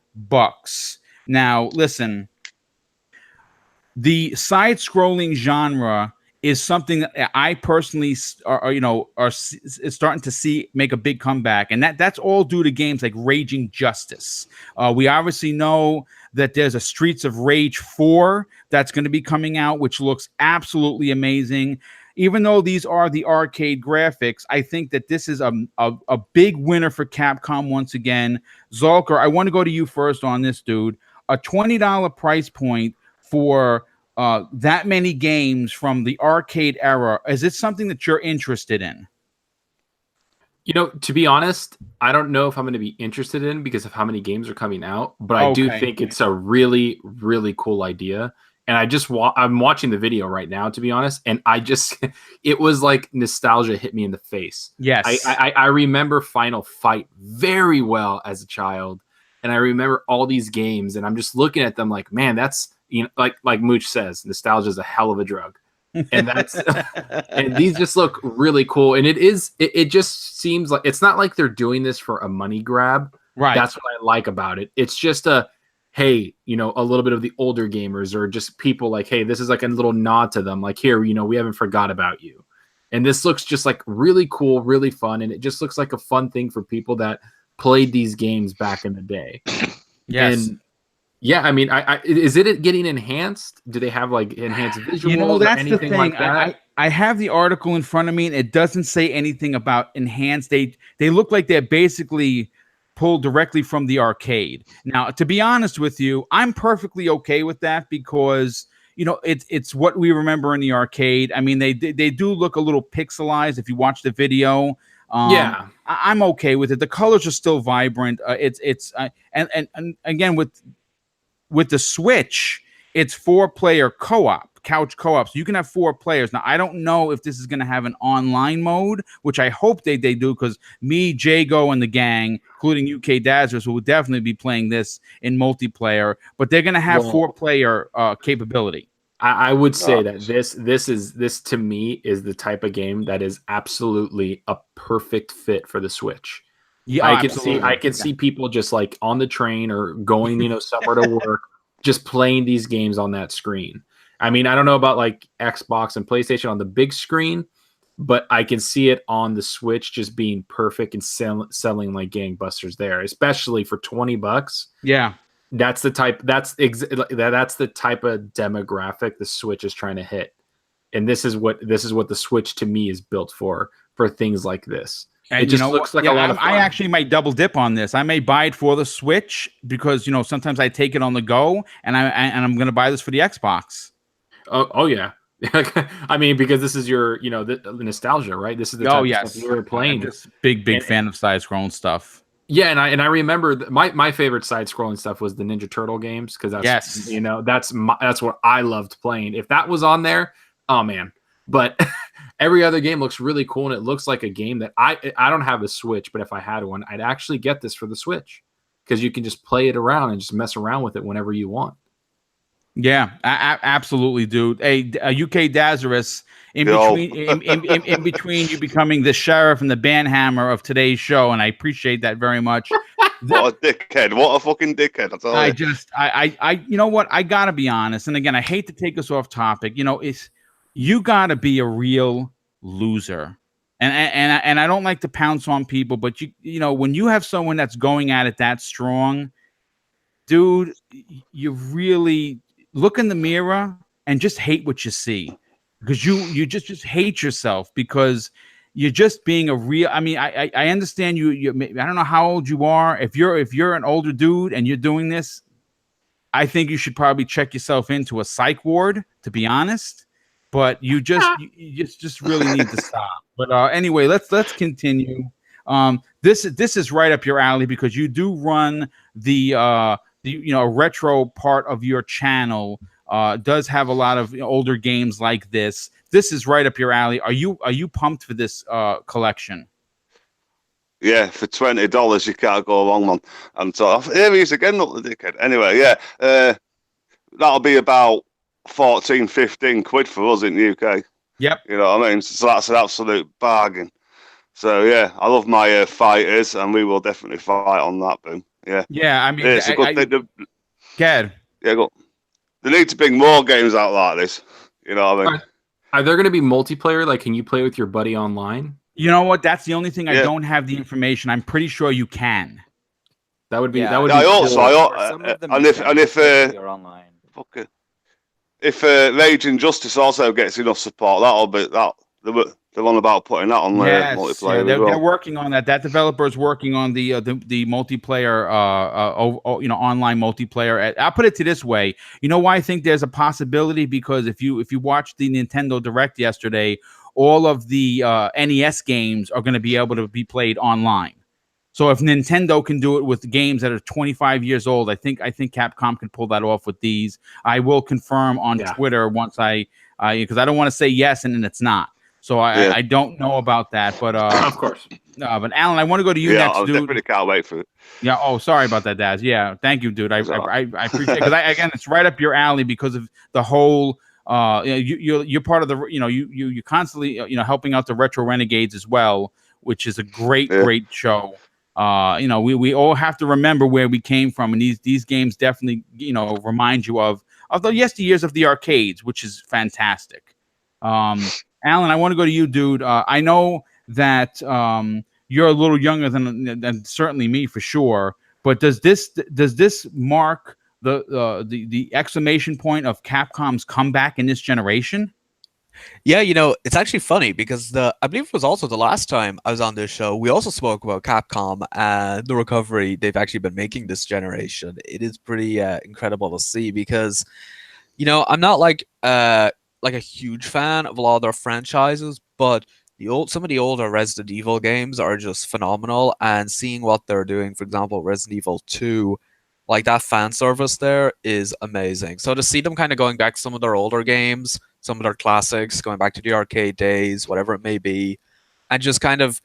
Now, listen, the side-scrolling genre is something that I personally is starting to see make a big comeback, and that's all due to games like Raging Justice. We obviously know that there's a Streets of Rage 4 that's going to be coming out, which looks absolutely amazing. Even though these are the arcade graphics, I think that this is a big winner for Capcom once again. Zolker, I want to go to you first on this, dude. A $20 price point for that many games from the arcade era. Is it something that you're interested in? To be honest, I don't know if I'm going to be interested in because of how many games are coming out, but I do think it's a really, really cool idea. And I'm watching the video right now, to be honest, and it was like nostalgia hit me in the face. Yes. I remember Final Fight very well as a child, and I remember all these games, and I'm just looking at them like, man, that's, like Mooch says, nostalgia is a hell of a drug. And that's and these just look really cool. And it just seems like it's not like they're doing this for a money grab. Right. That's what I like about it. It's just hey, a little bit of the older gamers, or just people like, hey, this is like a little nod to them. Like, here, we haven't forgot about you. And this looks just like really cool, really fun. And it just looks like a fun thing for people that played these games back in the day. Yes. And yeah, I mean, is it getting enhanced? Do they have like enhanced visuals that's or anything the thing. like that? I have the article in front of me, and it doesn't say anything about enhanced. They look like they're basically pulled directly from the arcade. Now, to be honest with you, I'm perfectly okay with that because, it's what we remember in the arcade. I mean, they do look a little pixelized if you watch the video. Yeah. I'm okay with it. The colors are still vibrant. And again with the Switch, it's 4-player co-op, couch co-op. So you can have 4 players. Now, I don't know if this is going to have an online mode, which I hope they do, because me, Jago, and the gang, including UK Dazzers, will definitely be playing this in multiplayer. But they're going to have 4-player capability. I would say that this to me is the type of game that is absolutely a perfect fit for the Switch. Yeah, I can see people just like on the train or going, somewhere to work, just playing these games on that screen. I mean, I don't know about like Xbox and PlayStation on the big screen, but I can see it on the Switch just being perfect and selling like gangbusters there, especially for $20. Yeah. That's the type that's the type of demographic the Switch is trying to hit. And this is what the Switch to me is built for things like this. And it just looks like a lot of fun. I actually might double dip on this. I may buy it for the Switch because sometimes I take it on the go, and I'm going to buy this for the Xbox. Oh yeah. I mean, because this is your the nostalgia, right? This is the type of stuff you were playing. This big fan of side-scrolling stuff. Yeah, and I remember my favorite side-scrolling stuff was the Ninja Turtle games, because that's that's what I loved playing. If that was on there, oh man. But every other game looks really cool, and it looks like a game that I don't have a Switch, but if I had one, I'd actually get this for the Switch, because you can just play it around and just mess around with it whenever you want. Yeah, absolutely, dude. A UK Dazarus in between you becoming the sheriff and the banhammer of today's show, and I appreciate that very much. What a dickhead! What a fucking dickhead! I you know what? I gotta be honest, and again, I hate to take us off topic. You gotta be a real loser, and I don't like to pounce on people, but when you have someone that's going at it that strong, dude, you really look in the mirror and just hate what you see, because you just hate yourself, because you're just being a real. I mean, I understand you. I don't know how old you are. If you're an older dude and you're doing this, I think you should probably check yourself into a psych ward, to be honest. But you just really need to stop. But anyway, let's continue. This is right up your alley, because you do run the retro part of your channel. Does have a lot of older games like this. This is right up your alley. Are you pumped for this collection? Yeah, for $20 you can't go wrong, man. And so here he is again, not the dickhead. Anyway, yeah, that'll be about 14-15 quid for us in the UK. Yep. You know what I mean? So that's an absolute bargain. So yeah, I love my fighters, and we will definitely fight on that, Boom. Yeah. Yeah, I mean, it's a good thing. Gad. Yeah, go. They need to bring more games out like this. You know what I mean? Are there going to be multiplayer? Like, can you play with your buddy online? You know what? That's the only thing I don't have the information. I'm pretty sure you can. That would be. Yeah. That would. I be also, cool. and if you're online. Okay. If Rage Injustice also gets enough support, that'll be that. They're on about putting that on multiplayer. Yeah, they're working on that. That developer is working on the multiplayer, online multiplayer. I'll put it to this way. You know why I think there's a possibility? Because if you watched the Nintendo Direct yesterday, all of the NES games are going to be able to be played online. So if Nintendo can do it with games that are 25 years old, I think Capcom can pull that off with these. I will confirm on Twitter once because I don't want to say yes and then it's not. So I don't know about that, but of course. But Alan, I want to go to you next, dude. Definitely can't wait for it. Yeah. Oh, sorry about that, Daz. Yeah. Thank you, dude. I appreciate it, because again, it's right up your alley because of the whole. You're part of the. You constantly helping out the Retro Renegades as well, which is a great show. We all have to remember where we came from, and these games definitely remind you of the yesteryears of the arcades, which is fantastic. Alan, I want to go to you, dude. I know that you're a little younger than certainly me for sure. But does this mark the exclamation point of Capcom's comeback in this generation? Yeah, it's actually funny because I believe it was also the last time I was on this show. We also spoke about Capcom and the recovery they've actually been making this generation. It is pretty incredible to see because You know, I'm not like a huge fan of a lot of their franchises, but some of the older Resident Evil games are just phenomenal. And seeing what they're doing, for example, Resident Evil 2, like that fan service there is amazing. So to see them kind of going back to some of their older games, some of their classics, going back to the arcade days, whatever it may be, and just kind of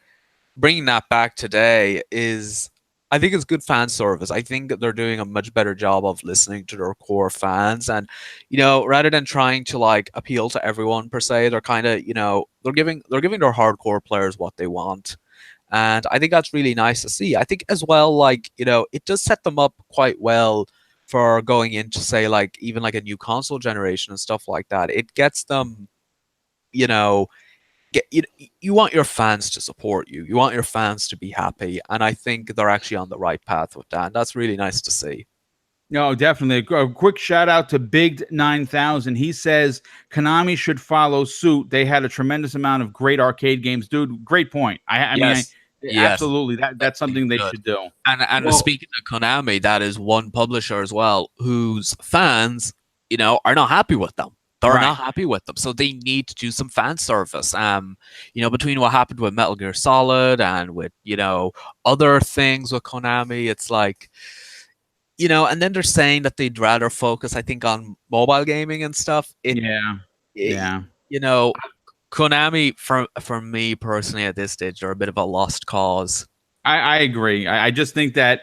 bringing that back today is, I think it's good fan service. I think that they're doing a much better job of listening to their core fans, and rather than trying to like appeal to everyone per se, they're kind of they're giving their hardcore players what they want, and I think that's really nice to see. I think as well, like it does set them up quite well for going into, say, like even like a new console generation and stuff like that. It gets them, you know you want your fans to support you. You want your fans to be happy, and I think they're actually on the right path with that. And that's really nice to see. No, definitely. A quick shout out to Big 9000. He says Konami should follow suit. They had a tremendous amount of great arcade games, dude. Great point. I mean, Yes, absolutely. That's something they good. should do. And Well- speaking of Konami, that is one publisher as well whose fans, are not happy with them. They're Right. not happy with them, so they need to do some fan service. Between what happened with Metal Gear Solid and with other things with Konami, it's like, and then they're saying that they'd rather focus, I think, on mobile gaming and stuff. Yeah. Konami, for me personally, at this stage, they're a bit of a lost cause. I agree. I just think that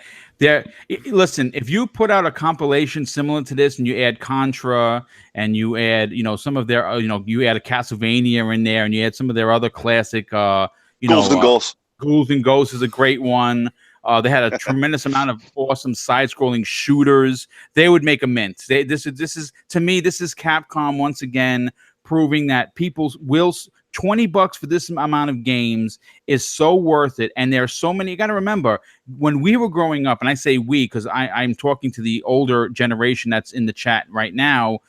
listen, if you put out a compilation similar to this and you add Contra and you add, some of their, you add a Castlevania in there and you add some of their other classic, Ghouls and Ghosts. Ghouls and Ghosts is a great one. They had a tremendous amount of awesome side-scrolling shooters. They would make a mint. This is to me, this is Capcom once again proving that people will. $20 for this amount of games is so worth it. And there's so many. You got to remember, when we were growing up, and I say we because I'm talking to the older generation that's in the chat right now.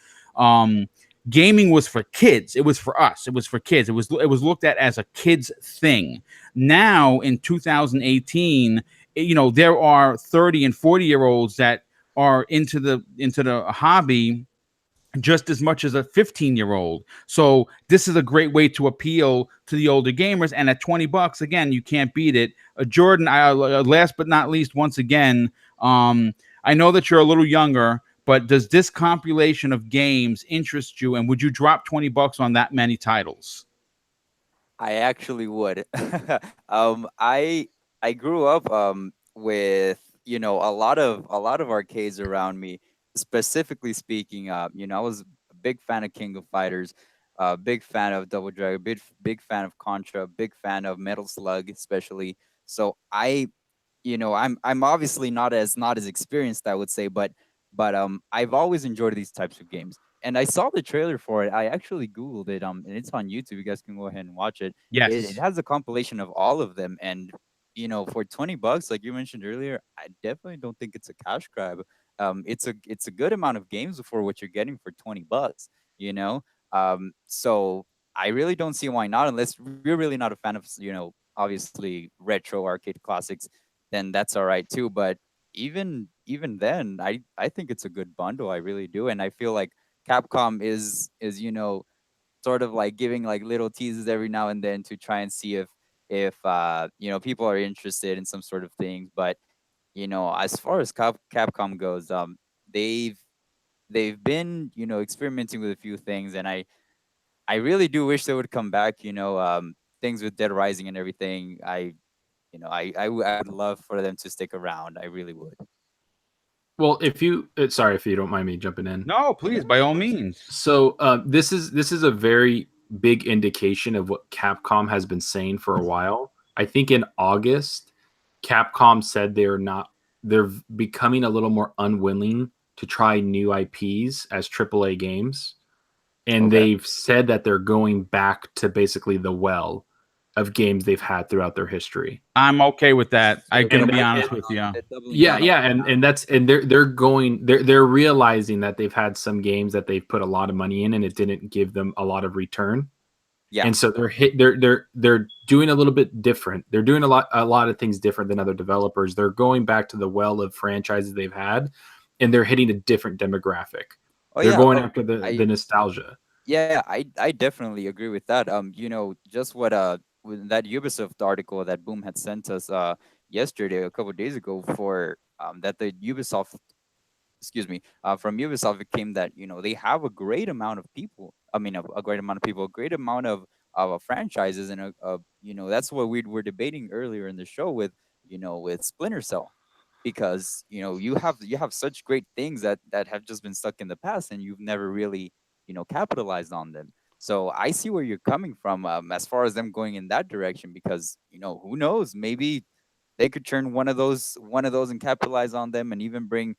Gaming was for kids. It was for us. It was for kids. It was looked at as a kids thing. Now in 2018, there are 30 and 40-year-olds that are into the hobby just as much as a 15-year-old. So this is a great way to appeal to the older gamers. And at $20, again, you can't beat it. Jordan, last but not least, once again, I know that you're a little younger, but does this compilation of games interest you? And would you drop $20 on that many titles? I actually would. I grew up with a lot of arcades around me. Specifically speaking, I was a big fan of King of Fighters, big fan of Double Dragon, big fan of Contra, big fan of Metal Slug, especially. So I'm obviously not as experienced, I would say, but I've always enjoyed these types of games. And I saw the trailer for it. I actually Googled it, and it's on YouTube. You guys can go ahead and watch it. Yes. It has a compilation of all of them, and for $20, like you mentioned earlier, I definitely don't think it's a cash grab. It's a good amount of games for what you're getting for $20. So I really don't see why not, unless you're really not a fan of obviously retro arcade classics, then that's all right too. But even then, I think it's a good bundle. I really do, and I feel like Capcom is sort of like giving like little teases every now and then to try and see if people are interested in some sort of thing. But as far as Capcom goes, they've been experimenting with a few things, and I really do wish they would come back. Things with Dead Rising and everything. I would love for them to stick around. I really would. Well, sorry if you don't mind me jumping in. No, please, by all means. So this is a very big indication of what Capcom has been saying for a while. I think in August, Capcom said they're becoming a little more unwilling to try new IPs as AAA games. And they've said that they're going back to basically the well of games they've had throughout their history. I'm okay with that. I'm gonna be honest with you. They're realizing that they've had some games that they've put a lot of money in and it didn't give them a lot of return. Yeah. And so they're doing a little bit different. They're doing a lot of things different than other developers. They're going back to the well of franchises they've had, and they're hitting a different demographic. Oh They're yeah, going after the I nostalgia. yeah, I definitely agree with that. Just what with that Ubisoft article that Boom had sent us yesterday, a couple of days ago, for that the Ubisoft, excuse me, from Ubisoft, it came that they have a great amount of people. I mean, a great amount of people, a great amount of franchises, and that's what we were debating earlier in the show with with Splinter Cell, because you have such great things that have just been stuck in the past, and you've never really capitalized on them. So I see where you're coming from, as far as them going in that direction, because who knows, maybe they could turn one of those and capitalize on them, and even bring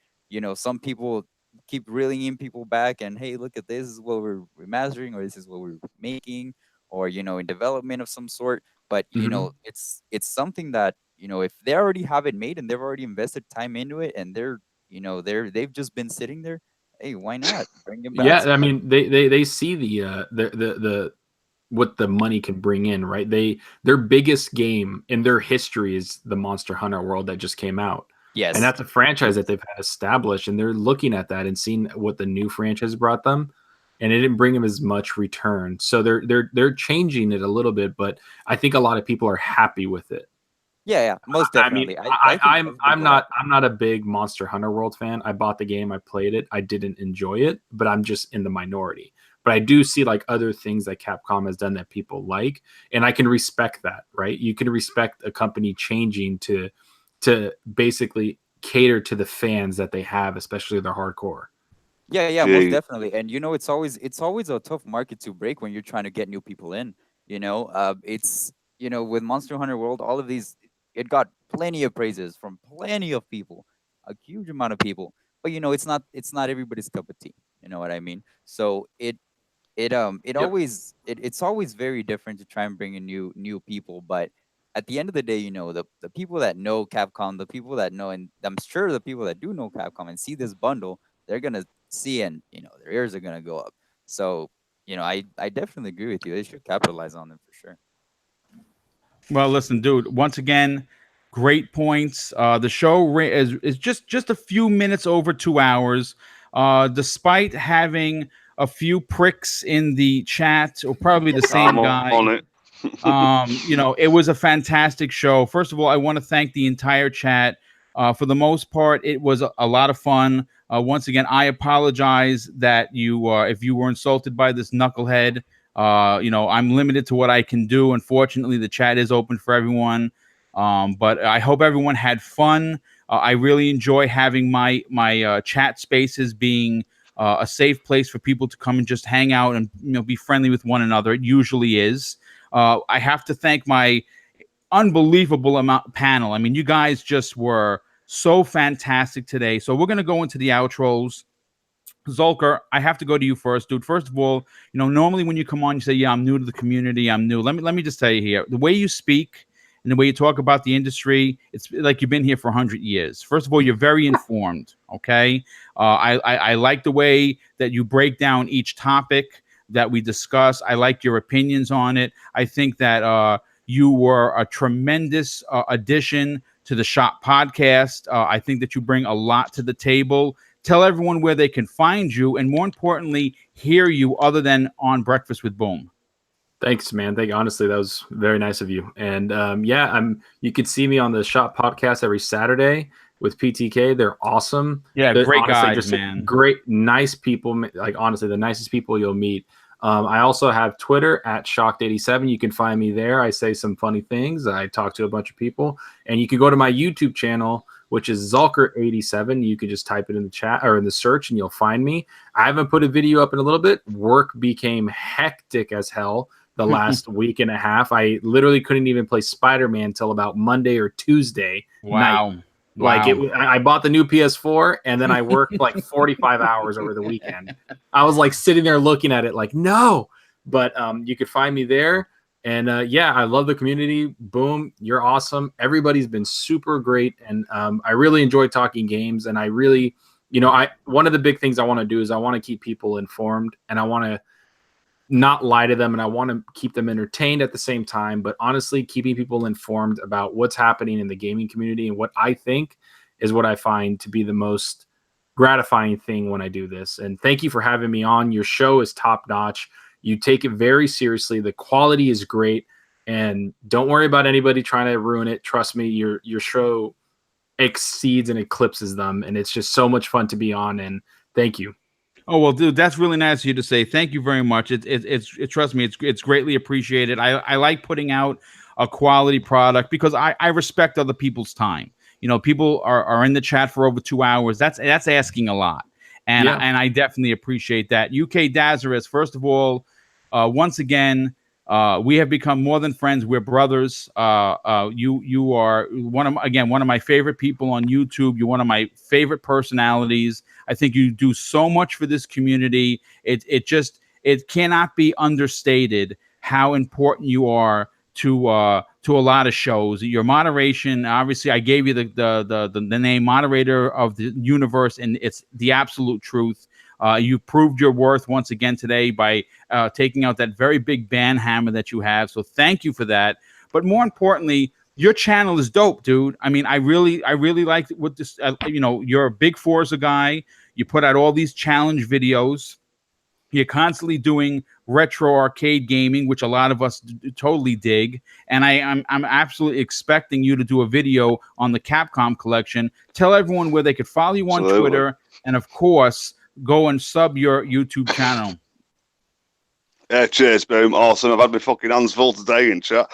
some people, keep reeling in people back, and hey, look at this is what we're remastering, or this is what we're making, or in development of some sort. But Mhm. it's something that if they already have it made and they've already invested time into it, and they've just been sitting there, hey, why not bring them back? Yeah, I mean, they see the what the money can bring in, right? Their biggest game in their history is the Monster Hunter World that just came out. And Yes. that's a franchise that they've had established, and they're looking at that and seeing what the new franchise brought them, and it didn't bring them as much return. So they're changing it a little bit, but I think a lot of people are happy with it. Yeah, most I mean, definitely. I think most I'm people are. not a big Monster Hunter World fan. I bought the game, I played it, I didn't enjoy it, but I'm just in the minority. But I do see like other things that Capcom has done that people like, and I can respect that, right? You can respect a company changing to basically cater to the fans that they have, especially their hardcore. Yeah, most Gee, definitely. And it's always a tough market to break when you're trying to get new people in. It's with Monster Hunter World, all of these, it got plenty of praises from plenty of people, a huge amount of people. But it's not everybody's cup of tea. You know what I mean? So Yep. it's always very different to try and bring in new people. But at the end of the day, the people that know Capcom, the people that know, and I'm sure the people that do know Capcom and see this bundle, they're gonna see, and their ears are gonna go up. So I definitely agree with you. They should capitalize on them for sure. Well, listen, dude. Once again, great points. The show is just a few minutes over 2 hours. Despite having a few pricks in the chat, or probably the I'm same on guy. it. It was a fantastic show. First of all, I want to thank the entire chat. For the most part, it was a lot of fun. Once again, I apologize that if you were insulted by this knucklehead. I'm limited to what I can do. Unfortunately, the chat is open for everyone. But I hope everyone had fun. I really enjoy having my chat spaces being a safe place for people to come and just hang out and be friendly with one another. It usually is. I have to thank my unbelievable amount panel. I mean, you guys just were so fantastic today. So we're gonna go into the outros. Zolker, I have to go to you first, dude. First of all, normally when you come on, you say, "Yeah, I'm new to the community. I'm new." Let me just tell you here, the way you speak and the way you talk about the industry, it's like you've been here for 100 years. First of all, you're very informed. Okay, I like the way that you break down each topic that we discuss. I like your opinions on it. I think that you were a tremendous addition to the Shop podcast. I think that you bring a lot to the table. Tell everyone where they can find you, and more importantly, hear you other than on Breakfast with Boom. Thanks, man. Thank you. Honestly, that was very nice of you. And yeah, you could see me on the Shop podcast every Saturday with PTK. They're awesome. Yeah, They're great honestly guys, just man. great, nice people. Like honestly, the nicest people you'll meet. I also have Twitter at Shocked87. You can find me there. I say some funny things. I talk to a bunch of people, and you can go to my YouTube channel, which is Zolker87. You can just type it in the chat or in the search, and you'll find me. I haven't put a video up in a little bit. Work became hectic as hell the last week and a half. I literally couldn't even play Spider-Man until about Monday or Tuesday night. Wow. Like Wow. I bought the new PS4 and then I worked like 45 hours over the weekend. I was like sitting there looking at it like, no, but you could find me there. And yeah, I love the community. Boom, you're awesome. Everybody's been super great. And I really enjoy talking games. And I really, one of the big things I want to do is I want to keep people informed, and I want to not lie to them, and I want to keep them entertained at the same time. But honestly, keeping people informed about what's happening in the gaming community and what I think is what I find to be the most gratifying thing when I do this. And thank you for having me on. Your show is top notch. You take it very seriously. The quality is great, and don't worry about anybody trying to ruin it. Trust me, your show exceeds and eclipses them, and it's just so much fun to be on. And thank you. Oh well, dude, that's really nice of you to say. Thank you very much. It's trust me, it's greatly appreciated. I like putting out a quality product because I respect other people's time. You know, people are in the chat for over 2 hours. That's asking a lot, and I definitely appreciate that. UK Dazarus, first of all, once again, we have become more than friends. We're brothers. You are one of my favorite people on YouTube. You're one of my favorite personalities. I think you do so much for this community. It cannot be understated how important you are to a lot of shows. Your moderation, obviously, I gave you the name moderator of the universe, and it's the absolute truth. You proved your worth once again today by taking out that very big ban hammer that you have. So thank you for that. But more importantly, your channel is dope, dude. I mean, I really like what this. You're a big Forza guy. You put out all these challenge videos. You're constantly doing retro arcade gaming, which a lot of us totally dig. And I'm absolutely expecting you to do a video on the Capcom collection. Tell everyone where they could follow you on Twitter, and of course, go and sub your YouTube channel. Yeah, cheers, Boom. Awesome. I've had my fucking hands full today in chat.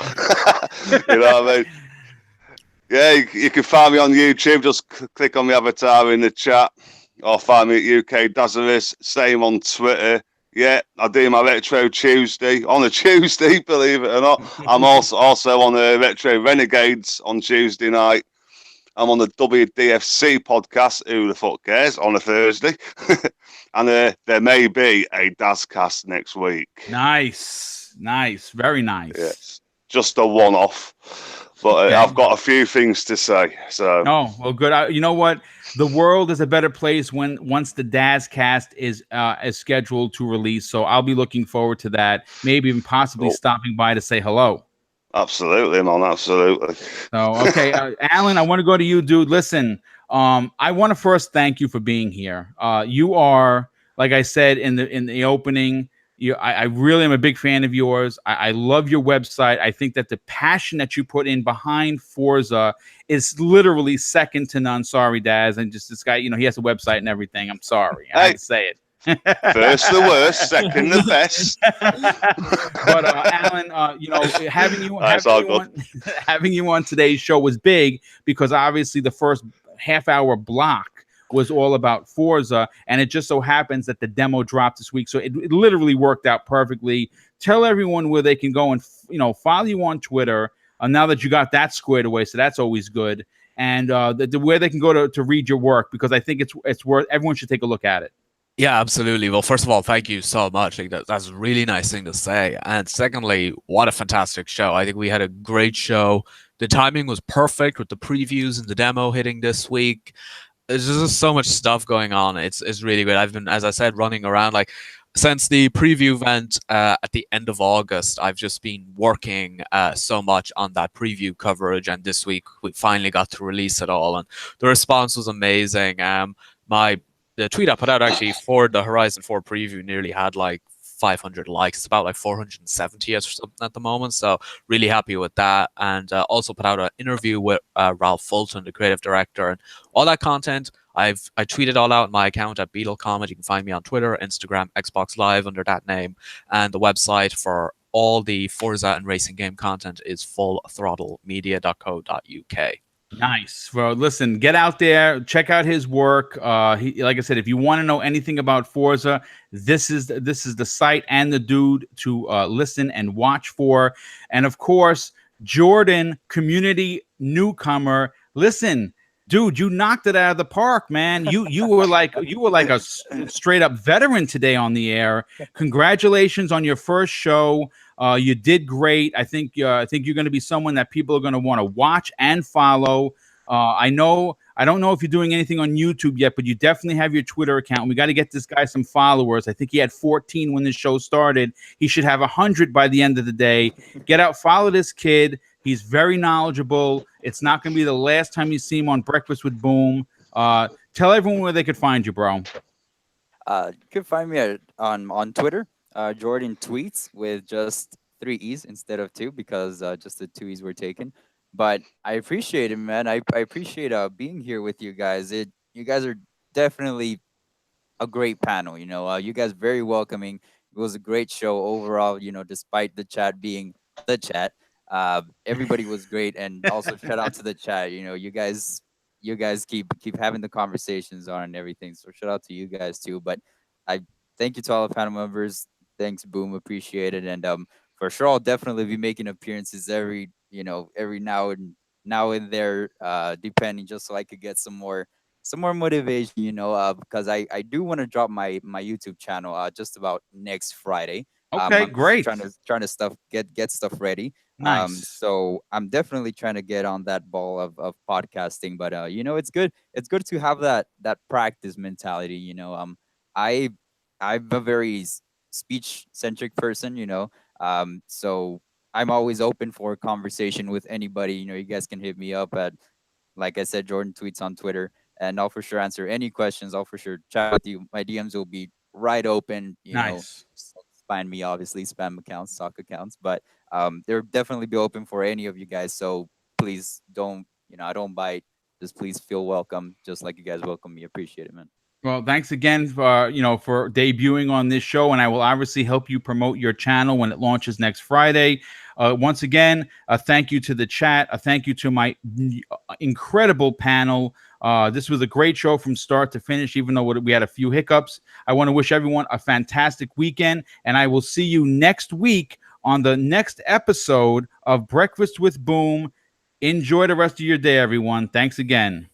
You know what I mean? Yeah, you can find me on YouTube. Just click on the avatar in the chat, or find me at UK Dazarus. Same on Twitter. Yeah, I do my Retro Tuesday on a Tuesday, believe it or not. I'm also on the Retro Renegades on Tuesday night. I'm on the WDFC podcast, who the fuck cares, on a Thursday. And there may be a Dazcast next week. Nice. Very nice. Yes, just a one-off. But Okay. I've got a few things to say. So. Oh, well, good. You know what? The world is a better place once the Dazcast is scheduled to release. So I'll be looking forward to that. Maybe even possibly stopping by to say hello. Absolutely, man. Absolutely. So, okay, Alan, I want to go to you, dude. Listen, I want to first thank you for being here. You are, like I said in the opening, I really am a big fan of yours. I love your website. I think that the passion that you put in behind Forza is literally second to none. Sorry, Daz, and just this guy, he has a website and everything. I'm sorry, I had to say it. First the worst, second the best. But Alan, having you on today's show was big because obviously the first half-hour block was all about Forza, and it just so happens that the demo dropped this week, so it literally worked out perfectly. Tell everyone where they can go and follow you on Twitter. Now that you got that squared away, so that's always good. And where they can go to read your work, because I think it's worth. Everyone should take a look at it. Yeah, absolutely. Well, first of all, thank you so much. Like, that's a really nice thing to say. And secondly, what a fantastic show. I think we had a great show. The timing was perfect with the previews and the demo hitting this week. There's just so much stuff going on. It's really great. I've been, as I said, running around since the preview event at the end of August. I've just been working so much on that preview coverage, and this week we finally got to release it all, and the response was amazing. The tweet I put out actually for the Horizon 4 preview nearly had 500 likes. It's about 470 or something at the moment. So really happy with that. And also put out an interview with Ralph Fulton, the creative director, and all that content. I tweeted all out on my account at BeetleComet. You can find me on Twitter, Instagram, Xbox Live under that name. And the website for all the Forza and racing game content is fullthrottlemedia.co.uk. Nice. Well, listen, get out there, check out his work. Like I said, if you want to know anything about Forza, this is the site and the dude to listen and watch for. And of course, Jordan, community newcomer. Listen, dude, you knocked it out of the park, man. You were like a straight up veteran today on the air. Congratulations on your first show. You did great. I think you're going to be someone that people are going to want to watch and follow. I don't know if you're doing anything on YouTube yet, but you definitely have your Twitter account. We got to get this guy some followers. I think he had 14 when the show started. He should have 100 by the end of the day. Get out, follow this kid. He's very knowledgeable. It's not going to be the last time you see him on Breakfast with Boom. Tell everyone where they could find you, bro. You can find me on Twitter, Jordan Tweets with just 3 E's instead of two because just the 2 E's were taken. But I appreciate it, man. I appreciate being here with you guys. You guys are definitely a great panel. You guys very welcoming. It was a great show overall. Despite the chat being the chat, everybody was great. And also shout out to the chat. You guys keep having the conversations on and everything. So shout out to you guys too. But I thank you to all the panel members. Thanks, Boom. Appreciate it. And for sure, I'll definitely be making appearances every now and there, depending, just so I could get some more motivation, because I do want to drop my YouTube channel just about next Friday. Okay, I'm just great. trying to get stuff ready. Nice. So I'm definitely trying to get on that ball of podcasting, but it's good. It's good to have that practice mentality. I I'm a very speech centric person. So I'm always open for conversation with anybody. You guys can hit me up at, like I said, Jordan Tweets on Twitter, and I'll for sure answer any questions. I'll for sure chat with you. My DMs will be right open. Nice. Spam me, obviously, spam accounts, stock accounts, but they'll definitely be open for any of you guys. So please don't, I don't bite. Just please feel welcome, just like you guys welcome me. Appreciate it, man. Well, thanks again for debuting on this show, and I will obviously help you promote your channel when it launches next Friday. Once again, a thank you to the chat. A thank you to my incredible panel. This was a great show from start to finish, even though we had a few hiccups. I want to wish everyone a fantastic weekend, and I will see you next week on the next episode of Breakfast with Boom. Enjoy the rest of your day, everyone. Thanks again.